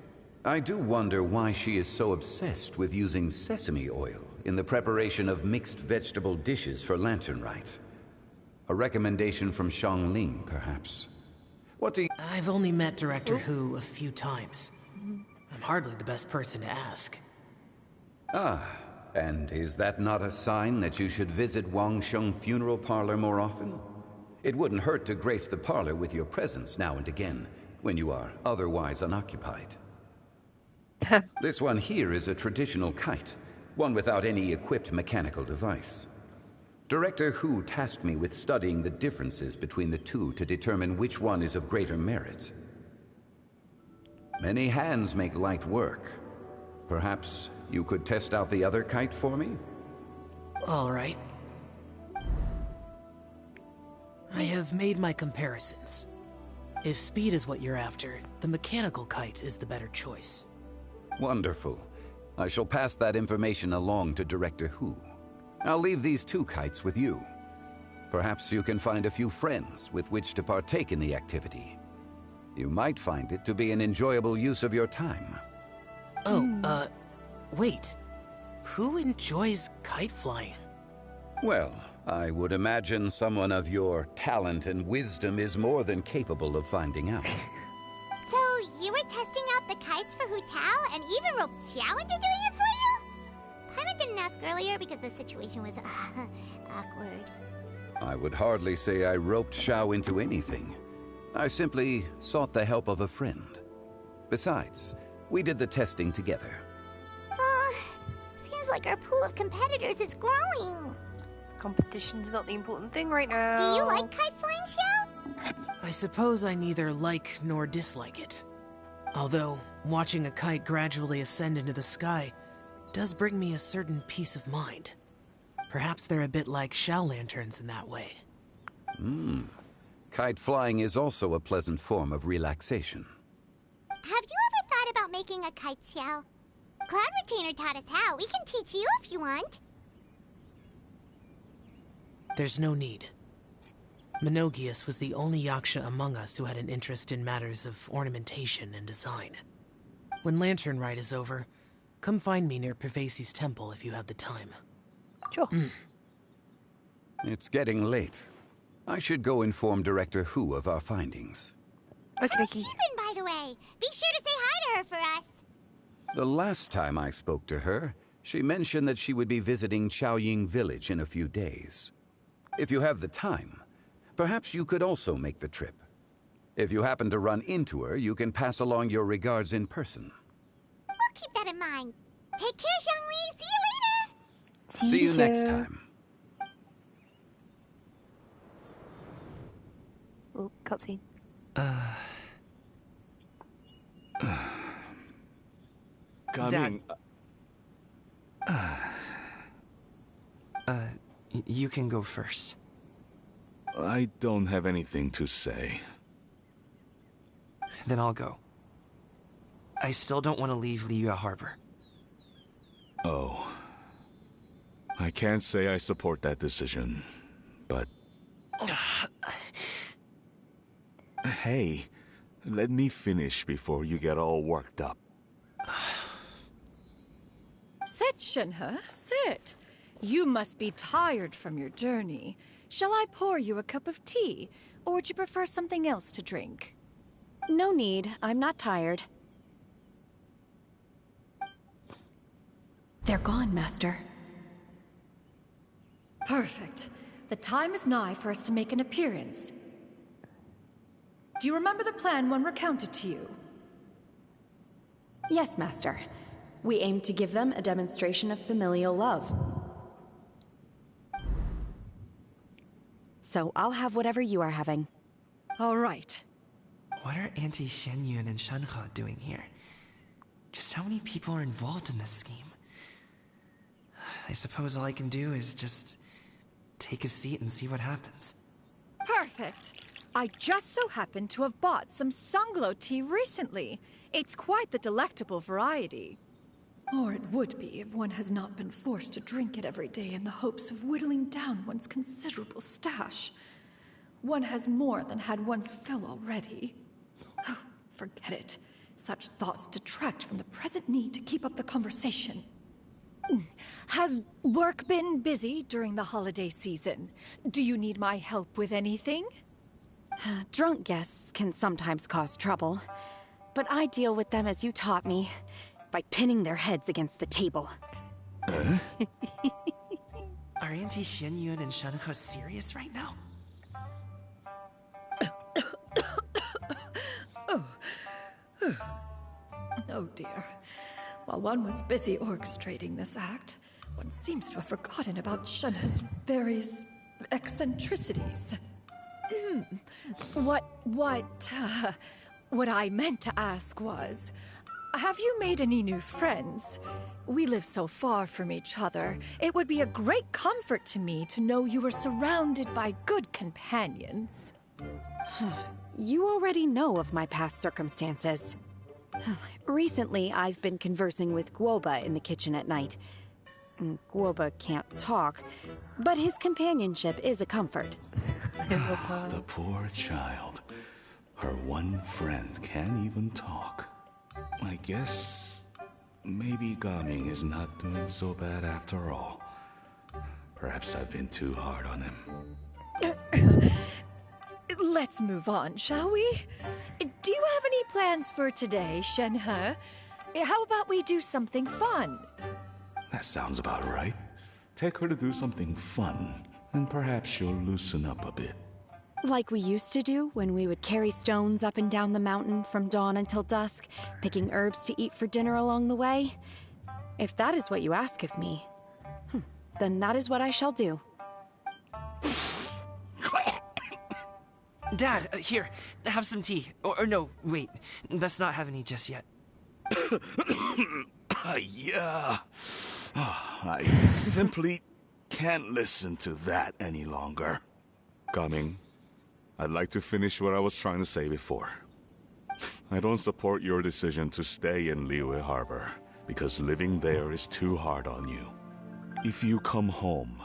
I do wonder why she is so obsessed with using sesame oil in the preparation of mixed vegetable dishes for Lantern Rite. A recommendation from Xiangling, perhaps. What do you... I've only met Director Hu a few times. I'm hardly the best person to ask. Ah, and is that not a sign that you should visit Wangsheng Funeral Parlor more often? It wouldn't hurt to grace the parlor with your presence now and again, when you are otherwise unoccupied. This one here is a traditional kite, one without any equipped mechanical device. Director Hu tasked me with studying the differences between the two to determine which one is of greater merit. Many hands make light work. Perhaps you could test out the other kite for me? All right. I have made my comparisons. If speed is what you're after, the mechanical kite is the better choice. Wonderful. I shall pass that information along to Director Hu. I'll leave these two kites with you. Perhaps you can find a few friends with which to partake in the activity. You might find it to be an enjoyable use of your time. Oh, wait. Who enjoys kite flying? Well, I would imagine someone of your talent and wisdom is more than capable of finding out. So, you were testing out the kites for Hu Tao and even roped Xiao into doing it for you? Paimon didn't ask earlier because the situation was awkward. I would hardly say I roped Xiao into anything. I simply sought the help of a friend. Besides, we did the testing together. Seems like our pool of competitors is growing. Competition's not the important thing right now. Do you like kite flying, Xiao? I suppose I neither like nor dislike it. Although, watching a kite gradually ascend into the sky does bring me a certain peace of mind. Perhaps they're a bit like Xiao lanterns in that way. Kite flying is also a pleasant form of relaxation. Have you ever thought about making a kite, Xiao? Cloud Retainer taught us how. We can teach you if you want. There's no need. Menogius was the only Yaksha among us who had an interest in matters of ornamentation and design. When Lantern Rite is over, come find me near Pervasi's temple if you have the time. Sure. It's getting late. I should go inform Director Hu of our findings. How's she been, by the way? Be sure to say hi to her for us. The last time I spoke to her, she mentioned that she would be visiting Chaoying Village in a few days. If you have the time, perhaps you could also make the trip. If you happen to run into her, you can pass along your regards in person. We'll keep that in mind. Take care, Xiangli. See you later. See you next time. Oh, cutscene. Coming. You can go first. I don't have anything to say. Then I'll go. I still don't want to leave Liyue Harbor. Oh. I can't say I support that decision, but... Hey, let me finish before you get all worked up. Sit, Shinhe, sit. You must be tired from your journey. Shall I pour you a cup of tea, or would you prefer something else to drink? No need. I'm not tired. They're gone, Master. Perfect. The time is nigh for us to make an appearance. Do you remember the plan when recounted to you? Yes, Master. We aim to give them a demonstration of familial love. So I'll have whatever you are having. All right. What are Auntie Xianyun and Shanhe doing here? so many people are involved in this scheme. I suppose all I can do is just take a seat and see what happens. Perfect. I just so happen to have bought some Sunglow tea recently. It's quite the delectable variety. Or it would be if one has not been forced to drink it every day in the hopes of whittling down one's considerable stash. One has more than had one's fill already. Oh, forget it. Such thoughts detract from the present need to keep up the conversation. Has work been busy during the holiday season? Do you need my help with anything? Drunk guests can sometimes cause trouble, but I deal with them as you taught me, by pinning their heads against the table. Are Auntie Xianyun and Shenhe serious right now? Oh dear. While one was busy orchestrating this act, one seems to have forgotten about Shenhe's various eccentricities. What I meant to ask was, have you made any new friends? We live so far from each other. It would be a great comfort to me to know you were surrounded by good companions. You already know of my past circumstances. Recently, I've been conversing with Guoba in the kitchen at night. Guoba can't talk, but his companionship is a comfort. The poor child. Her one friend can't even talk. I guess maybe Gaming is not doing so bad after all. Perhaps I've been too hard on him. Let's move on, shall we? Do you have any plans for today, Shenhe? How about we do something fun? That sounds about right. Take her to do something fun, and perhaps she'll loosen up a bit. Like we used to do when we would carry stones up and down the mountain from dawn until dusk, picking herbs to eat for dinner along the way? If that is what you ask of me, then that is what I shall do. Dad, here, have some tea. Or no, wait, let's not have any just yet. Yeah. I simply can't listen to that any longer. Coming. I'd like to finish what I was trying to say before. I don't support your decision to stay in Liyue Harbor, because living there is too hard on you. If you come home,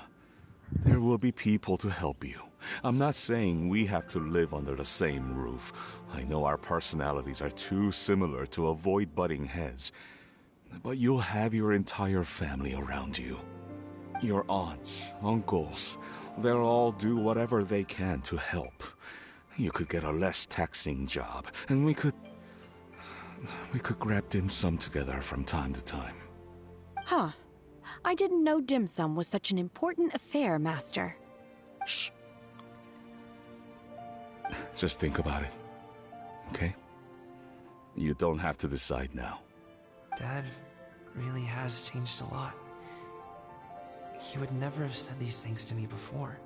there will be people to help you. I'm not saying we have to live under the same roof. I know our personalities are too similar to avoid butting heads. But you'll have your entire family around you. Your aunts, uncles, they'll all do whatever they can to help. You could get a less taxing job, and we could grab dim sum together from time to time. Huh. I didn't know dim sum was such an important affair, Master. Shh. Just think about it, okay? You don't have to decide now. Dad really has changed a lot. He would never have said these things to me before.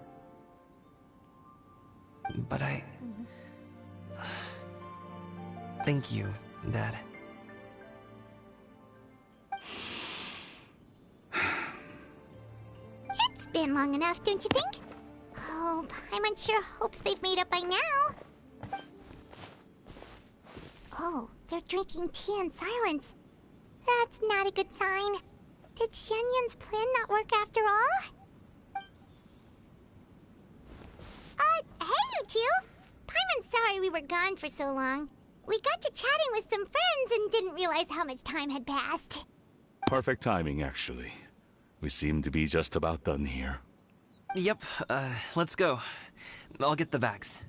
But thank you, Dad. It's been long enough, don't you think? Oh, Paimon sure hopes they've made up by now. Oh, they're drinking tea in silence. That's not a good sign. Did Xianyun's plan not work after all? Hey you two! Paimon's sorry we were gone for so long. We got to chatting with some friends and didn't realize how much time had passed. Perfect timing, actually. We seem to be just about done here. Yep, let's go. I'll get the bags.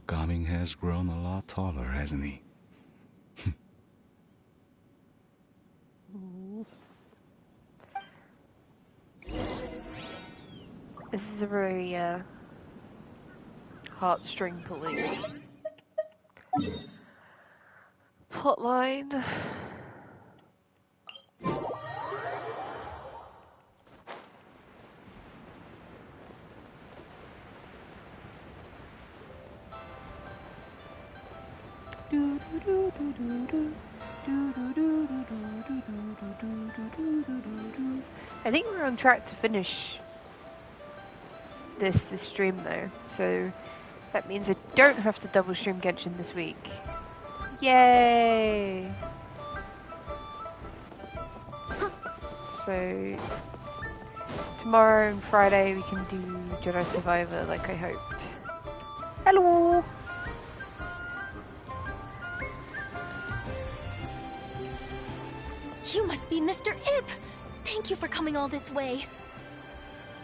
Gaming has grown a lot taller, hasn't he? This is a very, heartstring pulling plotline. I think we're on track to finish this stream though, so that means I don't have to double stream Genshin this week. Yay! So tomorrow and Friday we can do Jedi Survivor like I hoped. Hello! You must be Mr. Ip! Thank you for coming all this way.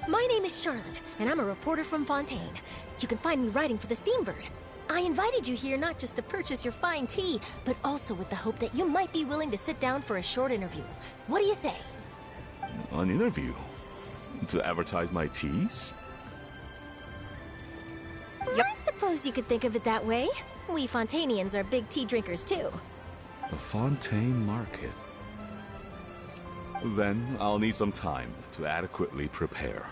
My name is Charlotte, and I'm a reporter from Fontaine. You can find me writing for the Steambird. I invited you here not just to purchase your fine tea, but also with the hope that you might be willing to sit down for a short interview. What do you say? An interview? To advertise my teas? I suppose you could think of it that way. We Fontainians are big tea drinkers too. The Fontaine Market. Then I'll need some time to adequately prepare.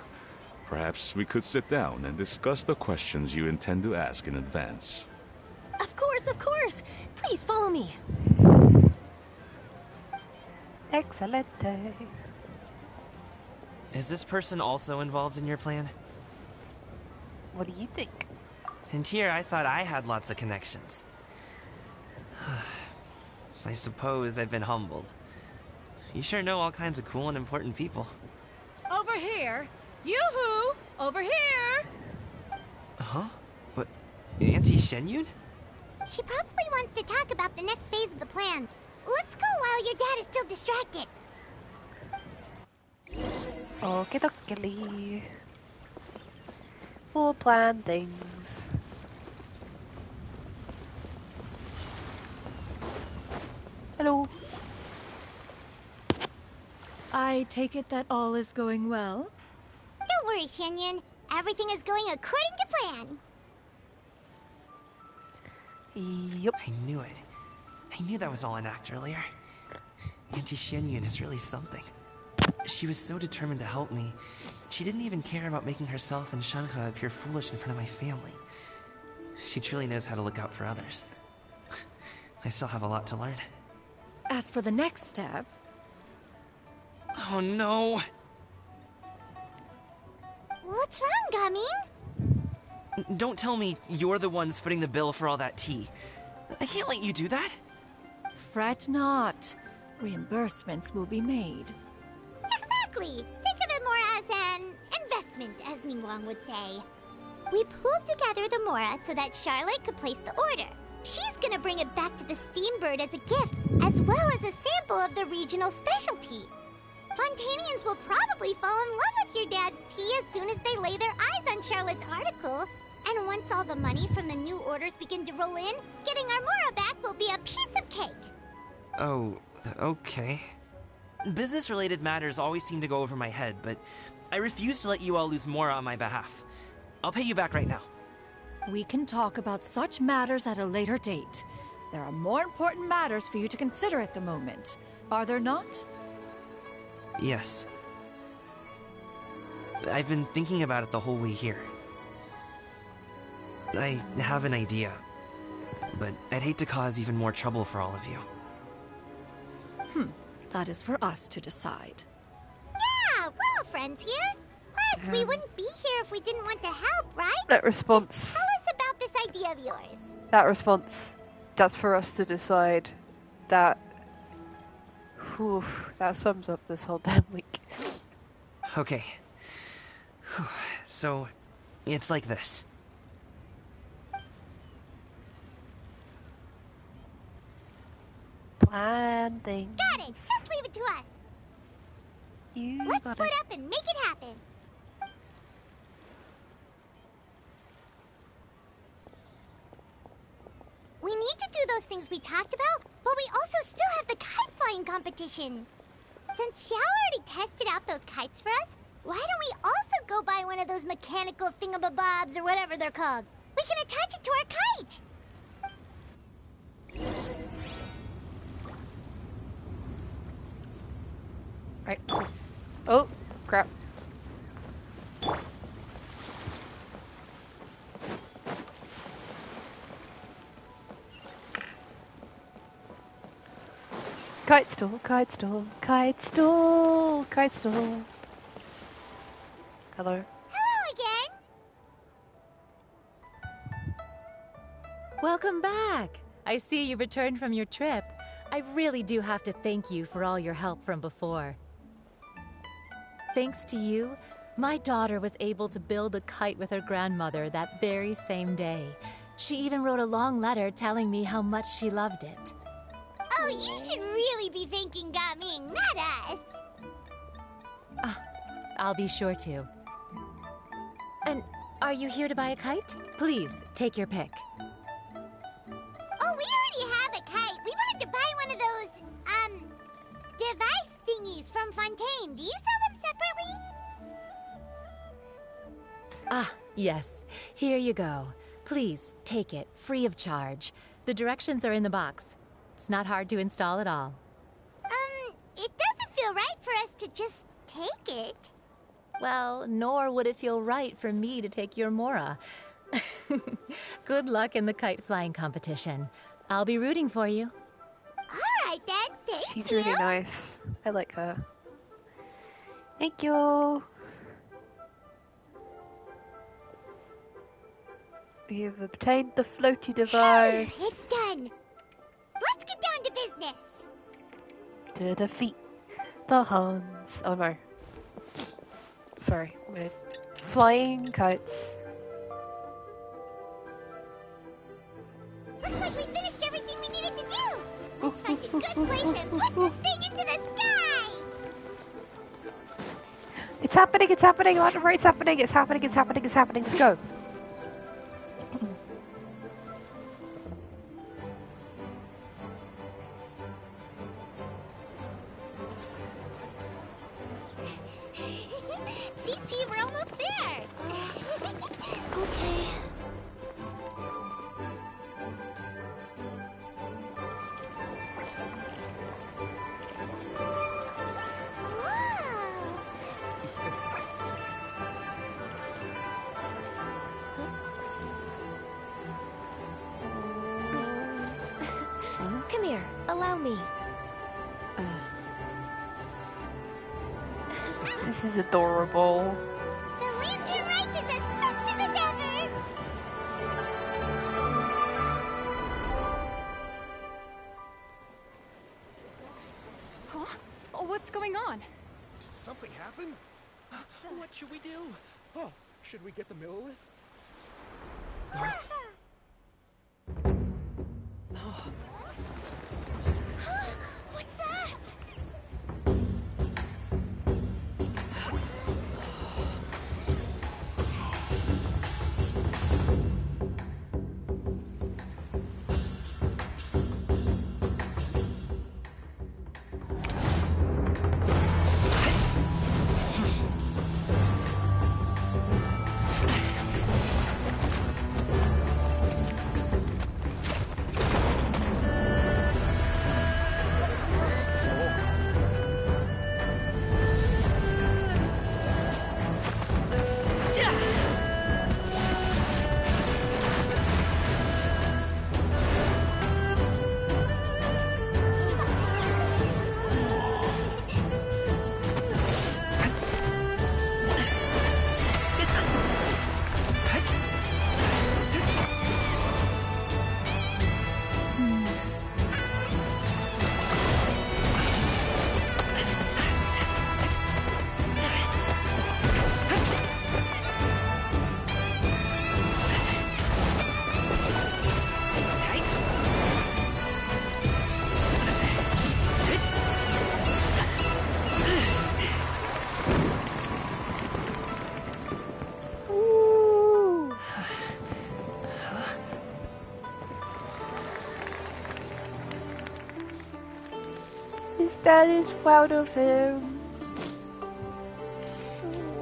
Perhaps we could sit down and discuss the questions you intend to ask in advance. Of course, of course! Please follow me. Excellent. Is this person also involved in your plan? What do you think? And here I thought I had lots of connections. I suppose I've been humbled. You sure know all kinds of cool and important people. Over here! Yoo-hoo! Over here! Huh? What? Auntie Shenyun? She probably wants to talk about the next phase of the plan. Let's go while your dad is still distracted. Okie dokie. We'll plan things. Hello. I take it that all is going well? Don't worry, Shenyun. Everything is going according to plan. Yup. I knew it. I knew that was all an act earlier. Auntie Shenyun is really something. She was so determined to help me. She didn't even care about making herself and Shanhe appear foolish in front of my family. She truly knows how to look out for others. I still have a lot to learn. As for the next step... Oh no! What's wrong, Gamin? Don't tell me you're the ones footing the bill for all that tea. I can't let you do that. Fret not. Reimbursements will be made. Exactly! Think of it more as an investment, as Ningguang would say. We pooled together the Mora so that Charlotte could place the order. She's gonna bring it back to the Steambird as a gift, as well as a sample of the regional specialty. Fontainians will probably fall in love with your dad's tea as soon as they lay their eyes on Charlotte's article. And once all the money from the new orders begin to roll in, getting our Mora back will be a piece of cake. Oh, okay. Business-related matters always seem to go over my head, but I refuse to let you all lose Mora on my behalf. I'll pay you back right now. We can talk about such matters at a later date. There are more important matters for you to consider at the moment, are there not? Yes. I've been thinking about it the whole way here. I have an idea, but I'd hate to cause even more trouble for all of you. That is for us to decide. Yeah, we're all friends here. Plus, we wouldn't be here if we didn't want to help, right? That response. Just tell us about this idea of yours. That response. That's for us to decide. That. Whew, that sums up this whole damn week. Okay. So, it's like this. Plan things. Got it. Just leave it to us. Let's split up and make it happen. We need to do those things we talked about, but we also still have the kite flying competition. Since Xiao already tested out those kites for us, why don't we also go buy one of those mechanical thingamabobs or whatever they're called? We can attach it to our kite. Right. Oh, crap. Kite stall, kite stall, kite stall, kite stall. Hello. Hello again. Welcome back. I see you returned from your trip. I really do have to thank you for all your help from before. Thanks to you, my daughter was able to build a kite with her grandmother that very same day. She even wrote a long letter telling me how much she loved it. Oh, you should really be thanking Gaming, not us. I'll be sure to. And are you here to buy a kite? Please, take your pick. Oh, we already have a kite. We wanted to buy one of those, device thingies from Fontaine. Do you sell them separately? Yes. Here you go. Please, take it, free of charge. The directions are in the box. It's not hard to install at all. It doesn't feel right for us to just take it. Well, nor would it feel right for me to take your Mora. Good luck in the kite flying competition. I'll be rooting for you. All right then, thank She's you. really nice. I like her. Thank you. You've obtained the floaty device. It's done. Let's get down to business. To defeat the Huns. Oh no. Sorry, we're flying kites. Looks like we finished everything we needed to do. Let's find a good place and put this thing into the sky. It's happening, it's happening, it's happening, it's happening, it's happening, it's happening, let's go. Chi-Chi, we're almost there. Okay. Come here, allow me. This is adorable. The Lantern Rite is as festive as ever. Huh? Oh, what's going on? Did something happen? What should we do? Oh, should we get the Millilith? What's that? His dad is proud of him.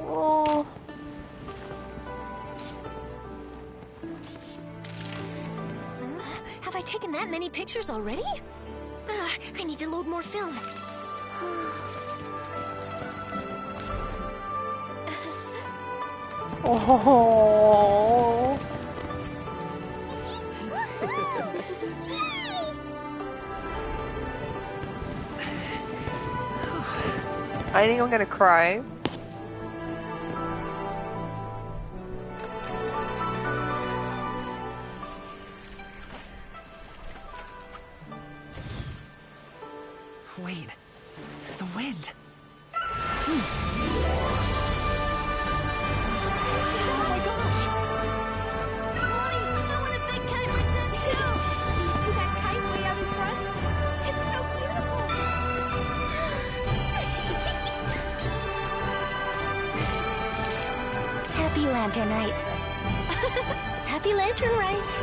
Oh. Have I taken that many pictures already? I need to load more film. Oh. I think I'm gonna cry. Wait. The wind. Happy Lantern Rite. Happy Lantern Rite.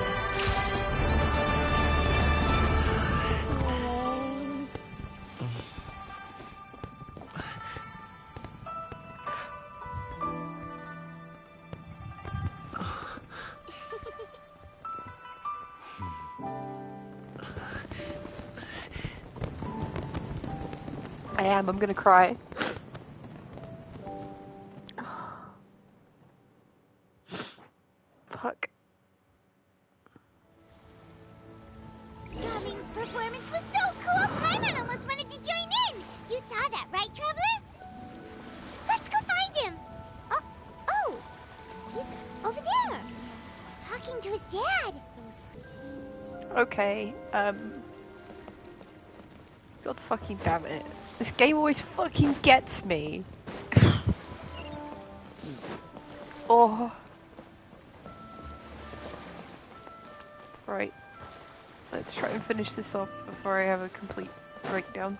I'm gonna cry. Fuck. Gaming's performance was so cool, Paimon almost wanted to join in! You saw that, right, Traveler? Let's go find him! Oh! He's over there! Talking to his dad! Okay, God fucking damn it. This game always fucking gets me. Oh. Right. Let's try and finish this off before I have a complete breakdown.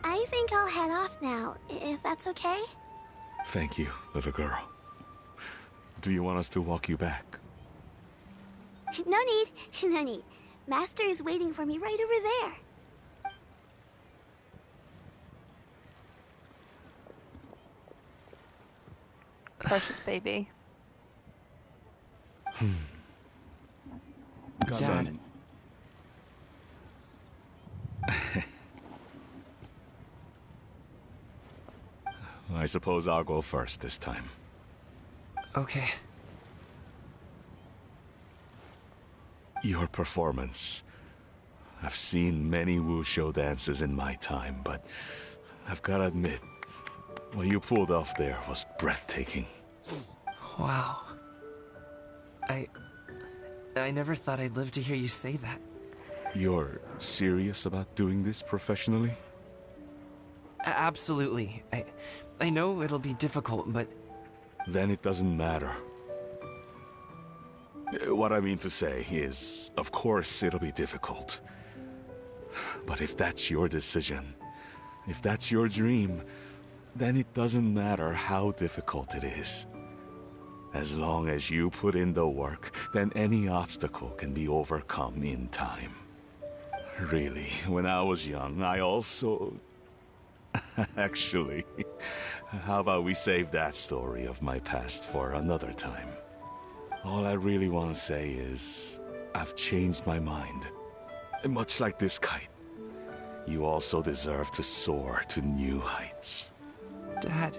I think I'll head off now, if that's okay. Thank you, little girl. Do you want us to walk you back? No need, no need. Master is waiting for me right over there. Precious baby. Dad. I suppose I'll go first this time. Okay. Your performance. I've seen many wushou dances in my time, but I've gotta admit, what you pulled off there was breathtaking. Wow. I never thought I'd live to hear you say that. You're serious about doing this professionally? Absolutely. I know it'll be difficult, but... Then it doesn't matter. What I mean to say is, of course it'll be difficult. But if that's your decision, if that's your dream, then it doesn't matter how difficult it is. As long as you put in the work, then any obstacle can be overcome in time. Really, when I was young, I also... Actually, how about we save that story of my past for another time? All I really want to say is, I've changed my mind. Much like this kite, you also deserve to soar to new heights. Dad.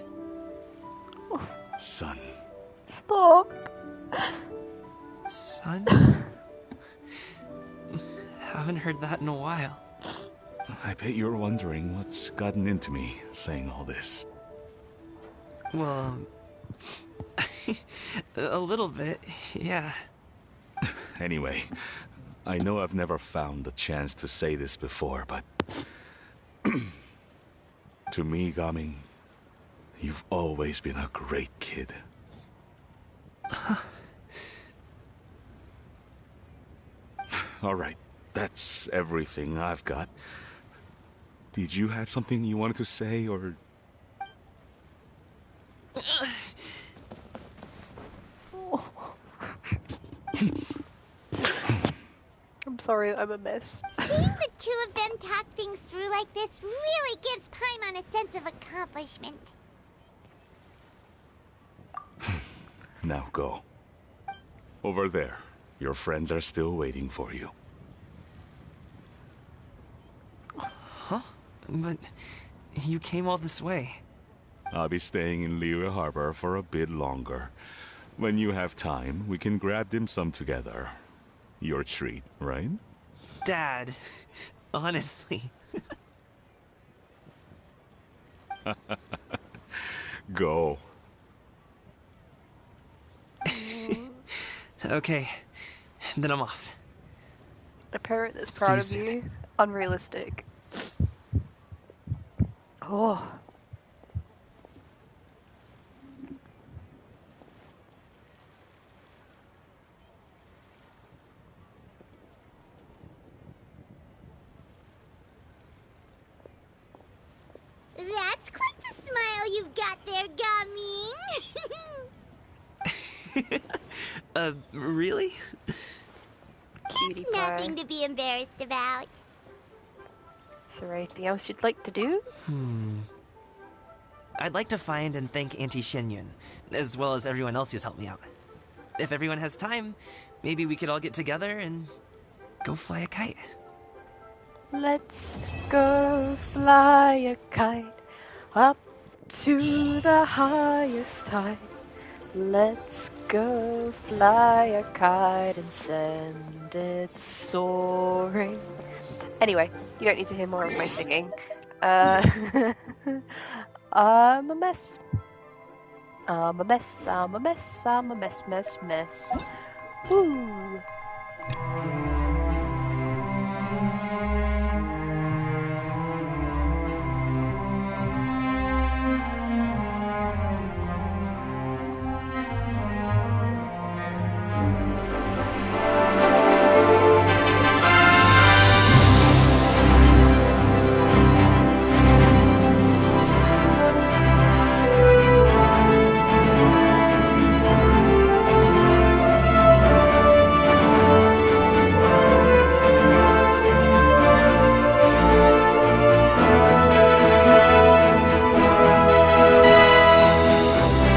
Son. Stop. Son? Haven't heard that in a while. I bet you're wondering what's gotten into me saying all this. Well, a little bit, yeah. Anyway, I know I've never found the chance to say this before, but... to me, Gaming, you've always been a great kid. Alright, that's everything I've got. Did you have something you wanted to say, or... I'm sorry, I'm a mess. Seeing the two of them talk things through like this really gives Paimon a sense of accomplishment. Now go. Over there. Your friends are still waiting for you. Huh? But you came all this way. I'll be staying in Liyue Harbor for a bit longer. When you have time, we can grab dim sum together. Your treat, right? Dad, honestly. Go. Okay, then I'm off. A parent that's See proud you of soon. you? Unrealistic. Oh. That's quite the smile you've got there, Gummy. Really? It's nothing to be embarrassed about. Is there anything else you'd like to do? I'd like to find and thank Auntie Xinyun, as well as everyone else who's helped me out. If everyone has time, maybe we could all get together and go fly a kite. Let's go fly a kite up to the highest height. Let's go fly a kite and send it soaring. Anyway, you don't need to hear more of my singing. I'm a mess. I'm a mess, I'm a mess, I'm a mess, mess, mess. Woo!